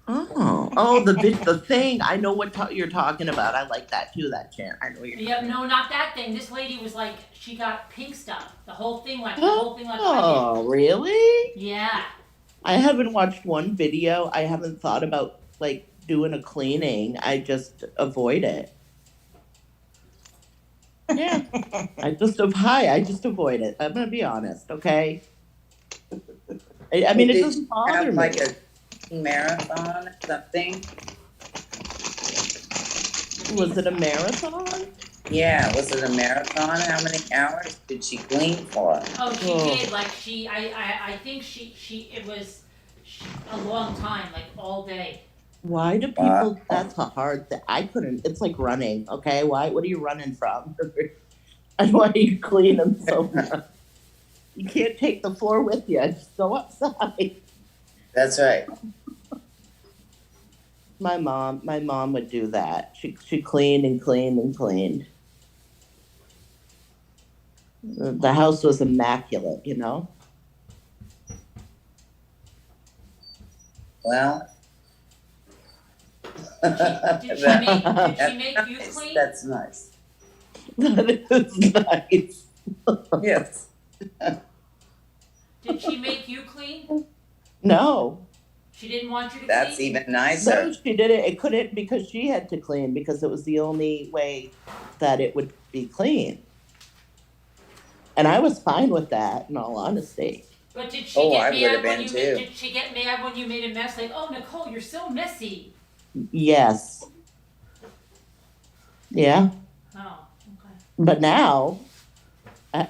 Oh, the thing. I know what you're talking about. I like that too. That chair. I know what you're. Yep, no, not that thing. This lady was like, she got pink stuff. The whole thing like I did. Oh, really? Yeah. I haven't watched one video. I haven't thought about like doing a cleaning. I just avoid it. Yeah. I just avoid it. I'm gonna be honest, okay? I mean, it doesn't bother Have me. like a marathon or something? Was it a marathon? Yeah, was it a marathon? How many hours did she clean for? Oh, she did. Like I think it was a long time, like all day. Why do people? That's a hard thing. I couldn't. It's like running. Okay, why? What are you running from? And why do you clean them so much? You can't take the floor with you. Just go outside. That's right. My mom would do that. She cleaned and cleaned and cleaned. The house was immaculate, you know. Well. Did she make you clean? That's nice. That is nice. Yes. Did she make you clean? No. She didn't want you to That's clean? even nicer. No, she did it. It couldn't because she had to clean because it was the only way that it would be clean. And I was fine with that, in all honesty. But did she get mad when did she get mad when you made a mess? Like, oh, Nicole, you're so messy. Yes. Yeah. Oh, okay. But now, I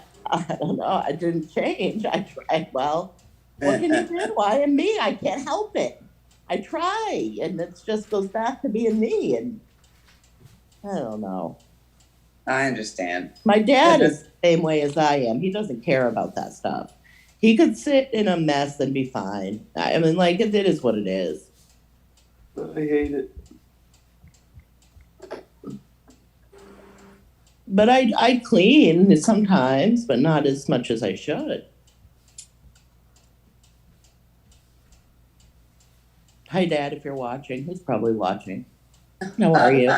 don't know. I didn't change. I tried. Well, what can you do? I am me. I can't help it. I try, and it just goes back to being me. And I don't know. I understand. My dad is the same way as I am. He doesn't care about that stuff. He could sit in a mess and be fine. I mean, like, it is what it is. I hate it. But I clean sometimes, but not as much as I should. Hi, Dad, if you're watching. He's probably watching. How are you?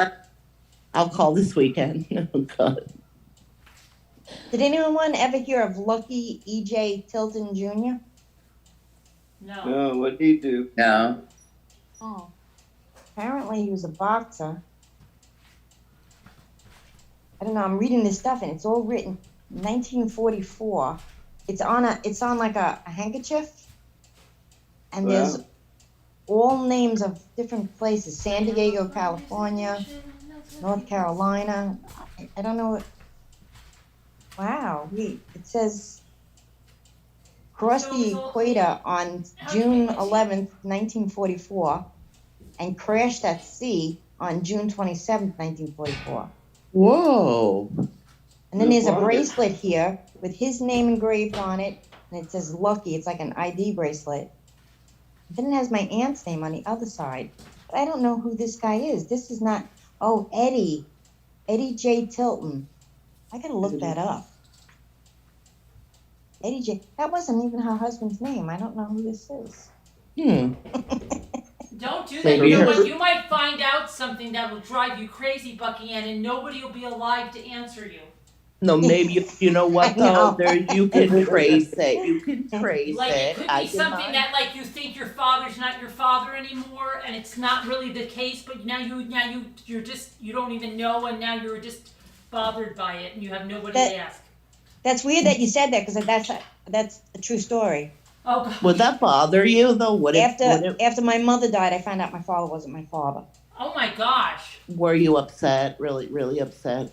I'll call this weekend. Oh, God. Did anyone ever hear of Lucky E.J. Tilton Jr.? No. No, what'd he do? No. Oh. Apparently he was a boxer. I don't know, I'm reading this stuff and it's all written 1944. It's on like a handkerchief. And there's all names of different places. San Diego, California, North Carolina. I don't know what. Wow. It says crossed the equator on June 11th, 1944 and crashed at sea on June 27th, 1944. Whoa. And then there's a bracelet here with his name engraved on it, and it says Lucky. It's like an ID bracelet. Then it has my aunt's name on the other side. But I don't know who this guy is. This is not, oh, Eddie J. Tilton. I gotta look that up. Eddie J. That wasn't even her husband's name. I don't know who this is. Don't do that. Maybe You know her- what? You might find out something that will drive you crazy, Bucky Ann, and nobody will be alive to answer you. No, maybe you know what I know. though. There you can trace it. You can trace Like it it. could I be can something mind. that like you think your father's not your father anymore, and it's not really the case. But now you're just you don't even know, and now you're just bothered by it, and you have nobody That- to ask. That's weird that you said that because that's a true story. Oh God. Would that bother you though? After my mother died, I found out my father wasn't my father. Oh my gosh. Were you upset? Really, really upset?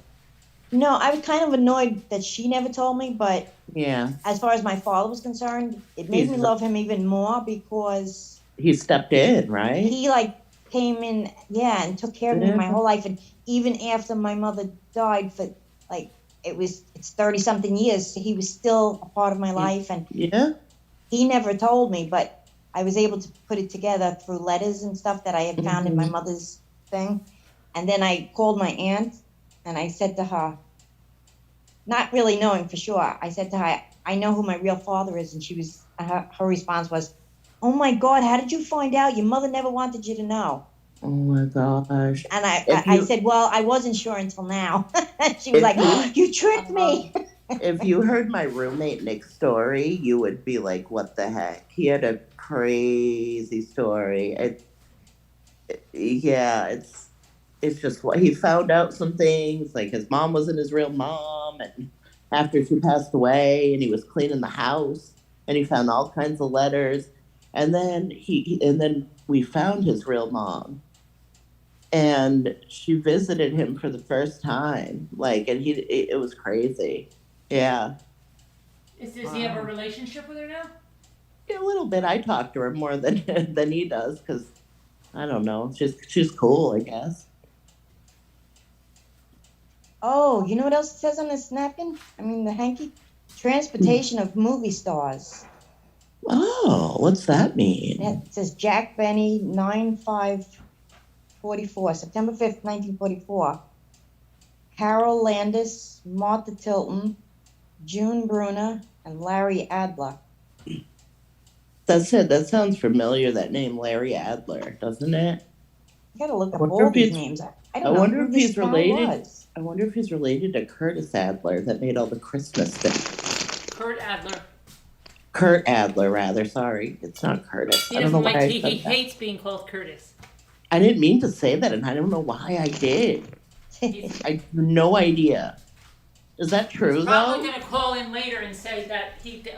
No, I was kind of annoyed that she never told me, but Yeah. as far as my father was concerned, it made me He's- love him even more because He stepped in, right? he like came in, yeah, and took care of me my whole life. And even after my mother died for like, it's 30 something years, he was still a part of my life. And Yeah. he never told me, but I was able to put it together through letters and stuff that I had found in my mother's thing. And then I called my aunt and I said to her, not really knowing for sure, I said to her, I know who my real father is. And her response was, oh my God, how did you find out? Your mother never wanted you to know. Oh my gosh. And If I you- said, well, I wasn't sure until now. She was If like, you- oh, you tricked me. If you heard my roommate Nick's story, you would be like, "What the heck?" He had a crazy story. It's just what he found out some things, like his mom wasn't his real mom, and after she passed away, and he was cleaning the house, and he found all kinds of letters, and then we found his real mom, and she visited him for the first time, and it was crazy. Yeah. Does he have a relationship with her now? Yeah, a little bit. I talk to her more than than he does because I don't know. She's cool, I guess. Oh, you know what else it says on this napkin? I mean, the hanky? Transportation of movie stars. Oh, what's that mean? It says Jack Benny, 9/5/44, September 5th, 1944. Carol Landis, Martha Tilton, June Bruner, and Larry Adler. That's it. That sounds familiar. That name, Larry Adler, doesn't it? You gotta look up I wonder all if these he's- names. I I don't know wonder who if this he's guy related. was. I wonder if he's related to Curtis Adler that made all the Christmas things. Kurt Adler. Kurt Adler, rather. Sorry, it's not Curtis. He I don't know doesn't why like. I He said that. hates being called Curtis. I didn't mean to say that, and I don't know why I did. I have no idea. Is that true He's though? probably gonna call in later and say that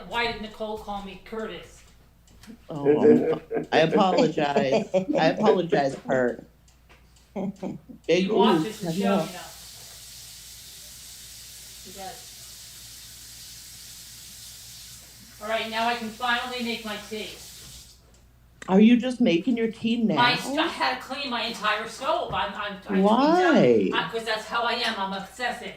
why did Nicole call me Curtis? Oh, I apologize. I apologize, Kurt. Big He watches oops. the show, you know. He does. All right, now I can finally make my tea. Are you just making your tea now? I had to clean my entire stove. Why? Because that's how I am. I'm obsessive.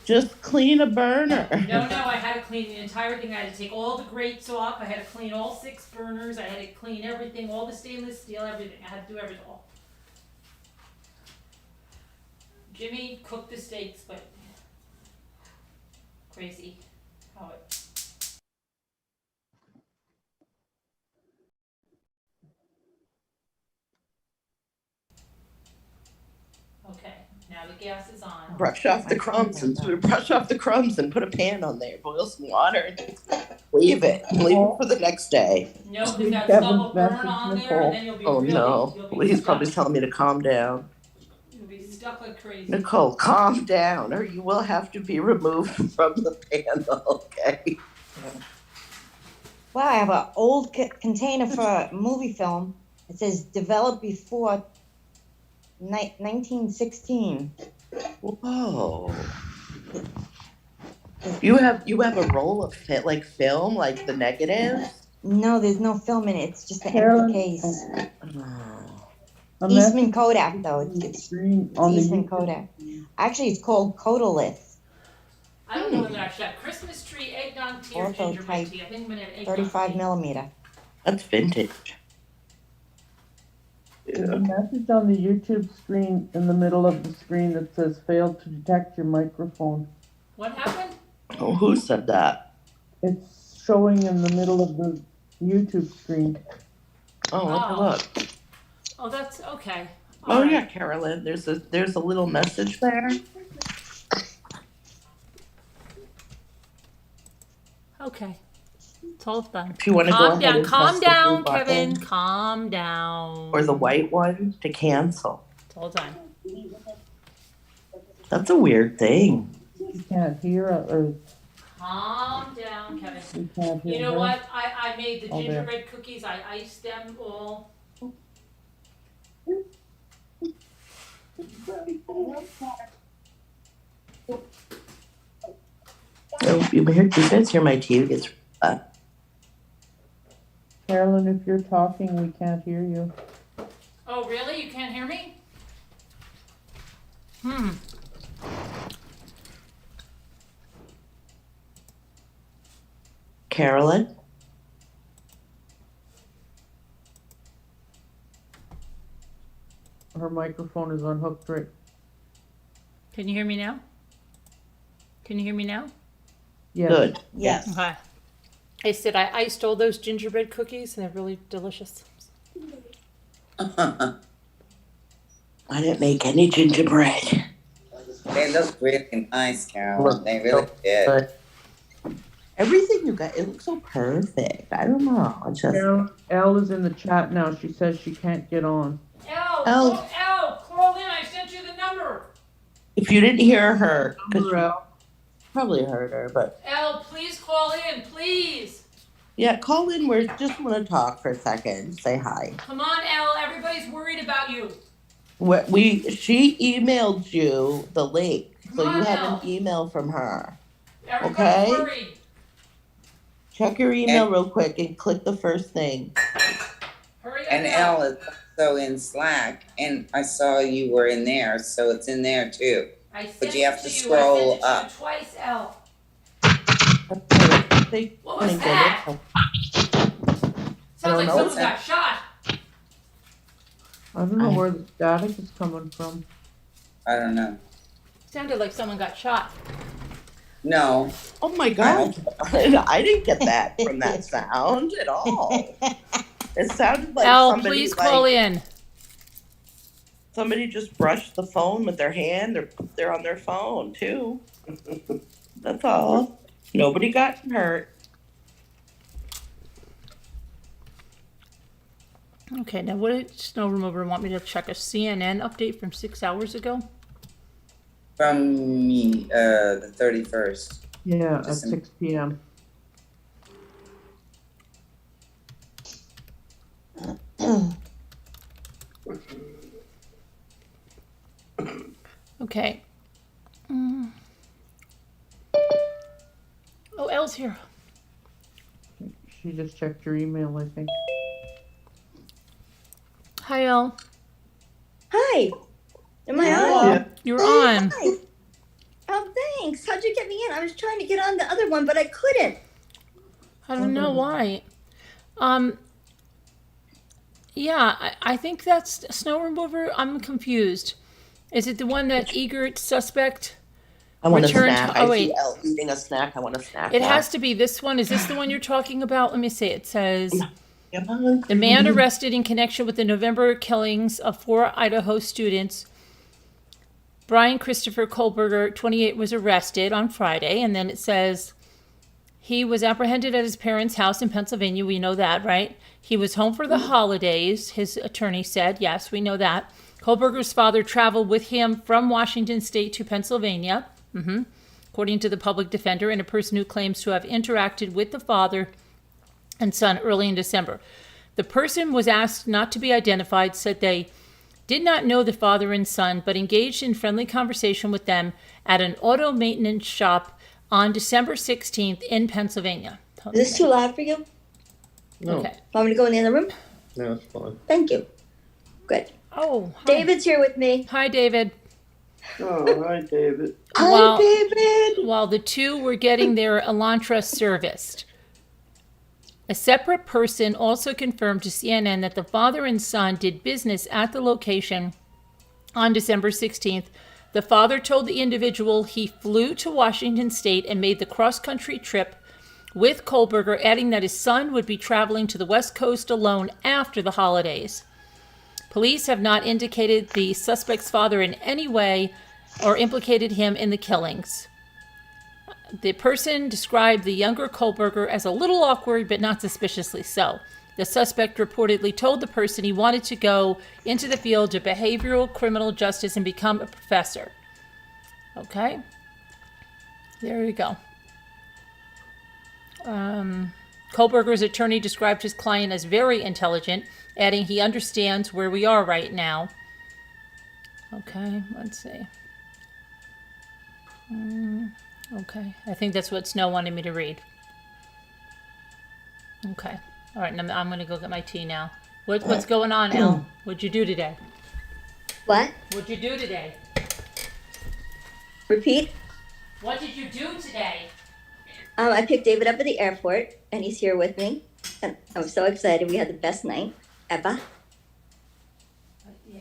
Just clean a burner. No, I had to clean the entire thing. I had to take all the grates off. I had to clean all 6 burners. I had to clean everything, all the stainless steel, everything. I had to do everything. Jimmy cooked the steaks, but crazy how it. Okay, now the gas is on. Brush off the crumbs and put a pan on there. Boil some water and leave it. Leave it for the next day. No, because that stuff will burn on there, and then you'll be Oh really. no! You'll be Well, he's stuck. probably telling me to calm down. You'll be stuck like crazy. Nicole, calm down, or you will have to be removed from the panel. Okay. Wow, I have an old container for movie film. It says developed before 1916. Whoa. You have a roll of film, like the negatives? No, there's no film in it. It's just an Carolyn, empty case. Oh. Eastman Kodak, though. It's on Eastman the Kodak. Actually, it's called Kodalith. I don't know whether I should have Christmas tree, eggnog tea, or Also gingerbread type tea. I think I'm gonna have eggnog 35 tea. millimeter. That's vintage. There's a message on the YouTube screen in the middle of the screen that says failed to detect your microphone. What happened? Oh, who said that? It's showing in the middle of the YouTube screen. Oh, let me look. Oh, that's okay. Oh All right. yeah, Carolyn. There's a little message there. Okay. It's all done. If you want to go Calm ahead down, and calm press the blue down, button. Kevin. Calm down. Or the white one to cancel. It's all done. That's a weird thing. You can't hear or Calm down, Kevin. you can't hear You know her. what? I made the Oh, there. gingerbread cookies. I iced them all. Oh, you guys hear my TV gets Carolyn, if you're talking, we can't hear you. Oh, really? You can't hear me? Carolyn? Her microphone is unhooked right. Can you hear me now? Can you hear me now? Yes. Good. Yes. Okay. I said I iced all those gingerbread cookies and they're really delicious. I didn't make any gingerbread. They look really nice, Carol. Look They really did. But everything you got, it looks so perfect. I don't know. I just Elle is in the chat now. She says she can't get on. Call in. I sent you the number. if you didn't hear her, because you Elle. probably heard her, but Elle, please call in, please. yeah, call in. We just want to talk for a second. Say hi. Come on, Elle. Everybody's worried about you. She emailed you the link, so Come you on, have Elle. an email from her. Everybody's Okay. worried. Check your email real quick and click the first thing. Hurry up. And Elle is also in Slack, and I saw you were in there, so it's in there too. I sent But you have it to to you. scroll I sent it up. to you twice, Elle. What was that? Sounds like know. someone got shot. I don't know where the static is coming from. I don't know. Sounded like someone got shot. No. Oh my God. I didn't get that from that sound at all. It sounded like Elle, somebody please call in. Somebody just brushed the phone with their hand. They're on their phone too. That's all. Nobody got hurt. Okay, now what did Snow Remover want me to check? A CNN update from 6 hours ago? From me, the 31st. Yeah, at Just 6 p.m. Okay. Oh, Elle's here. She just checked your email, I think. Hi, Elle. Hi. Am I Hello. on? Yeah. You're on. Hi. Oh, thanks. How'd you get me in? I was trying to get on the other one, but I couldn't. I don't know why. Yeah, I think that's Snow Remover. I'm confused. Is it the one that eager suspect? I want a Returned- snack. oh, I wait. see Elle eating a snack. I want a snack. It now. has to be this one. Is this the one you're talking about? Let me see. It says Come on. the man arrested in connection with the November killings of 4 Idaho students. Bryan Kohberger, 28, was arrested on Friday, and then it says he was apprehended at his parents' house in Pennsylvania. We know that, right? He was home for the holidays, his attorney said. Yes, we know that. Kohberger's father traveled with him from Washington State to Pennsylvania, according to the public defender, and a person who claims to have interacted with the father and son early in December. The person was asked not to be identified, said they did not know the father and son, but engaged in friendly conversation with them at an auto maintenance shop on December 16th in Pennsylvania. Is this too loud for you? No, Okay. Want me to go in the other room? no, it's fine. Thank you. Good. Oh, hi. David's here with me. Hi, David. Oh, hi, David. While- Hi, David. While the two were getting their Elantra serviced, a separate person also confirmed to CNN that the father and son did business at the location on December 16th. The father told the individual he flew to Washington State and made the cross-country trip with Kohberger, adding that his son would be traveling to the West Coast alone after the holidays. Police have not indicated the suspect's father in any way or implicated him in the killings. The person described the younger Kohberger as a little awkward, but not suspiciously so. The suspect reportedly told the person he wanted to go into the field of behavioral criminal justice and become a professor. Okay. There you go. Kohberger's attorney described his client as very intelligent, adding he understands where we are right now. Okay, let's see. Okay, I think that's what Snow wanted me to read. Okay, all right, and I'm gonna go get my tea now. What's going on, Elle? What'd you do today? What? What'd you do today? Repeat. What did you do today? I picked David up at the airport, and he's here with me. And I'm so excited. We had the best night ever. Yeah.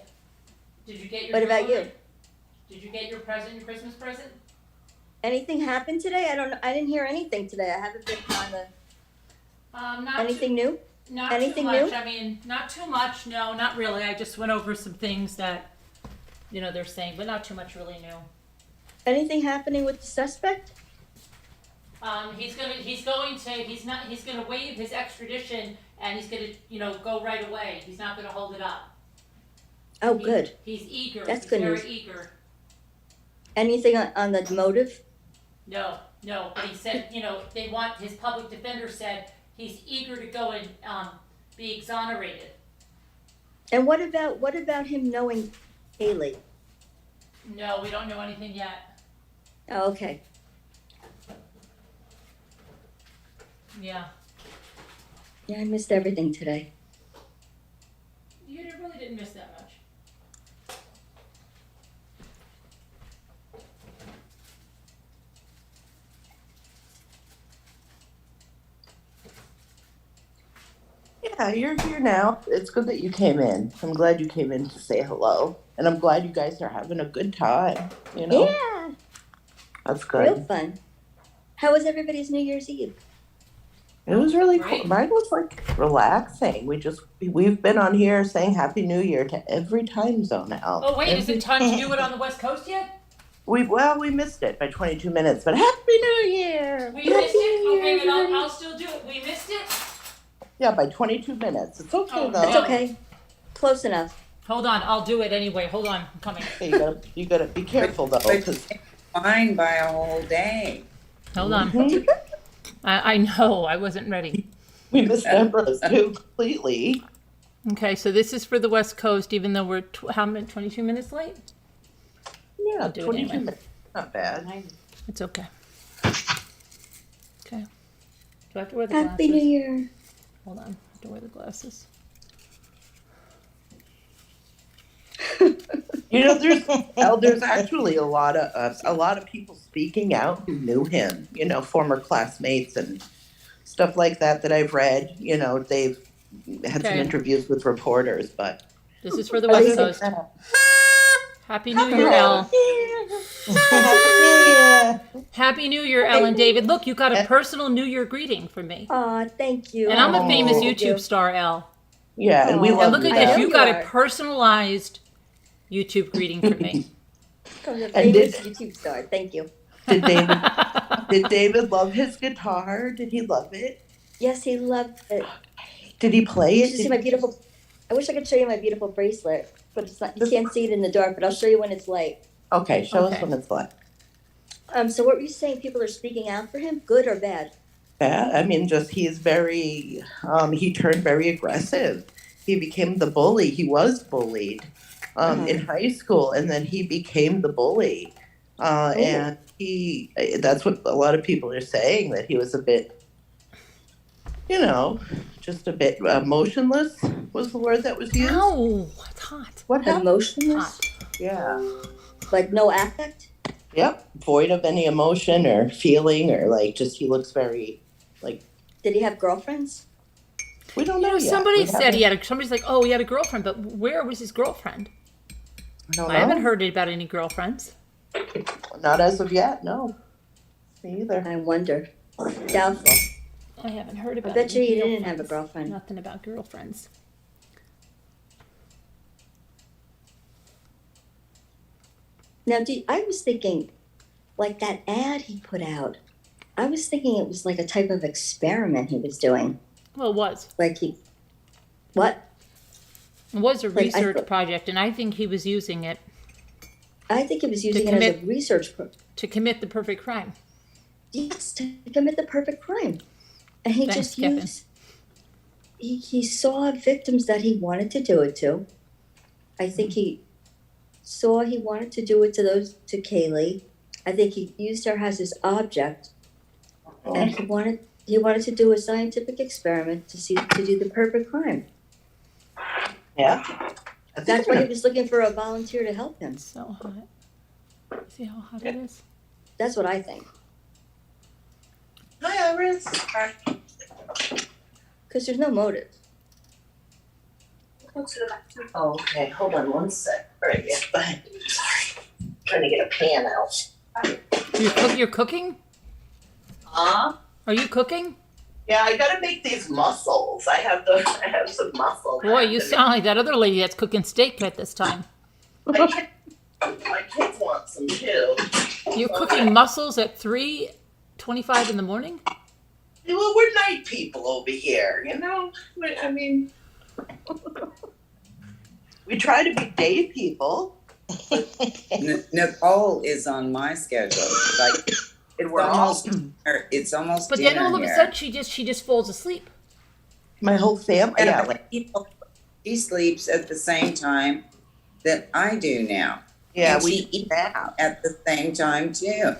Did you get your? What about you? Did you get your present, your Christmas present? Anything happened today? I don't know. I didn't hear anything today. I haven't been on the. Not Anything new? Not Anything too much. new? I mean, not too much. No, not really. I just went over some things that, they're saying, but not too much really new. Anything happening with the suspect? He's gonna waive his extradition, and he's gonna, go right away. He's not gonna hold it up. Oh, good. He's eager. That's He's good very news. eager. Anything on the motive? No, but he said, they want, his public defender said he's eager to go and, be exonerated. And what about him knowing Haley? No, we don't know anything yet. Oh, okay. Yeah. Yeah, I missed everything today. You really didn't miss that much. Yeah, you're here now. It's good that you came in. I'm glad you came in to say hello. And I'm glad you guys are having a good time, Yeah. That's good. Real fun. How was everybody's New Year's Eve? It was really Great. cool. Mine was relaxing. We've been on here saying Happy New Year to every time zone now. Oh wait, is it time to do it on the West Coast yet? We missed it by 22 minutes, but Happy New Year! We missed it? Okay, then I'll still do it. We missed it? Yeah, by 22 minutes. It's okay Oh, though. That's okay. Close enough. Hold on, I'll do it anyway. Hold on, I'm coming. Hey, you gotta be careful though, But because fine by a whole day. Hold on. I know, I wasn't ready. we missed Empress too completely. Okay, so this is for the West Coast, even though we're, how many, 22 minutes late? Yeah, I'll do it 22 anyway. minutes. Not bad. It's okay. Okay. Do I have to wear the glasses? Happy New Year. Hold on, I have to wear the glasses. There's actually a lot of people speaking out who knew him, former classmates and stuff like that I've read. They've had some Okay. interviews with reporters, but This is for the West Coast. Happy New Year, Elle. Happy New Year, Elle and David. Look, you got a personal New Year greeting from me. Aw, thank you. And I'm a famous Oh. YouTube star, Elle. yeah, and we Aw. love And look you at this, guys. you you got are. a personalized YouTube greeting from me. From the And famous YouTube star. Thank you. Did David love his guitar? Did he love it? Yes, he loved it. Did he play You it? should see my beautiful. I wish I could show you my beautiful bracelet, but it's not. You can't see it in the dark. But I'll show you when it's light. Okay, show us Okay. when it's like. So what were you saying? People are speaking out for him, good or bad? Bad. I mean, he's very. He turned very aggressive. He became the bully. He was bullied in high school, and then he became the bully. And that's what a lot of people are saying, that he was a bit, just a bit emotionless was the word that was used. Ow, it's hot. What happened? Emotionless. Hot. Yeah. Like no affect? Yep, void of any emotion or feeling, or like just he looks very like. Did he have girlfriends? We don't You know know, yet. somebody We said he haven't- had somebody's like, oh, he had a girlfriend, but where was his girlfriend? I don't know. I haven't heard about any girlfriends. Not as of yet. No. Me either. I wonder. Doubtful. I haven't heard I about bet you any he didn't have a girlfriends. girlfriend. Nothing about girlfriends. Now, I was thinking, like that ad he put out, I was thinking it was like a type of experiment he was doing. Well, it was. Like what? It was a Like, research project, and I think he was using it I think he was using it as a research to commit the perfect crime. Yes, to commit the perfect crime. And he Thanks, just Kevin. used, he saw victims that he wanted to do it to. I think he saw he wanted to do it to Kaylee. I think he used her as his object. And he wanted to do a scientific experiment to do the perfect crime. Yeah. That's why he was looking for a volunteer to help him. So hot. See how hot it is? That's what I think. Hi, Iris. Because there's no motive. Oh, okay. Hold on one sec. Right, yeah. Sorry. Trying to get a pan out. You're cooking? Huh? Are you cooking? Yeah, I gotta make these mussels. I have some mussels. Boy, you sound like that other lady that's cooking steak at this time. My kids want some too. You're cooking mussels at 3:25 in the morning? Well, we're night people over here, you know? I mean, we try to be day people. Nicole is on my schedule. Like it's almost But dinner then all of a here. sudden she just falls asleep. My whole family, yeah. But she sleeps at the same time that I do now. Yeah, and we she eats at the same time too. You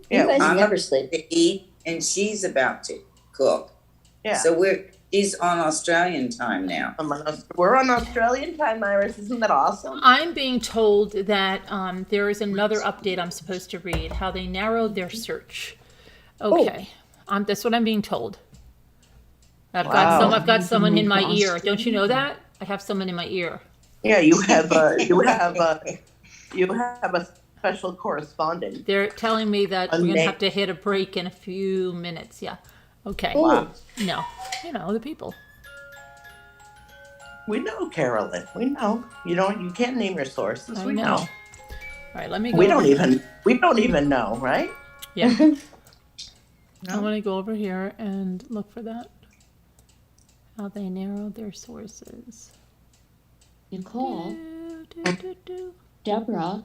Yeah, guys I'm never about sleep. to eat, and she's about to cook. Yeah. So she's on Australian time now. We're on Australian time, Iris. Isn't that awesome? I'm being told that there is another update I'm supposed to read, how they narrowed their search. Okay. That's what I'm being told. I've got someone in my ear. Don't you know that? I have someone in my ear. Yeah, you have a special correspondent. They're telling me that we're gonna have to hit a break in a few minutes. Yeah. Okay. Wow. No. You know, the people. We know, Carolyn. We know. You can't name your sources. I We know. know. All right, let me go. We don't even know, right? Yeah. No. I want to go over here and look for that. How they narrowed their sources. Nicole, Do. Deborah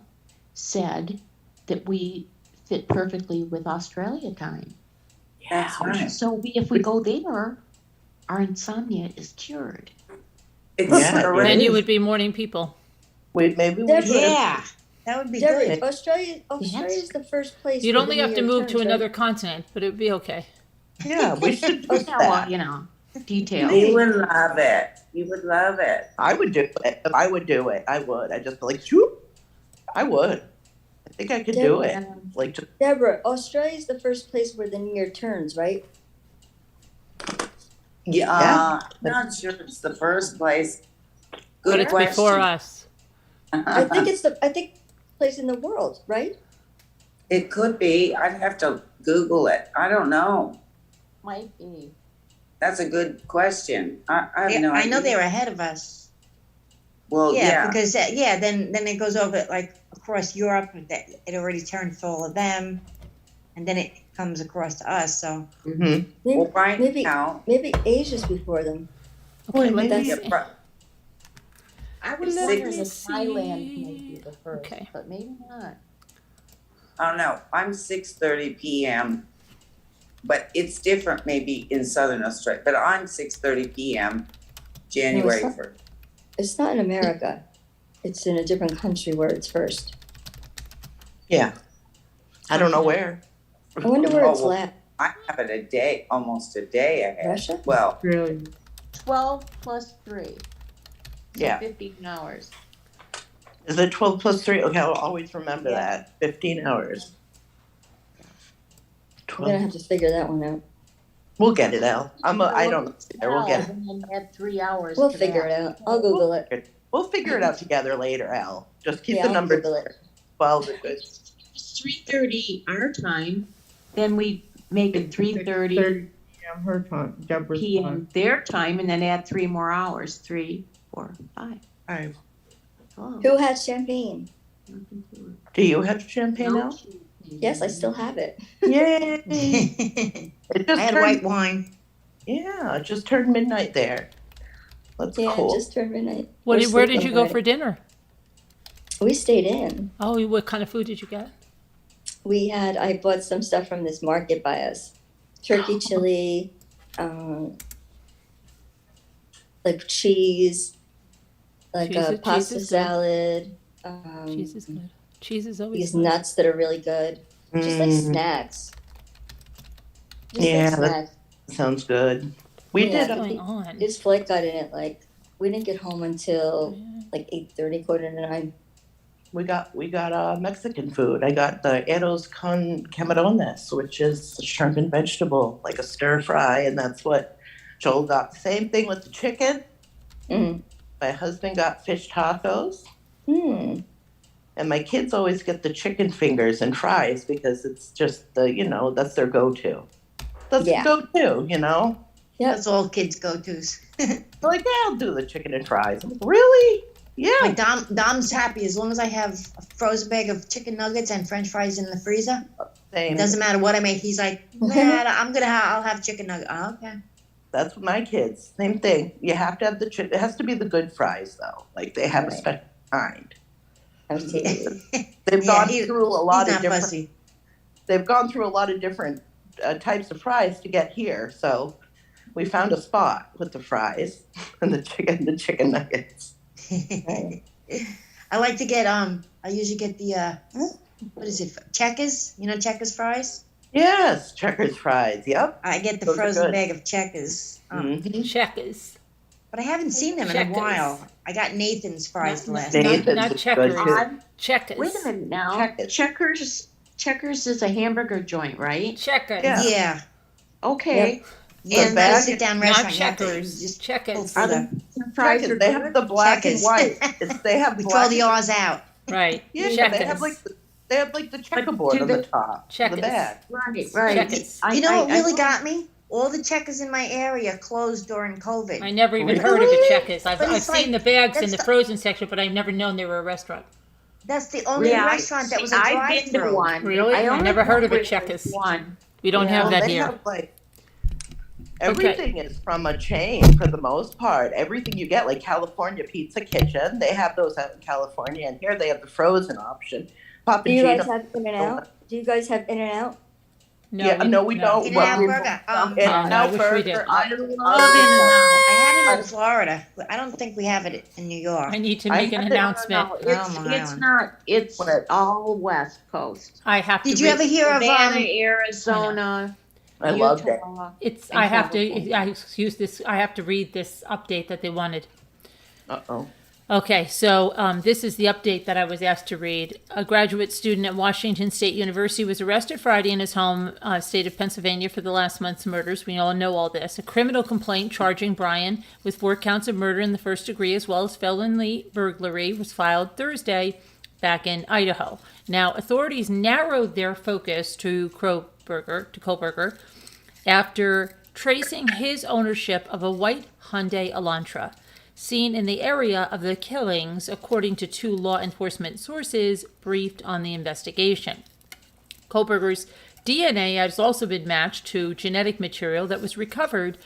said that we fit perfectly with Australia time. That's right. So if we go there, our insomnia is cured. It's Yeah, correct. Then you would be morning people. Maybe we Deborah. should. Yeah, that would be Deborah, good. Australia is the first place. You'd where only the have to New move York to turns, another right? continent, but it'd be okay. Yeah, we should do Well, that. you know, details. You would love it. You would love it. I would do it. If I would do it, I would. I just like shoot. I would. I think I could do it. Like just Deborah, Australia is the first place where the New Year turns, right? Yeah, not sure it's the first place. Good But it's question. before us. I think place in the world, right? It could be. I'd have to Google it. I don't know. Might be. That's a good question. I have no I idea. know they're ahead of us. Well, yeah. Because then it goes over like across Europe. It already turned for all of them, and then it comes across to us. So Maybe, Well, right maybe, now, maybe Asia's before them. Okay, maybe let's yeah, see. I was Let wondering me if Thailand see. may be the first, Okay. but maybe not. I don't know. I'm 6:30 p.m. But it's different maybe in Southern Australia. But I'm 6:30 p.m. January No, it's 1st. It's not in America. It's in a different country where it's first. yeah. I don't know where. I wonder where it's Oh, well, at. I have it almost a day ahead. Russia? Well, Really? 12 plus 3. So Yeah. 15 hours. Is it 12 plus 3? Okay, I'll always remember Yeah. that. 15 hours. I'm gonna 12. have to figure that one out. We'll get it, Al. I don't know. We'll get it. And then add 3 hours. We'll to figure that. it out. I'll Google it. We'll figure it out together later, Al. Just keep Yeah, the I'll number Google it. 12 is good. It's 3:30 our time, then we make it 3:30 p.m. her time, Deborah's PM time. their time, and then add 3 more hours, 3, 4, 5. All right. Oh. Who has champagne? Do you have champagne now? Yes, I still have it. Yay! I It just had turned, white wine. yeah, it just turned midnight there. That's Yeah, cool. just turned midnight. Where We're did you sleeping go already. for dinner? We stayed in. Oh, what kind of food did you get? I bought some stuff from this market by us. Turkey chili, like cheese, like Cheese a is pasta good. salad. Cheese is good. Cheese is always These good. nuts that are really good. Just like snacks. Just Yeah, like that- snacks. Sounds good. We Yeah. did. What's going on? His flight got in at we didn't get home until like 8:30, 8:45. We got Mexican food. I got the arroz con camarones, which is shrimp and vegetable, like a stir fry, and that's what Joel got. Same thing with the chicken. Mm. My husband got fish tacos, Mm. and my kids always get the chicken fingers and fries because it's just that's their go-to. That's Yeah. the go-to, Yep. That's all kids go-tos. They're like, yeah, I'll do the chicken and fries. I'm like, really? Yeah. Like Dom's happy as long as I have a frozen bag of chicken nuggets and French fries in the freezer. Same. It doesn't matter what I make. He's like, nah, I'll have chicken nugget. Oh, okay. That's what my kids. Same thing. You have to have the chicken. It has to be the good fries, though. Like they have a Right. special kind. Absolutely. They've Yeah, gone he- through a lot He's of not different. fussy. They've gone through a lot of different types of fries to get here. So we found a spot with the fries and the chicken nuggets. I like to get I usually get the what is it? Checkers? You know Checkers fries? Yes, Checkers fries. Yep. I get the Those are frozen good. bag of Checkers. Mhm. Checkers. But I haven't seen them in Checkers. a while. I got Nathan's fries the last Nathan's time. Not is checkers. good, too. Checkers. Wait a minute now. Checkers. Checkers is a hamburger joint, right? Checkers. Yeah. Yeah. Okay. Yeah, The it's not a bag- sit-down Not restaurant. You have to checkers. just Checkers. pull through the- Fries Checkers. are They good? have the black Checkers. and white. They have We black. throw the R's out. Right. Yeah, Checkers. they have like the checkerboard on the top. Checkers. The bag. Right. Checkers. You know what really got me? All the Checkers in my area closed during COVID. I never even Really? heard of a Checkers. I've But it's seen like- the bags in that's the the- frozen section, but I've never known they were a restaurant. That's the only Yeah, restaurant that was a I've been to drive-through. one. Really? I only never heard of a went Checkers. One. We don't Yeah. have Well, that they here. have like everything is from a chain for the most part. Everything you get, like California Pizza Kitchen, they have those out in California, and here they have the frozen option. Papa Do you guys Gino. have In-N-Out? Do you guys have In-N-Out? No, we don't. In-N-Out Well, burger. In-N-Out I wish we burger. did. I love In-N-Out. I had it in Florida. I don't think we have it in New York. I need to I make an had it- announcement. No, Oh, my it's God. not. It's When it- all West Coast. I have to. Did you ever hear of Savannah, Arizona, I loved it. Utah. It's. and I have to. California. I use this. I have to read this update that they wanted. Uh-oh. Okay, so this is the update that I was asked to read. A graduate student at Washington State University was arrested Friday in his home state of Pennsylvania for the last month's murders. We all know all this. A criminal complaint charging Bryan with 4 counts of murder in the first degree as well as felony burglary was filed Thursday back in Idaho. Now, authorities narrowed their focus to Kohberger after tracing his ownership of a white Hyundai Elantra seen in the area of the killings, according to 2 law enforcement sources briefed on the investigation. Kohberger's DNA has also been matched to genetic material that was recovered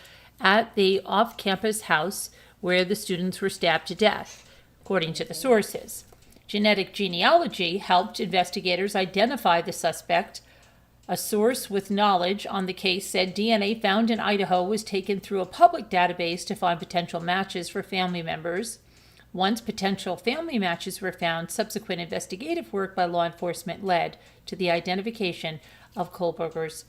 at the off-campus house where the students were stabbed to death, according to the sources. Genetic genealogy helped investigators identify the suspect. A source with knowledge on the case said DNA found in Idaho was taken through a public database to find potential matches for family members. Once potential family matches were found, subsequent investigative work by law enforcement led to the identification of Kohberger,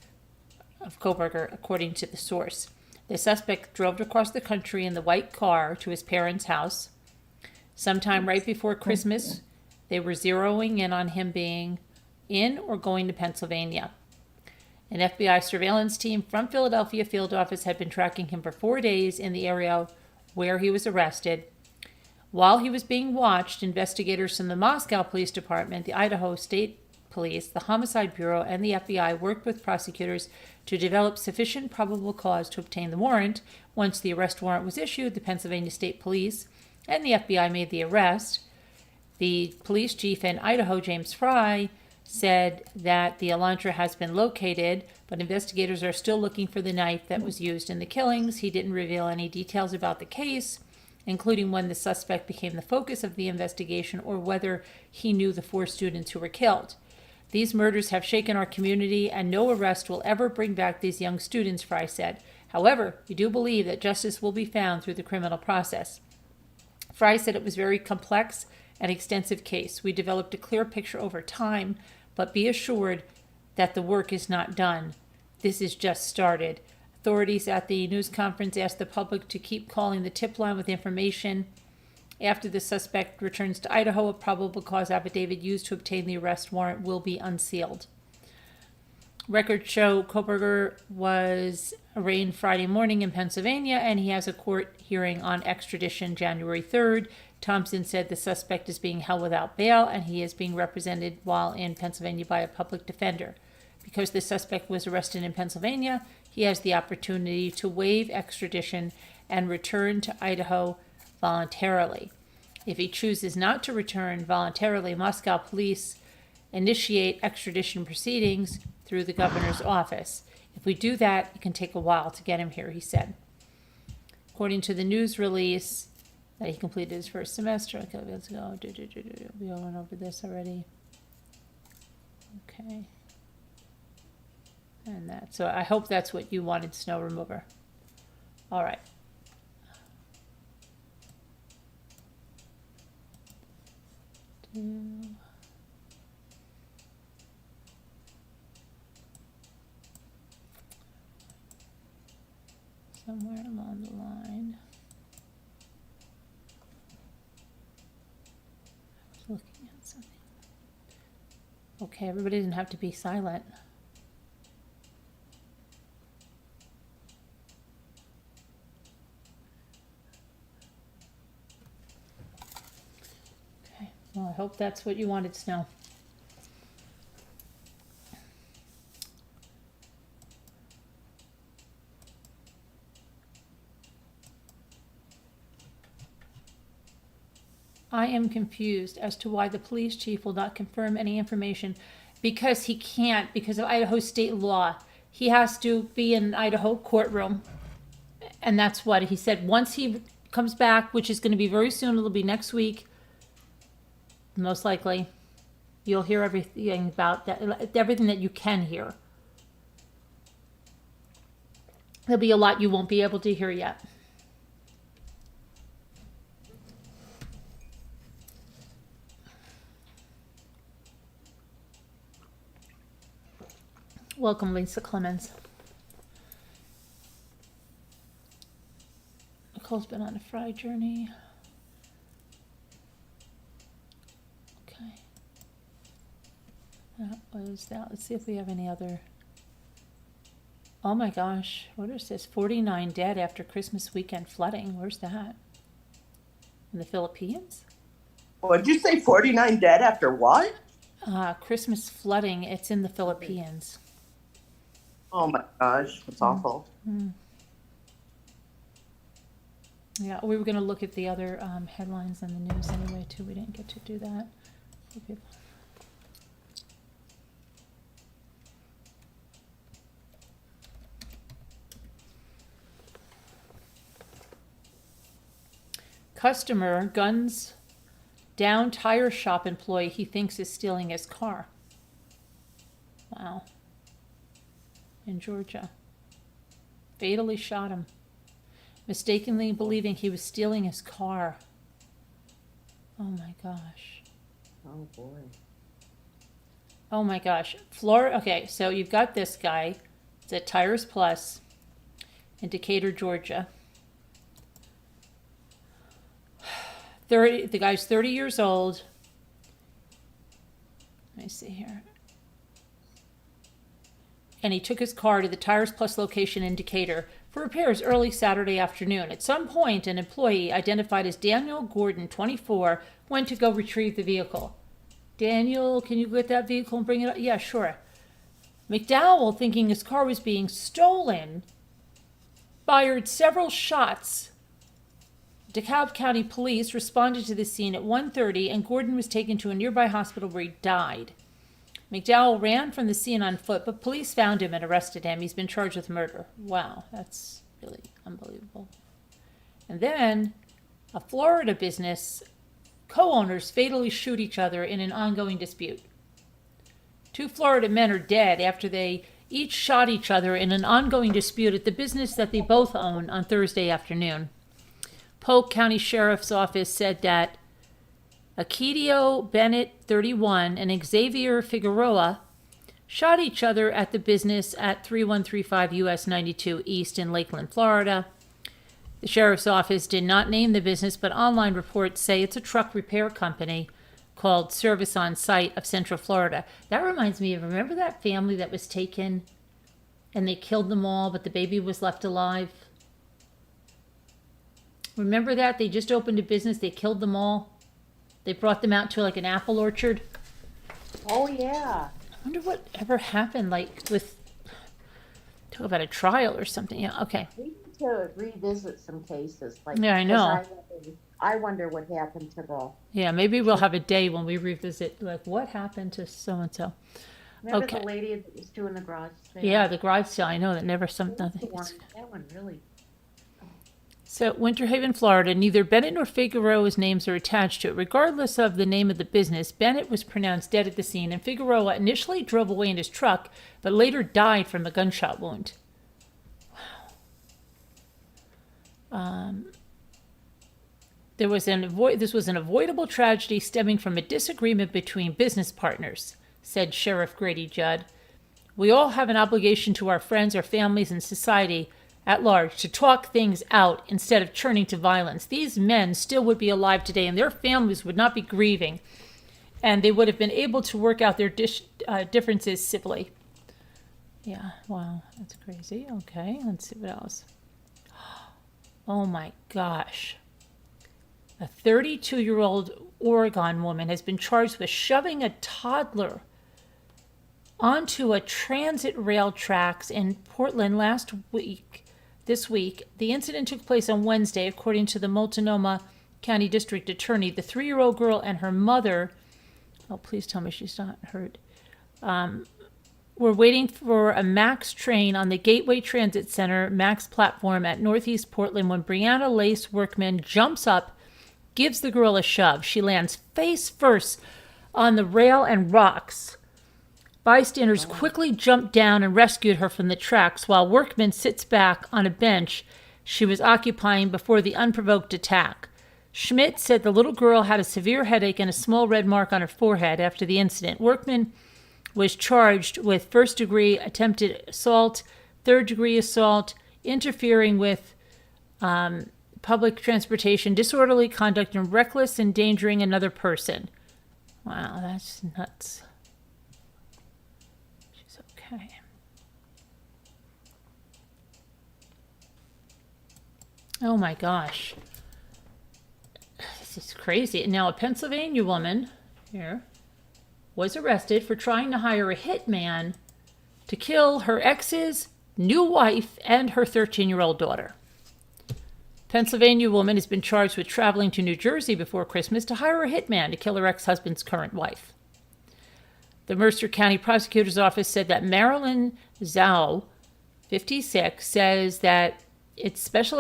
according to the source. The suspect drove across the country in the white car to his parents' house. Sometime right before Christmas, They were zeroing in on him being in or going to Pennsylvania. An FBI surveillance team from Philadelphia field office had been tracking him for 4 days in the area where he was arrested. While he was being watched, investigators from the Moscow Police Department, the Idaho State Police, the Homicide Bureau, and the FBI worked with prosecutors to develop sufficient probable cause to obtain the warrant. Once the arrest warrant was issued, the Pennsylvania State Police and the FBI made the arrest. The police chief in Idaho, James Fry, said that the Elantra has been located, but investigators are still looking for the knife that was used in the killings. He didn't reveal any details about the case, including when the suspect became the focus of the investigation or whether he knew the 4 students who were killed. These murders have shaken our community, and no arrest will ever bring back these young students, Fry said. However, we do believe that justice will be found through the criminal process. Fry said it was a very complex and extensive case. We developed a clear picture over time, but be assured that the work is not done. This is just started. Authorities at the news conference asked the public to keep calling the tip line with information. After the suspect returns to Idaho, a probable cause affidavit used to obtain the arrest warrant will be unsealed. Records show Kohberger was arraigned Friday morning in Pennsylvania, and he has a court hearing on extradition January 3rd. Thompson said the suspect is being held without bail, and he is being represented while in Pennsylvania by a public defender. Because the suspect was arrested in Pennsylvania, he has the opportunity to waive extradition and return to Idaho voluntarily. If he chooses not to return voluntarily, Moscow police initiate extradition proceedings through the governor's office. If we do that, it can take a while to get him here, he said. According to the news release that he completed his first semester. Okay, let's go. We all went over this already. Okay. And that. So I hope that's what you wanted, snow remover. All right. Somewhere along the line. I was looking at something. Okay, everybody doesn't have to be silent. Okay, well, I hope that's what you wanted to know. I am confused as to why the police chief will not confirm any information because he can't, because of Idaho state law. He has to be in an Idaho courtroom. And that's what he said. Once he comes back, which is going to be very soon, it'll be next week, most likely, you'll hear everything about that, everything that you can hear. There'll be a lot you won't be able to hear yet. Welcome, Lisa Clemens. Nicole's been on a fry journey. Okay. That was that. Let's see if we have any other. Oh my gosh. What is this? 49 dead after Christmas weekend flooding. Where's that? In the Philippines? What did you say? 49 dead after what? Christmas flooding. It's in the Philippines. Oh my gosh, that's awful. Mm. Yeah, we were going to look at the other headlines in the news anyway, too. We didn't get to do that. Okay. Customer guns down tire shop employee he thinks is stealing his car. Wow. In Georgia. Fatally shot him, mistakenly believing he was stealing his car. Oh my gosh. Oh boy. Oh my gosh. Florida. Okay, so you've got this guy. It's at Tires Plus in Decatur, Georgia. The guy's 30 years old. Let me see here. And he took his car to the Tires Plus location in Decatur for repairs early Saturday afternoon. At some point, an employee identified as Daniel Gordon, 24, went to go retrieve the vehicle. Daniel, can you get that vehicle and bring it up? Yeah, sure. McDowell, thinking his car was being stolen, fired several shots. DeKalb County Police responded to the scene at 1:30, and Gordon was taken to a nearby hospital where he died. McDowell ran from the scene on foot, but police found him and arrested him. He's been charged with murder. Wow, that's really unbelievable. And then a Florida business co-owners fatally shoot each other in an ongoing dispute. 2 Florida men are dead after they each shot each other in an ongoing dispute at the business that they both own on Thursday afternoon. Polk County Sheriff's Office said that Akidio Bennett, 31, and Xavier Figueroa shot each other at the business at 3135 US 92 East in Lakeland, Florida. The sheriff's office did not name the business, but online reports say it's a truck repair company called Service on Site of Central Florida. That reminds me of, remember that family that was taken and they killed them all, but the baby was left alive? Remember that? They just opened a business, they killed them all. They brought them out to like an apple orchard. Oh, yeah. I wonder what ever happened, like with, talk about a trial or something. Yeah, okay. We need to revisit some cases. Like, Yeah, I know. I wonder what happened to the. Yeah, maybe we'll have a day when we revisit, like, what happened to so-and-so. Remember Okay. the lady that was doing the garage sale? Yeah, the garage sale, I know, that never, nothing. That one really. So, Winter Haven, Florida, neither Bennett nor Figueroa's names are attached to it. Regardless of the name of the business, Bennett was pronounced dead at the scene, and Figueroa initially drove away in his truck, but later died from a gunshot wound. Wow. This was an avoidable tragedy stemming from a disagreement between business partners, said Sheriff Grady Judd. We all have an obligation to our friends, our families, and society at large to talk things out instead of turning to violence. These men still would be alive today, and their families would not be grieving, and they would have been able to work out their differences civilly. Yeah, wow, that's crazy. Okay, let's see what else. Oh my gosh. A 32-year-old Oregon woman has been charged with shoving a toddler onto a transit rail tracks in Portland this week. The incident took place on Wednesday, according to the Multnomah County District Attorney. The 3-year-old girl and her mother, oh, please tell me she's not hurt, were waiting for a MAX train on the Gateway Transit Center MAX platform at Northeast Portland when Brianna Lace Workman jumps up, gives the girl a shove. She lands face first on the rail and rocks. Bystanders quickly jumped down and rescued her from the tracks while Workman sits back on a bench she was occupying before the unprovoked attack. Schmidt said the little girl had a severe headache and a small red mark on her forehead after the incident. Workman was charged with first-degree attempted assault, third-degree assault, interfering with public transportation, disorderly conduct, and reckless endangering another person. Wow, that's nuts. She's okay. Oh my gosh. This is crazy. Now, a Pennsylvania woman here was arrested for trying to hire a hitman to kill her ex's new wife and her 13-year-old daughter. Pennsylvania woman has been charged with traveling to New Jersey before Christmas to hire a hitman to kill her ex-husband's current wife. The Mercer County Prosecutor's Office said that Marilyn Zhao, 56, says that its special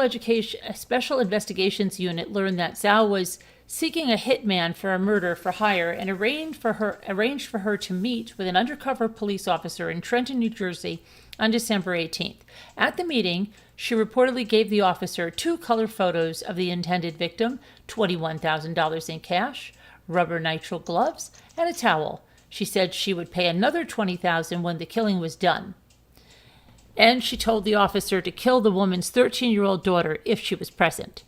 investigations unit learned that Zhao was seeking a hitman for a murder for hire and arranged for her to meet with an undercover police officer in Trenton, New Jersey on December 18th. At the meeting, she reportedly gave the officer 2 color photos of the intended victim, $21,000 in cash, rubber nitrile gloves, and a towel. She said she would pay another $20,000 when the killing was done. And she told the officer to kill the woman's 13-year-old daughter if she was present.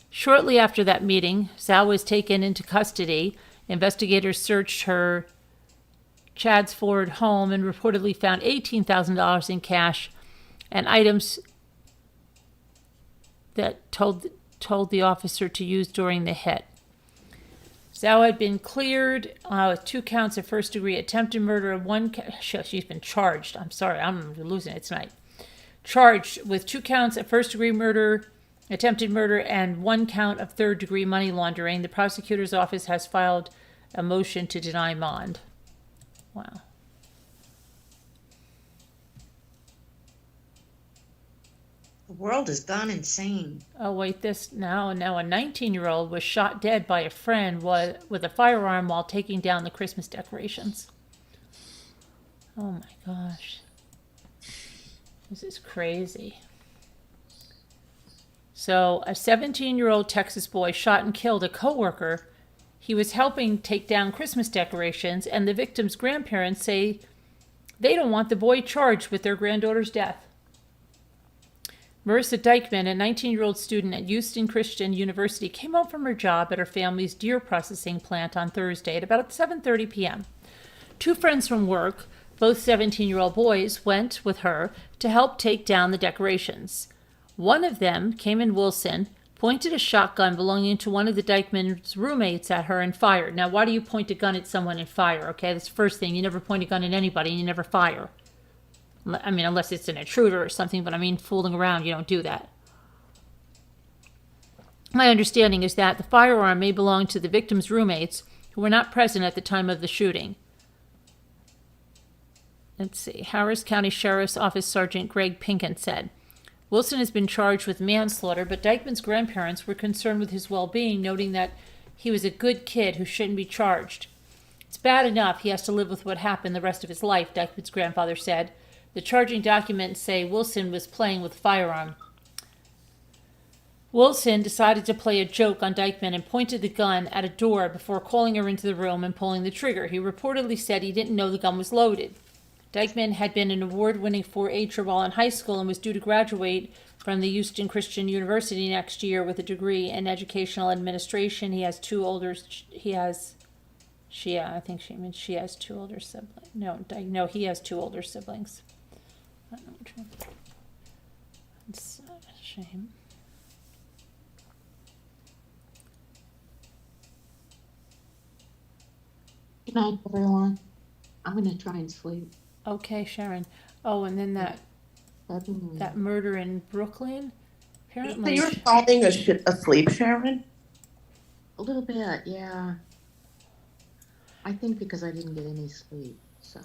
Shortly after that meeting, Zhao was taken into custody. Investigators searched her Chad's Ford home and reportedly found $18,000 in cash and items that told the officer to use during the hit. Zhao had been cleared with 2 counts of first-degree attempted murder and she's been charged. I'm sorry, I'm losing it tonight. Charged with 2 counts of first-degree murder, attempted murder, and 1 count of third-degree money laundering. The prosecutor's office has filed a motion to deny bond. Wow. The world has gone insane. Oh, wait, now a 19-year-old was shot dead by a friend with a firearm while taking down the Christmas decorations. Oh my gosh. This is crazy. So, a 17-year-old Texas boy shot and killed a coworker. He was helping take down Christmas decorations, and the victim's grandparents say they don't want the boy charged with their granddaughter's death. Marissa Dykman, a 19-year-old student at Houston Christian University, came home from her job at her family's deer processing plant on Thursday at about 7:30 p.m. 2 friends from work, both 17-year-old boys, went with her to help take down the decorations. One of them, Kamen Wilson, pointed a shotgun belonging to one of the Dykman's roommates at her and fired. Now, why do you point a gun at someone and fire? Okay, that's the first thing. You never point a gun at anybody and you never fire. I mean, unless it's an intruder or something, but I mean, fooling around, you don't do that. My understanding is that the firearm may belong to the victim's roommates who were not present at the time of the shooting. Let's see. Harris County Sheriff's Office Sergeant Greg Pinkin said, Wilson has been charged with manslaughter, but Dykman's grandparents were concerned with his well-being, noting that he was a good kid who shouldn't be charged. It's bad enough he has to live with what happened the rest of his life, Dykman's grandfather said. The charging documents say Wilson was playing with a firearm. Wilson decided to play a joke on Dykman and pointed the gun at a door before calling her into the room and pulling the trigger. He reportedly said he didn't know the gun was loaded. Dykman had been an award-winning 4-H'er while in high school and was due to graduate from the Houston Christian University next year with a degree in educational administration. He has 2 older. He has 2 older siblings. No, he has 2 older siblings. I don't know which one. It's a shame. Good night, everyone. I'm gonna try and sleep. Okay, Sharon. Oh, and then that murder in Brooklyn. So Apparently, you're falling asleep, Sharon? A little bit, yeah. I think because I didn't get any sleep, so.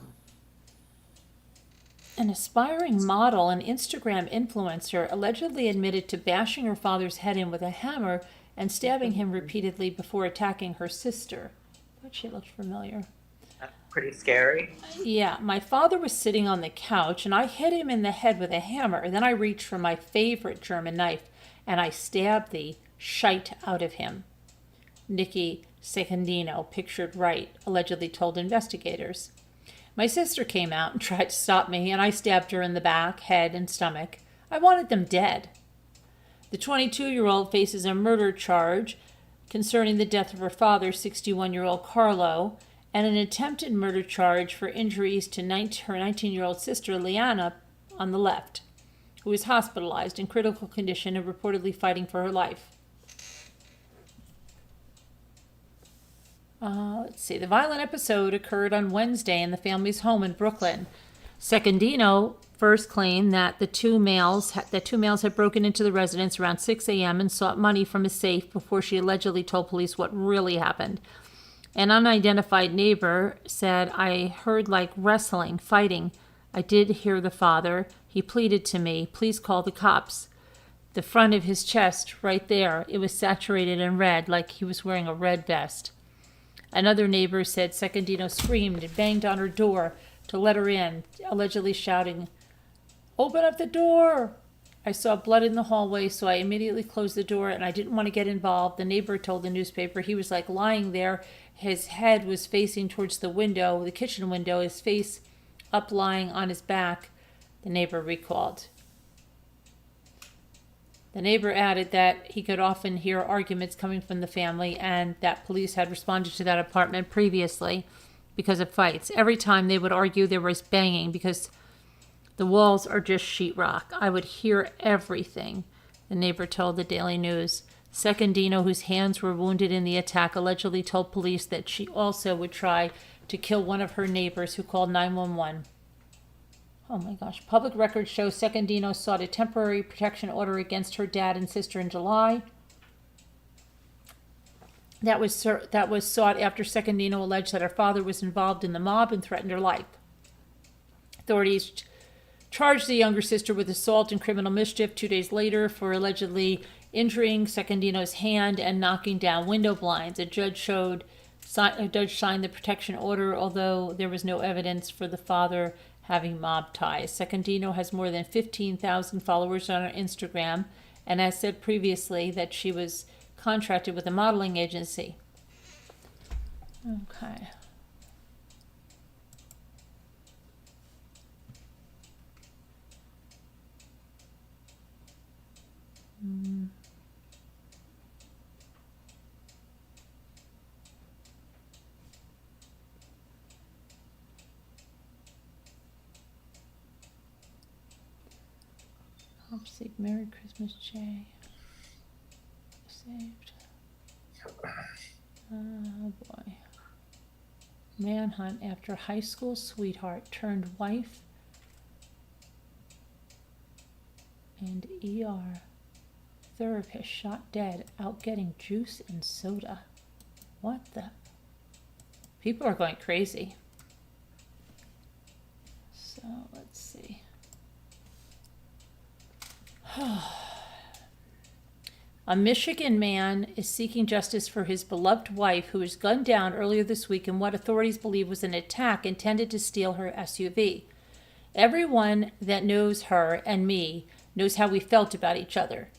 an aspiring model and Instagram influencer allegedly admitted to bashing her father's head in with a hammer and stabbing him repeatedly before attacking her sister. I thought she looked familiar. That's pretty scary. Yeah, my father was sitting on the couch and I hit him in the head with a hammer. And then I reached for my favorite German knife and I stabbed the shite out of him. Nikki Secondino, pictured right, allegedly told investigators. My sister came out and tried to stop me and I stabbed her in the back, head, and stomach. I wanted them dead. The 22-year-old faces a murder charge concerning the death of her father, 61-year-old Carlo, and an attempted murder charge for injuries to her 19-year-old sister, Liana, on the left, who was hospitalized in critical condition and reportedly fighting for her life. Let's see. The violent episode occurred on Wednesday in the family's home in Brooklyn. Secondino first claimed that the two males had broken into the residence around 6 a.m. and sought money from a safe before she allegedly told police what really happened. An unidentified neighbor said, "I heard like wrestling, fighting. I did hear the father. He pleaded to me, please call the cops." The front of his chest, right there, it was saturated in red, like he was wearing a red vest. Another neighbor said Secondino screamed and banged on her door to let her in, allegedly shouting, "Open up the door!" I saw blood in the hallway, so I immediately closed the door and I didn't want to get involved. The neighbor told the newspaper he was like lying there. His head was facing towards the window, the kitchen window, his face up lying on his back, the neighbor recalled. The neighbor added that he could often hear arguments coming from the family and that police had responded to that apartment previously. because of fights. Every time they would argue, there was banging because the walls are just sheetrock. I would hear everything, the neighbor told the Daily News. Secondino, whose hands were wounded in the attack, allegedly told police that she also would try to kill one of her neighbors who called 911. Oh my gosh. Public records show Secondino sought a temporary protection order against her dad and sister in July. That was sought after Secondino alleged that her father was involved in the mob and threatened her life. Authorities charged the younger sister with assault and criminal mischief 2 days later for allegedly injuring Secondino's hand and knocking down window blinds. A judge signed the protection order, although there was no evidence for the father having mob ties. Secondino has more than 15,000 followers on her Instagram and has said previously that she was contracted with a modeling agency. Okay. Hope Sick, Merry Christmas, Jay. Saved. Oh boy. Manhunt after high school sweetheart turned wife and ER therapist shot dead out getting juice and soda. What the? People are going crazy. So let's see. A Michigan man is seeking justice for his beloved wife who was gunned down earlier this week in what authorities believe was an attack intended to steal her SUV. Everyone that knows her and me knows how we felt about each other.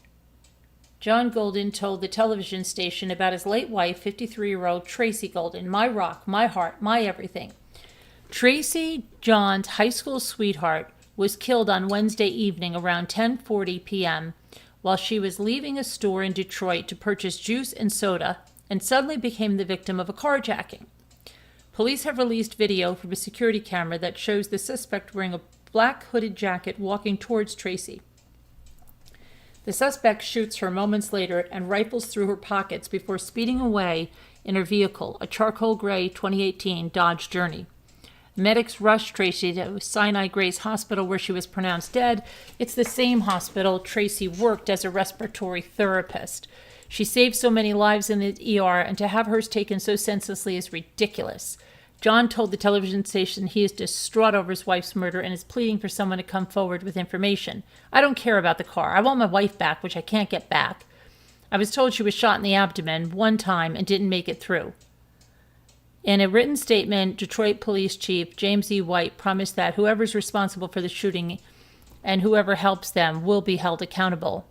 John Golden told the television station about his late wife, 53-year-old Tracy Golden, my rock, my heart, my everything. Tracy, John's high school sweetheart, was killed on Wednesday evening around 10:40 p.m. while she was leaving a store in Detroit to purchase juice and soda and suddenly became the victim of a carjacking. Police have released video from a security camera that shows the suspect wearing a black hooded jacket walking towards Tracy. The suspect shoots her moments later and rifles through her pockets before speeding away in her vehicle, a charcoal gray 2018 Dodge Journey. Medics rushed Tracy to Sinai Grace Hospital where she was pronounced dead. It's the same hospital Tracy worked as a respiratory therapist. She saved so many lives in the ER, and to have hers taken so senselessly is ridiculous. John told the television station he is distraught over his wife's murder and is pleading for someone to come forward with information. I don't care about the car. I want my wife back, which I can't get back. I was told she was shot in the abdomen one time and didn't make it through. In a written statement, Detroit Police Chief James E. White promised that whoever's responsible for the shooting and whoever helps them will be held accountable.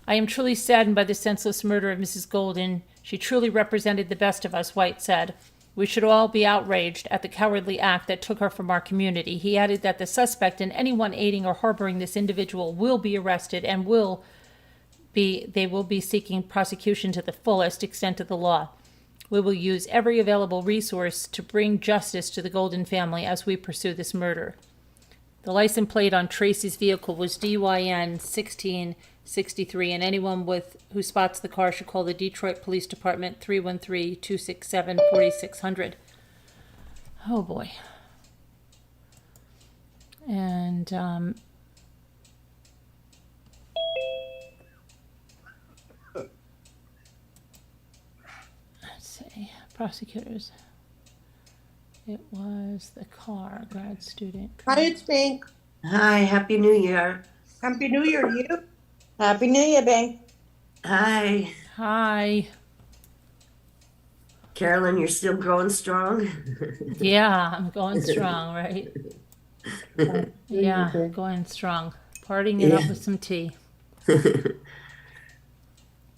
I am truly saddened by the senseless murder of Mrs. Golden. She truly represented the best of us, White said. We should all be outraged at the cowardly act that took her from our community. He added that the suspect and anyone aiding or harboring this individual will be arrested and they will be seeking prosecution to the fullest extent of the law. We will use every available resource to bring justice to the Golden family as we pursue this murder. The license plate on Tracy's vehicle was DYN 1663, and anyone who spots the car should call the Detroit Police Department 313-267-4600. Oh boy. And prosecutors. It was the car, grad student. Hi, it's Pink. Hi, Happy New Year. Happy New Year to you. Happy New Year, Bing. Hi. Hi. Carolyn, you're still growing strong? Yeah, I'm going strong, right? Yeah, going strong. Partying it up with some tea.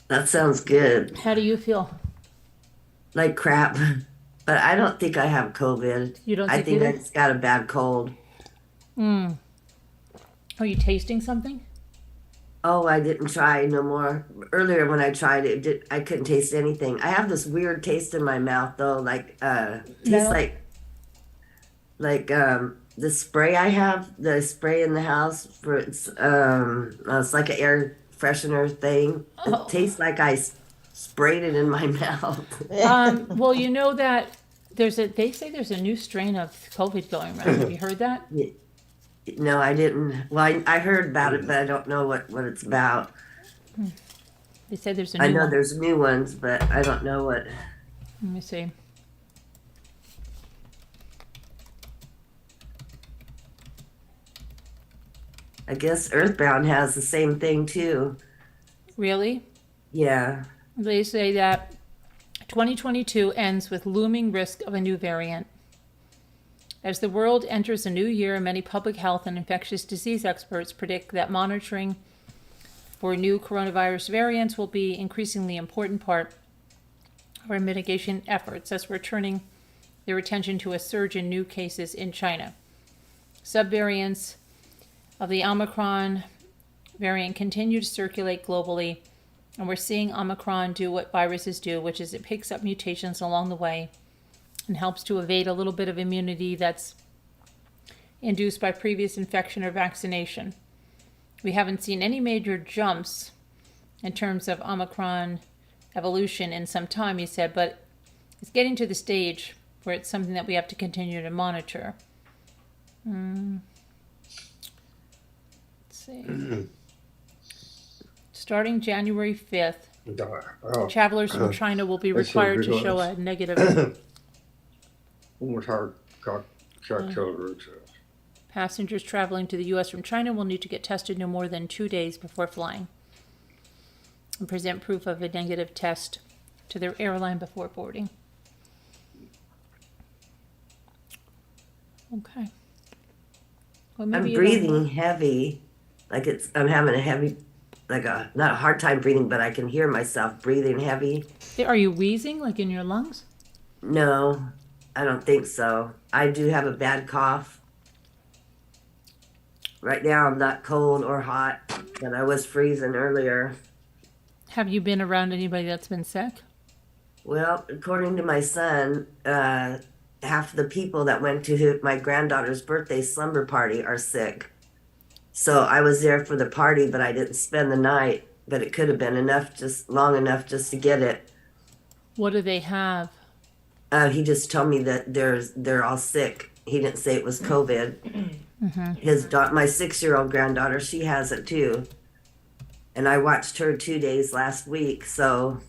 That sounds good. How do you feel? Like crap. But I don't think I have COVID. You don't I think I do? just got a bad cold. Are you tasting something? Oh, I didn't try no more. Earlier when I tried it, I couldn't taste anything. I have this weird taste in my mouth though, like tastes No. like the spray I have, the spray in the house for it's like an air freshener thing. It Oh. tastes like I sprayed it in my mouth. Well, you know that they say there's a new strain of COVID going around. Have you heard that? No, I didn't. Well, I heard about it, but I don't know what it's about. They say there's a new I know one. there's new ones, but I don't know what. Let me see. I guess Earthbound has the same thing too. Really? Yeah. They say that 2022 ends with looming risk of a new variant. As the world enters a new year, many public health and infectious disease experts predict that monitoring for new coronavirus variants will be an increasingly important part of our mitigation efforts as we're turning their attention to a surge in new cases in China. Subvariants of the Omicron variant continue to circulate globally, and we're seeing Omicron do what viruses do, which is it picks up mutations along the way and helps to evade a little bit of immunity that's induced by previous infection or vaccination. We haven't seen any major jumps in terms of Omicron evolution in some time, he said, but it's getting to the stage where it's something that we have to continue to monitor. Let's see. Starting January 5th, travelers from China will be required to show a negative Passengers traveling to the U.S. from China will need to get tested no more than 2 days before flying and present proof of a negative test to their airline before boarding. Okay. Well, I'm maybe breathing heavy, like I'm having a heavy, not a hard time breathing, but I can hear myself breathing heavy. Are you wheezing, like in your lungs? No, I don't think so. I do have a bad cough. Right now I'm not cold or hot, but I was freezing earlier. Have you been around anybody that's been sick? Well, according to my son, half the people that went to my granddaughter's birthday slumber party are sick. So I was there for the party, but I didn't spend the night. But it could have been long enough just to get it. What do they have? He just told me that they're all sick. He didn't say it was COVID. Mm-hmm. My 6-year-old granddaughter, she has it too. And I watched her 2 days last week, so.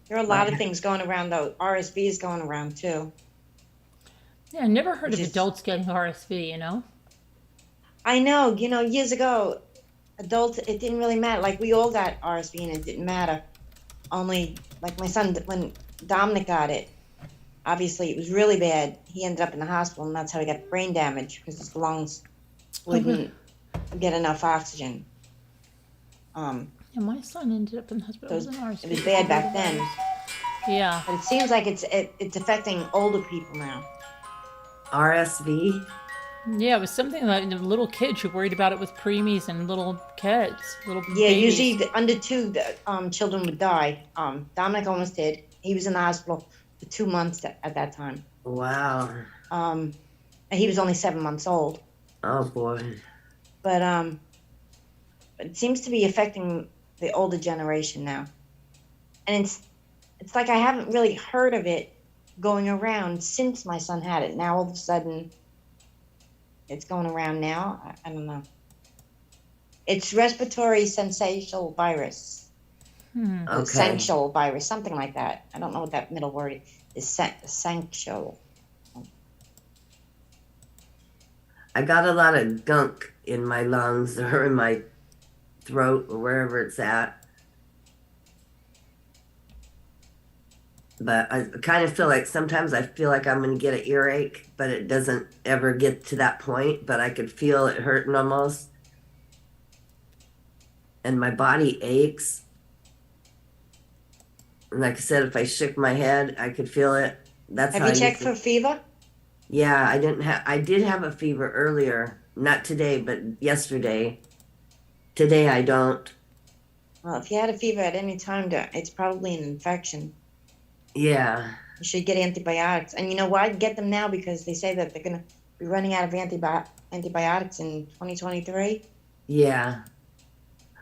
There are a lot of things going around though. RSV is going around too. Yeah, I never heard of adults getting RSV, you know? I know, years ago, adults, it didn't really matter. Like we all got RSV and it didn't matter. Only, like my son, when Dominic got it, obviously it was really bad. He ended up in the hospital and that's how he got brain damage because his lungs wouldn't get enough oxygen. Yeah, my son ended up in the hospital with an RSV. It was bad back then. Yeah. But it seems like it's affecting older people now. RSV? Yeah, it was something like little kids. You're worried about it with preemies and little kids, little Yeah, babies. usually under 2, children would die. Dominic almost did. He was in the hospital for 2 months at that time. Wow. And he was only 7 months old. Oh boy. But it seems to be affecting the older generation now. And it's like I haven't really heard of it going around since my son had it. Now all of a sudden it's going around now. I don't know. It's respiratory syncytial virus. Okay. Syncytial virus, something like that. I don't know what that middle word is. Syncytial. I got a lot of gunk in my lungs or in my throat or wherever it's at. But I kind of feel like sometimes I feel like I'm going to get an earache, but it doesn't ever get to that point. But I could feel it hurting almost. And my body aches. And like I said, if I shook my head, I could feel it. That's Have how you checked for fever? Yeah, I did have a fever earlier, not today, but yesterday. Today I don't. Well, if you had a fever at any time, it's probably an infection. Yeah. You should get antibiotics. And you know what? Get them now because they say that they're going to be running out of antibiotics in 2023. Yeah.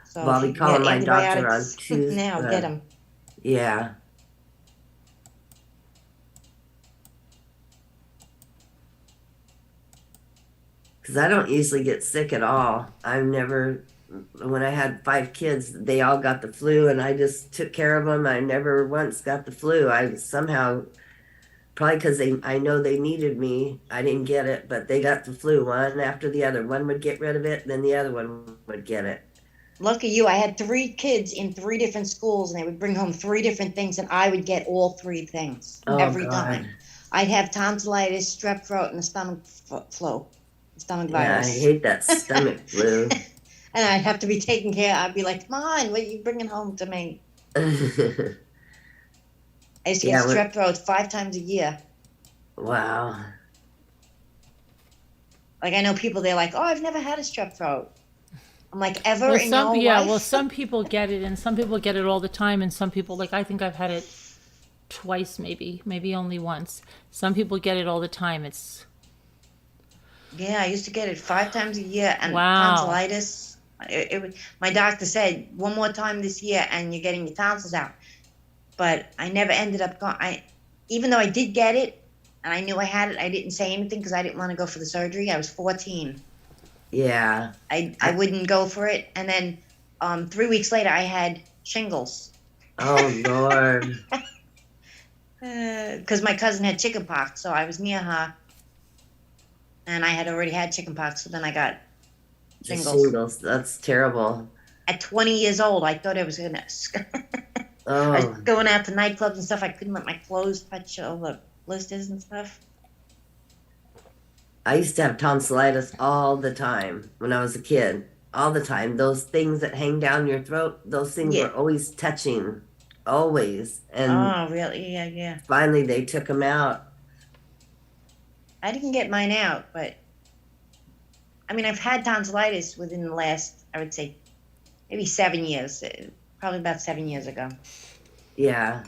So Well, I'll if you be can get calling my doctor on antibiotics Tuesday. now, get them. Yeah. Because I don't usually get sick at all. I've never, when I had 5 kids, they all got the flu and I just took care of them. I never once got the flu. I somehow, probably because I know they needed me, I didn't get it, but they got the flu one after the other. One would get rid of it, then the other one would get it. Lucky you, I had 3 kids in 3 different schools and they would bring home 3 different things and I would get all 3 things every time. I'd have tonsillitis, strep throat, and the stomach flu, stomach Yeah, I virus. hate that stomach flu. And I'd have to be taken care of. I'd be like, come on, what are you bringing home to me? I used to get strep throat 5 times a year. Wow. Like I know people, they're like, oh, I've never had a strep throat. I'm like, ever Well, in your life? well, some people get it, and some people get it all the time, and some people, like, I think I've had it twice, maybe only once. Some people get it all the time. It's Yeah, I used to get it 5 times a year, and Wow. tonsillitis. My doctor said 1 more time this year, and you're getting your tonsils out. But I never ended up going. Even though I did get it, and I knew I had it, I didn't say anything because I didn't want to go for the surgery. I was 14. Yeah. I wouldn't go for it, and then 3 weeks later, I had shingles. Oh Lord. Because my cousin had chickenpox, so I was near her, and I had already had chickenpox, so then I got shingles. That's terrible. At 20 years old, I thought I was gonna. I was going out to nightclubs and stuff. I couldn't let my clothes touch all the blisters and stuff. I used to have tonsillitis all the time when I was a kid. All the time. Those things that hang down your throat, those things were always touching. Always. And oh, really? Yeah. Finally, they took them out. I didn't get mine out, but I mean, I've had tonsillitis within the last, I would say, maybe 7 years. Probably about 7 years ago. Yeah.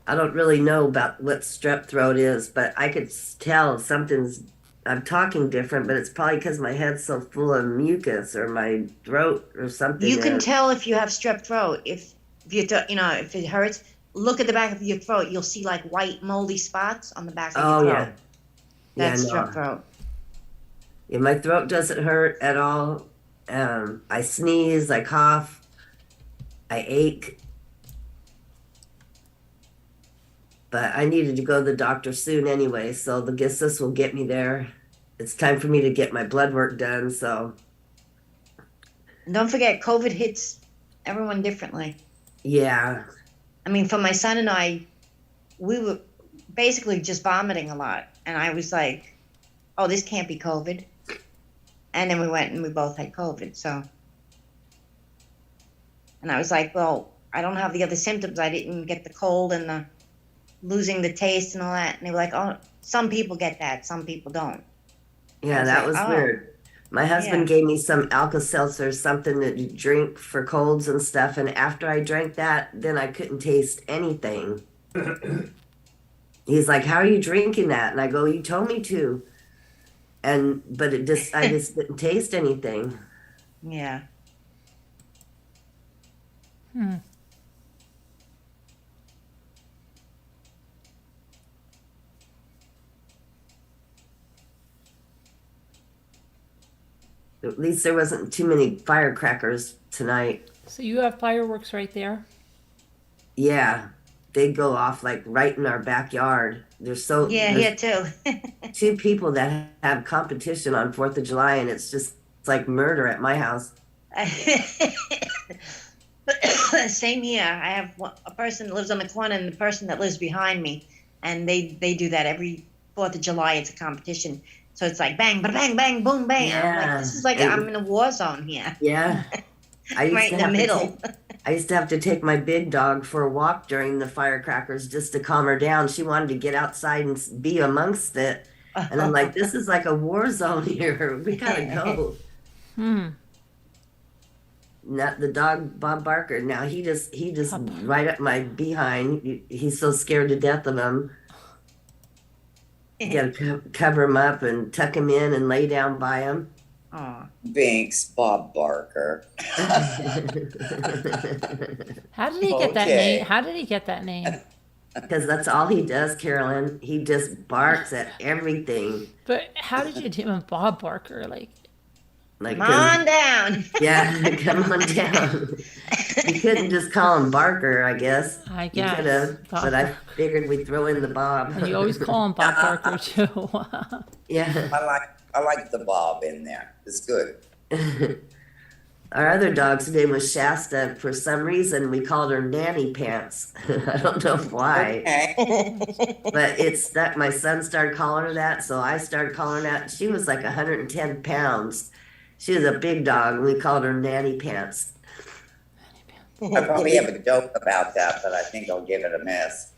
I don't really know about what strep throat is, but I could tell I'm talking different, but it's probably because my head's so full of mucus or my throat or something. You can tell if you have strep throat. If if it hurts, look at the back of your throat. You'll see like white moldy spots on the back of your throat. That's strep throat. Yeah, my throat doesn't hurt at all. I sneeze, I cough, I ache. But I needed to go to the doctor soon anyway, so this will get me there. It's time for me to get my blood work done, so. And don't forget, COVID hits everyone differently. Yeah. I mean, for my son and I, we were basically just vomiting a lot. And I was like, oh, this can't be COVID. And then we went and we both had COVID, so. And I was like, well, I don't have the other symptoms. I didn't get the cold and the losing the taste and all that. And they were like, oh, some people get that, some people don't. Yeah, that was weird. My husband gave me some Alka-Seltzer, something that you drink for colds and stuff. And after I drank that, then I couldn't taste anything. He's like, how are you drinking that? And I go, you told me to. But I just didn't taste anything. Yeah. At least there wasn't too many firecrackers tonight. So you have fireworks right there? Yeah, they go off like right in our backyard. There's here too. 2 people that have competition on 4th of July, and it's like murder at my house. Same here. I have a person that lives on the corner and the person that lives behind me, and they do that every 4th of July. It's a competition. So it's like bang, bang, bang, boom, bang. Yeah. I'm like, this is like I'm in a war zone here. Yeah. Right in the middle. I used to have to take my big dog for a walk during the firecrackers just to calm her down. She wanted to get outside and be amongst it. And I'm like, this is like a war zone here. We gotta go. Not the dog, Bob Barker. Now he just right up my behind. He's so scared to death of him. You gotta cover him up and tuck him in and lay down by him. Aw. Binks, Bob Barker. How did he get that Okay. name? How did he get that name? Because that's all he does, Carolyn. He just barks at everything. But how did you name him Bob Barker? Like, Like, Come on down. yeah, come on down. You couldn't just call him Barker, I guess. I You guess. could have, Bob but I figured we'd throw in the Bob. and you always call him Bob Barker too. Yeah. I like the Bob in there. It's good. Our other dog's name was Shasta. For some reason, we called her Nanny Pants. I don't know why, Okay. but it's that my son started calling her that, so I started calling her that. She was like 110 pounds. She was a big dog, and we called her Nanny Pants. I probably have a joke about that, but I think I'll give it a miss.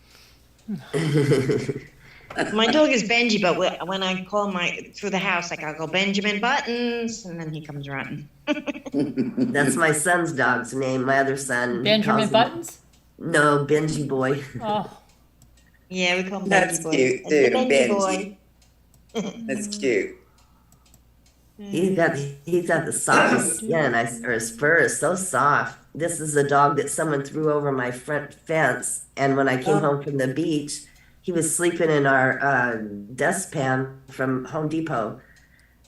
My dog is Benji, but when I call through the house, like I'll go Benjamin Buttons, and then he comes running. That's my son's dog's name. My other son. he calls Benjamin him- Buttons? No, Benji Boy. Oh, Yeah, we call him That's Benji Boy. cute, That's the too, Benji Benji. Boy. That's cute. He's got the softest skin. Or his fur is so soft. This is a dog that someone threw over my front fence, and when I came home from the beach, he was sleeping in our dustpan from Home Depot.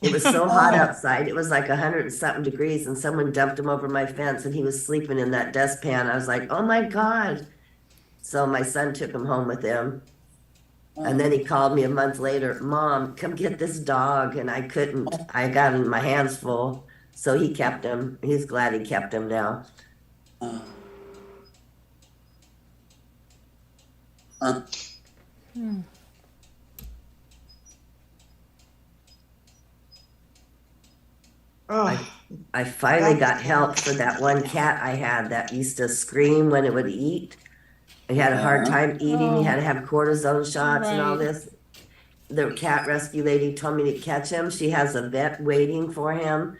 It was so hot outside. It was like 100 and something degrees, and someone dumped him over my fence, and he was sleeping in that dustpan. I was like, oh my God. So my son took him home with him. And then he called me a month later, Mom, come get this dog. And I couldn't. I got my hands full. So he kept him. He's glad he kept him now. Oh, I finally got help for that one cat I had that used to scream when it would eat. He had a hard time eating. He had to have cortisone shots and all Right. this. The cat rescue lady told me to catch him. She has a vet waiting for him,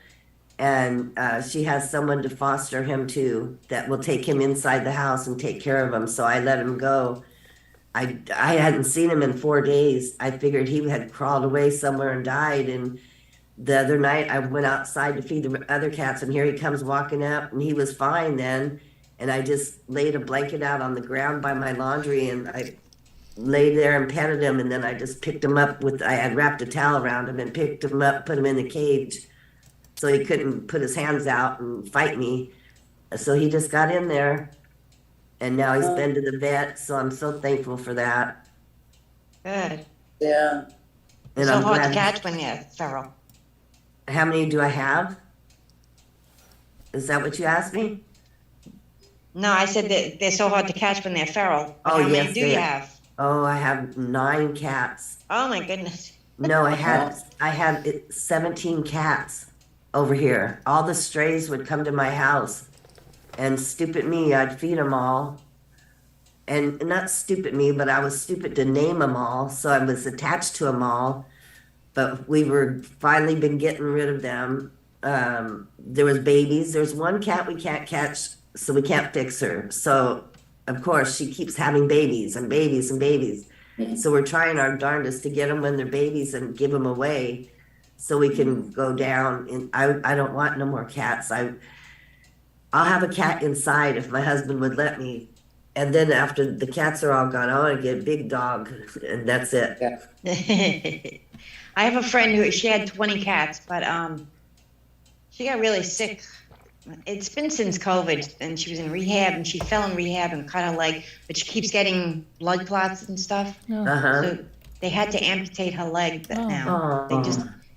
and she has someone to foster him too that will take him inside the house and take care of him. So I let him go. I hadn't seen him in 4 days. I figured he had crawled away somewhere and died. And the other night I went outside to feed the other cats, and here he comes walking up, and he was fine then. And I just laid a blanket out on the ground by my laundry, and I laid there and petted him, and then I just picked him up I had wrapped a towel around him and picked him up, put him in the cage so he couldn't put his hands out and fight me. So he just got in there, and now he's been to the vet, so I'm so thankful for that. good. Yeah. And So I'm hard to glad. catch when you're feral. How many do I have? Is that what you asked me? No, I said that they're so hard to catch when they're feral. But Oh, how many yes, do they you are. have? Oh, I have 9 cats. Oh my goodness. No, I had 17 cats over here. All the strays would come to my house, and stupid me, I'd feed them all. And not stupid me, but I was stupid to name them all, so I was attached to them all. But we were finally been getting rid of them. There was babies. There's one cat we can't catch, so we can't fix her. So of course she keeps having babies and babies and babies. So we're trying our darndest to get them when they're babies and give them away, so we can go down. And I don't want no more cats. I'll have a cat inside if my husband would let me. And then after the cats are all gone, I want to get a big dog, and that's it. I have a friend who she had 20 cats, but she got really sick. It's been since COVID, and she was in rehab, and she fell in rehab and cut her leg, but she keeps getting blood clots and stuff. Uh-huh. So they had to amputate her leg now. Oh.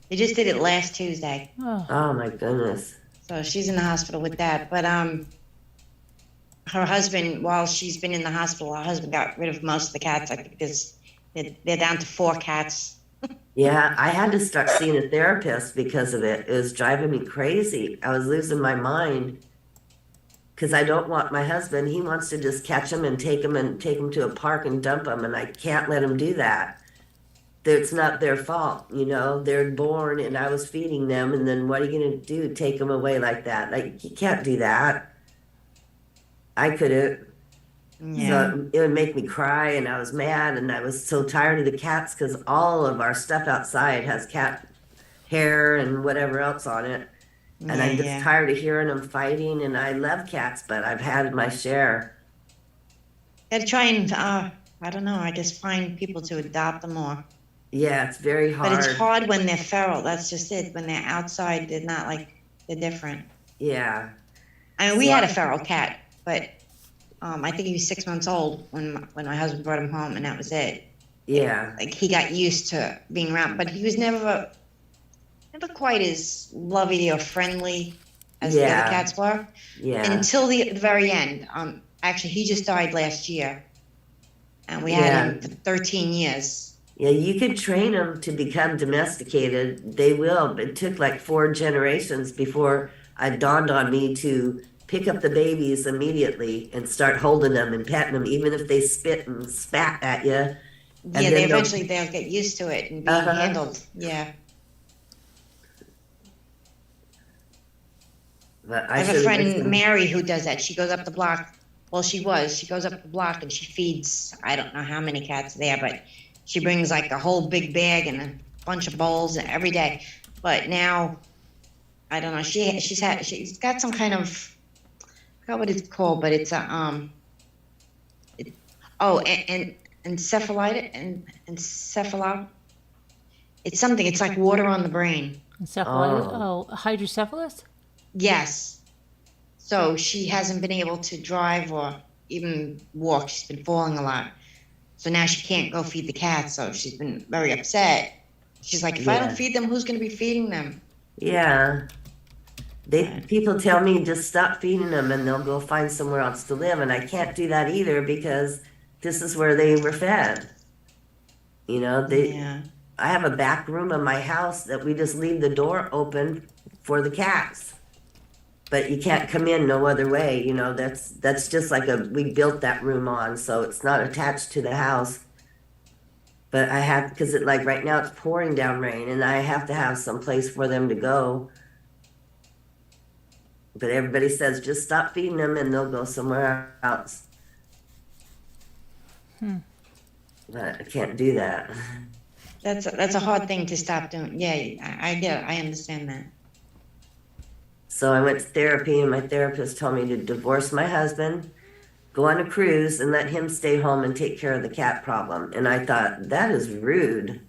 They just did it last Tuesday. Oh my goodness. So she's in the hospital with that. But her husband, while she's been in the hospital, her husband got rid of most of the cats. I think they're down to 4 cats. Yeah, I had to start seeing a therapist because of it. It was driving me crazy. I was losing my mind because I don't want my husband. He wants to just catch him and take him to a park and dump him, and I can't let him do that. it's not their fault, you know, they're born and I was feeding them, and then what are you gonna do? Take them away like that? Like, you can't do that. I couldn't. Yeah. So it would make me cry, and I was mad, and I was so tired of the cats because all of our stuff outside has cat hair and whatever else on it. And Yeah, I'm just yeah. tired of hearing them fighting, and I love cats, but I've had my share. Gotta try and, I don't know, I guess find people to adopt them more. Yeah, it's very But hard. it's hard when they're feral. That's just it. When they're outside, they're not like, they're different. Yeah. I mean, we had a feral cat, but I think he was 6 months old when my husband brought him home, and that was it. Yeah. Like he got used to being around, but he was never quite as lovey or friendly as the Yeah. other cats were Yeah. until the very end. Actually, he just died last year, and we had him for 13 years. Yeah, you could train them to become domesticated. They will. It took like 4 generations before it dawned on me to pick up the babies immediately and start holding them and petting them, even if they spit and spat at you. Yeah, they eventually they'll get used to it and being handled. Yeah. But I have a friend, Mary, who does that. She goes up the block. Well, she goes up the block and she feeds, I don't know how many cats there, but she brings like a whole big bag and a bunch of bowls every day. But now, I don't know, she's got some kind of, I forgot what it's called, but it's a, encephalitis, encephalo. It's something, it's like water on the brain. Encephalitis? Hydrocephalus? Yes. So she hasn't been able to drive or even walk. She's been falling a lot. So now she can't go feed the cats. So she's been very upset. She's like, if I don't feed them, who's going to be feeding them? Yeah. People tell me just stop feeding them and they'll go find somewhere else to live. And I can't do that either because this is where they were fed. You know, I have a back room in my house that we just leave the door open for the cats. But you can't come in no other way, you know, that's just like we built that room on, so it's not attached to the house. But I have, because like right now it's pouring down rain and I have to have some place for them to go. But everybody says just stop feeding them and they'll go somewhere else. But I can't do that. That's a hard thing to stop doing. Yeah, I get it. I understand that. So I went to therapy, and my therapist told me to divorce my husband, go on a cruise, and let him stay home and take care of the cat problem. And I thought, that is rude.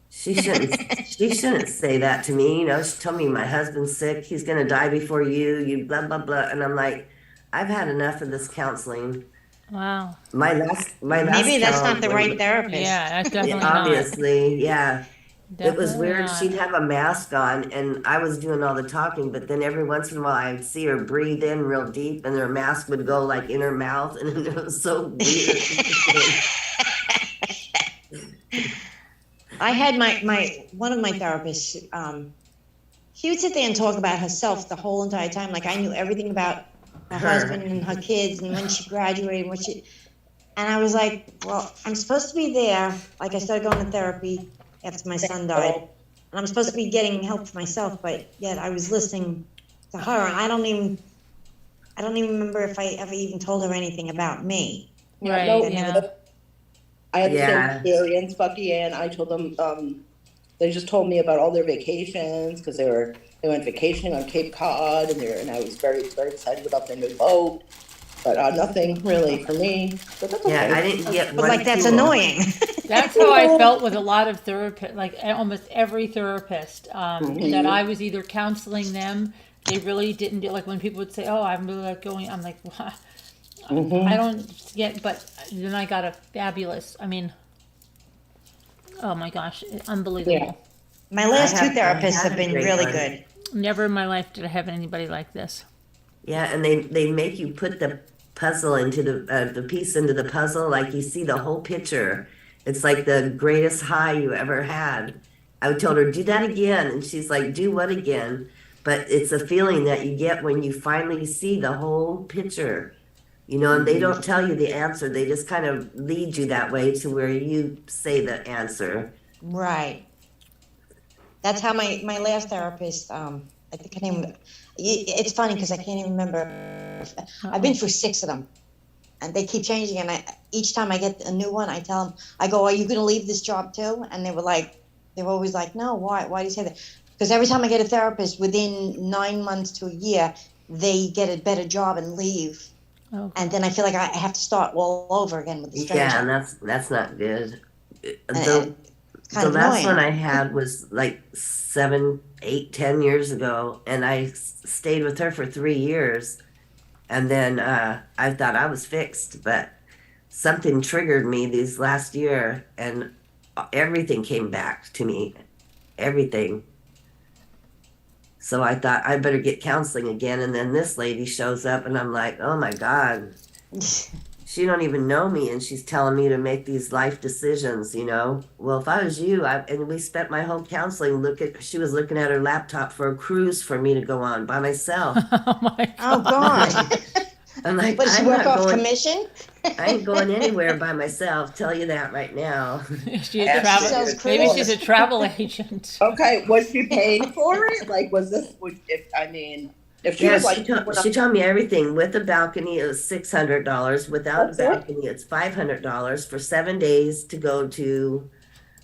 She shouldn't say that to me. You know, she told me my husband's sick. He's going to die before you blah, blah, blah. And I'm like, I've had enough of this counseling. Wow. My last Maybe that's not the right therapist. Yeah, that's definitely obviously, yeah. It was Definitely weird. not. She'd have a mask on and I was doing all the talking, but then every once in a while I'd see her breathe in real deep and her mask would go like in her mouth and it was so weird. I had one of my therapists, she would sit there and talk about herself the whole entire time. Like I knew everything about her husband and her kids and when she graduated, and I was like, well, I'm supposed to be there. Like I started going to therapy after my son died, and I'm supposed to be getting help for myself, but yet I was listening to her, and I don't even remember if I ever even told her anything about me. Right. I had the same experience, Bucky, and I told them, they just told me about all their vacations because they went vacationing on Cape Cod and I was very, very excited about their new boat, but nothing really for me. But that's okay. I didn't get But like that's annoying. That's how I felt with a lot of therapists, like almost every therapist that I was either counseling them. They really didn't do, like when people would say, "Oh, I'm really like going," I'm like, "What?" I don't get. But then I got a fabulous. I mean, oh my gosh, unbelievable. Yeah. My last 2 therapists have been really good. Never in my life did I have anybody like this. Yeah, and they make you put the puzzle into the piece into the puzzle, like you see the whole picture. It's like the greatest high you ever had. I told her, do that again. And she's like, do what again? But it's a feeling that you get when you finally see the whole picture. You know, and they don't tell you the answer. They just kind of lead you that way to where you say the answer. Right. That's how my last therapist, I think her name, it's funny because I can't even remember. I've been through 6 of them and they keep changing. And each time I get a new one, I tell them, I go, are you going to leave this job too? And they were always like, no, why? Why do you say that? Because every time I get a therapist, within 9 months to a year, they get a better job and leave. Okay. And then I feel like I have to start all over again with the stranger. Yeah, and that's not good. And The last one I had was like 7, 8, 10 years ago, and I stayed with her for 3 years, and then I thought I was fixed, but something triggered me these last year, and everything came back to me, everything. So I thought I better get counseling again, and then this lady shows up, and I'm like, oh my God. She don't even know me, and she's telling me to make these life decisions, you know. Well, if I was you, and we spent my whole counseling she was looking at her laptop for a cruise for me to go on by myself. Oh my God. Oh God. I'm like, But she I'm work not off going, commission? I ain't going anywhere by myself, tell you that right now. She's a travel, maybe she's a travel agent. Okay, was she paying for it? Like, was this? If she Yeah, was like, she told me everything. With a balcony, it was $600. Without a balcony, it's $500 for 7 days to go to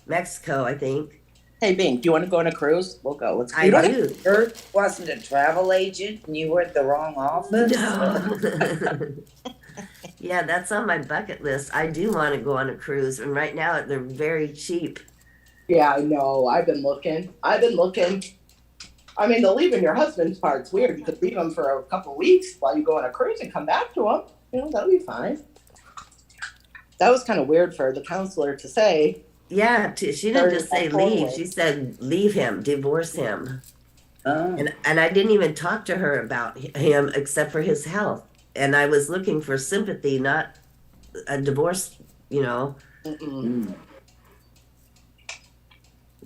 Mexico, I think. Hey, Bink, do you want to go on a cruise? We'll go. Let's I do. You wasn't a travel agent and you were at the wrong office? No. Yeah, that's on my bucket list. I do want to go on a cruise, and right now they're very cheap. Yeah, I know. I've been looking. I mean, the leaving your husband's part's weird. You could leave him for a couple weeks while you go on a cruise and come back to him. You know, that'll be fine. That was kind of weird for the counselor to say. Yeah, she didn't just say leave. She said leave him, divorce him. And I didn't even talk to her about him except for his health. And I was looking for sympathy, not a divorce, you know.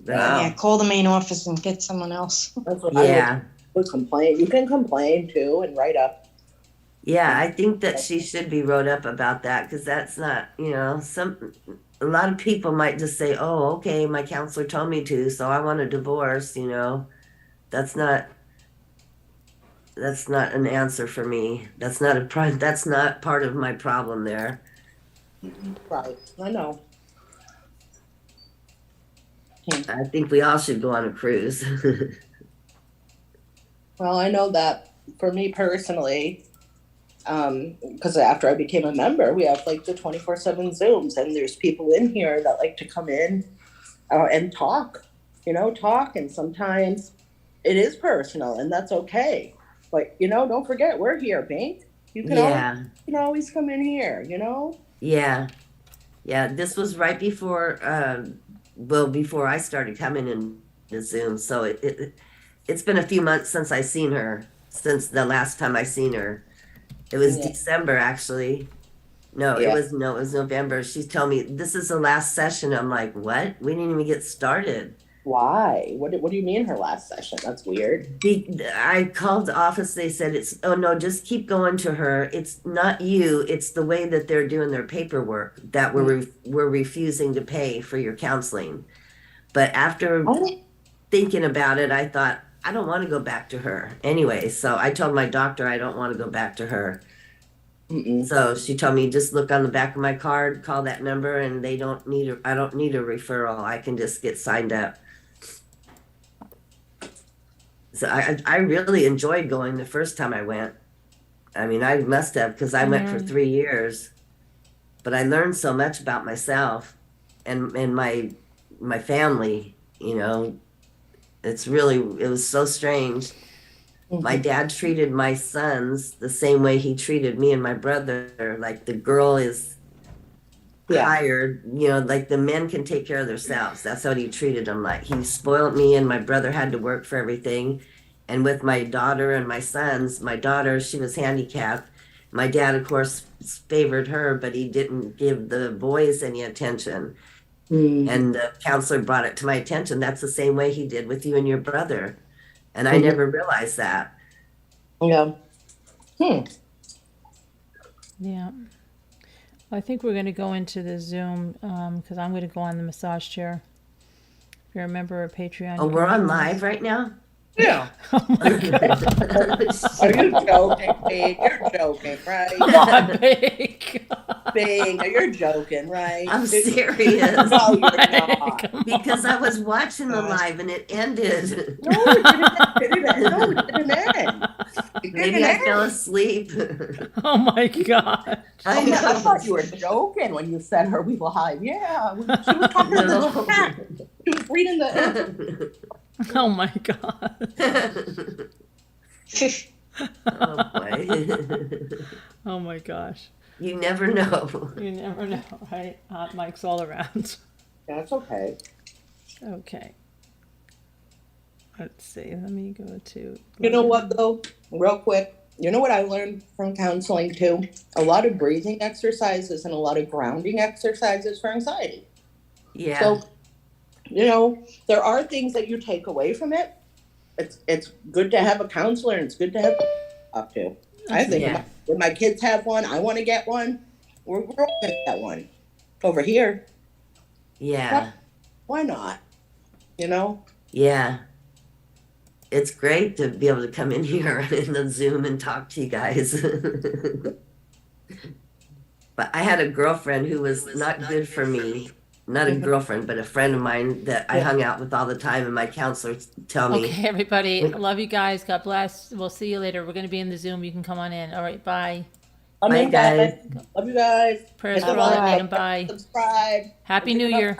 Yeah, call the main office and get someone else. That's what Yeah. I would complain. You can complain too and write up. Yeah, I think that she should be wrote up about that, because that's not, you know, a lot of people might just say, oh, okay, my counselor told me to, so I want a divorce, you know. That's not an answer for me. That's not part of my problem there. Right. I know. I think we all should go on a cruise. Well, I know that for me personally, because after I became a member, we have like the 24/7 Zooms, and there's people in here that like to come in and talk, and sometimes it is personal, and that's okay. But, don't forget, we're here, Bink. You can always come in here, Yeah. Yeah, this was right before, before I started coming in to Zoom. So it's been a few months since I seen her, since the last time I seen her. It was December, actually. No, it was November. She's telling me this is the last session. I'm like, what? We didn't even get started. Why? What do you mean her last session? That's weird. I called the office. They said just keep going to her. It's not you. It's the way that they're doing their paperwork that we're refusing to pay for your counseling. But after thinking about it, I thought, I don't want to go back to her anyway. So I told my doctor I don't want to go back to her. So she told me, just look on the back of my card, call that number, and I don't need a referral. I can just get signed up. So I really enjoyed going the first time I went. I mean, I must have, because I went for 3 years, but I learned so much about myself and my family, it was so strange. My dad treated my sons the same way he treated me and my brother. Like, the girl is hired, like the men can take care of themselves. That's how he treated them. Like, he spoiled me, and my brother had to work for everything. And with my daughter and my sons, my daughter, she was handicapped. My dad, of course, favored her, but he didn't give the boys any attention. And the counselor brought it to my attention. That's the same way he did with you and your brother. And I never realized that. Yeah. Yeah. I think we're going to go into the Zoom because I'm going to go on the massage chair. you're a member of Patreon. Oh, you can we're on join live us. right now? Yeah. Oh my God. Are you joking, Big? You're joking, right? Come on, Big. Big, you're joking, right? I'm serious. No, you're not. Come Because on. I was watching the live and it ended. No, it didn't end. No, it didn't end. It Maybe didn't I end. fell asleep. Oh my God. I Oh, yeah, I know. thought you were joking when you said her we live. Yeah, she was talking to the chat. She was reading the. Oh my God. Oh boy. Oh my gosh. You never know. You never know, right? Hot mics all around. That's okay. Okay. Let's see. Let me go to. You know what though? Real quick. You know what I learned from counseling too? A lot of breathing exercises and a lot of grounding exercises for anxiety. Yeah. So, you know, there are things that you take away from it. It's good to have a counselor and it's good to have talk to. I think Yeah. when my kids have one, I want to get one. We're all gonna get one. Over here, Yeah. why not? You know? Yeah. It's great to be able to come in here in the Zoom and talk to you guys. But I had a girlfriend who was not good for me. Not a girlfriend, but a friend of mine that I hung out with all the time, and my counselors tell me. Okay, everybody. I love you guys. God bless. We'll see you later. We're going to be in the Zoom. You can come on in. All right. Bye. I Bye, mean, guys. Love you guys. Prayers Hit the for all that like, need 'em. Bye. subscribe. Happy New Year.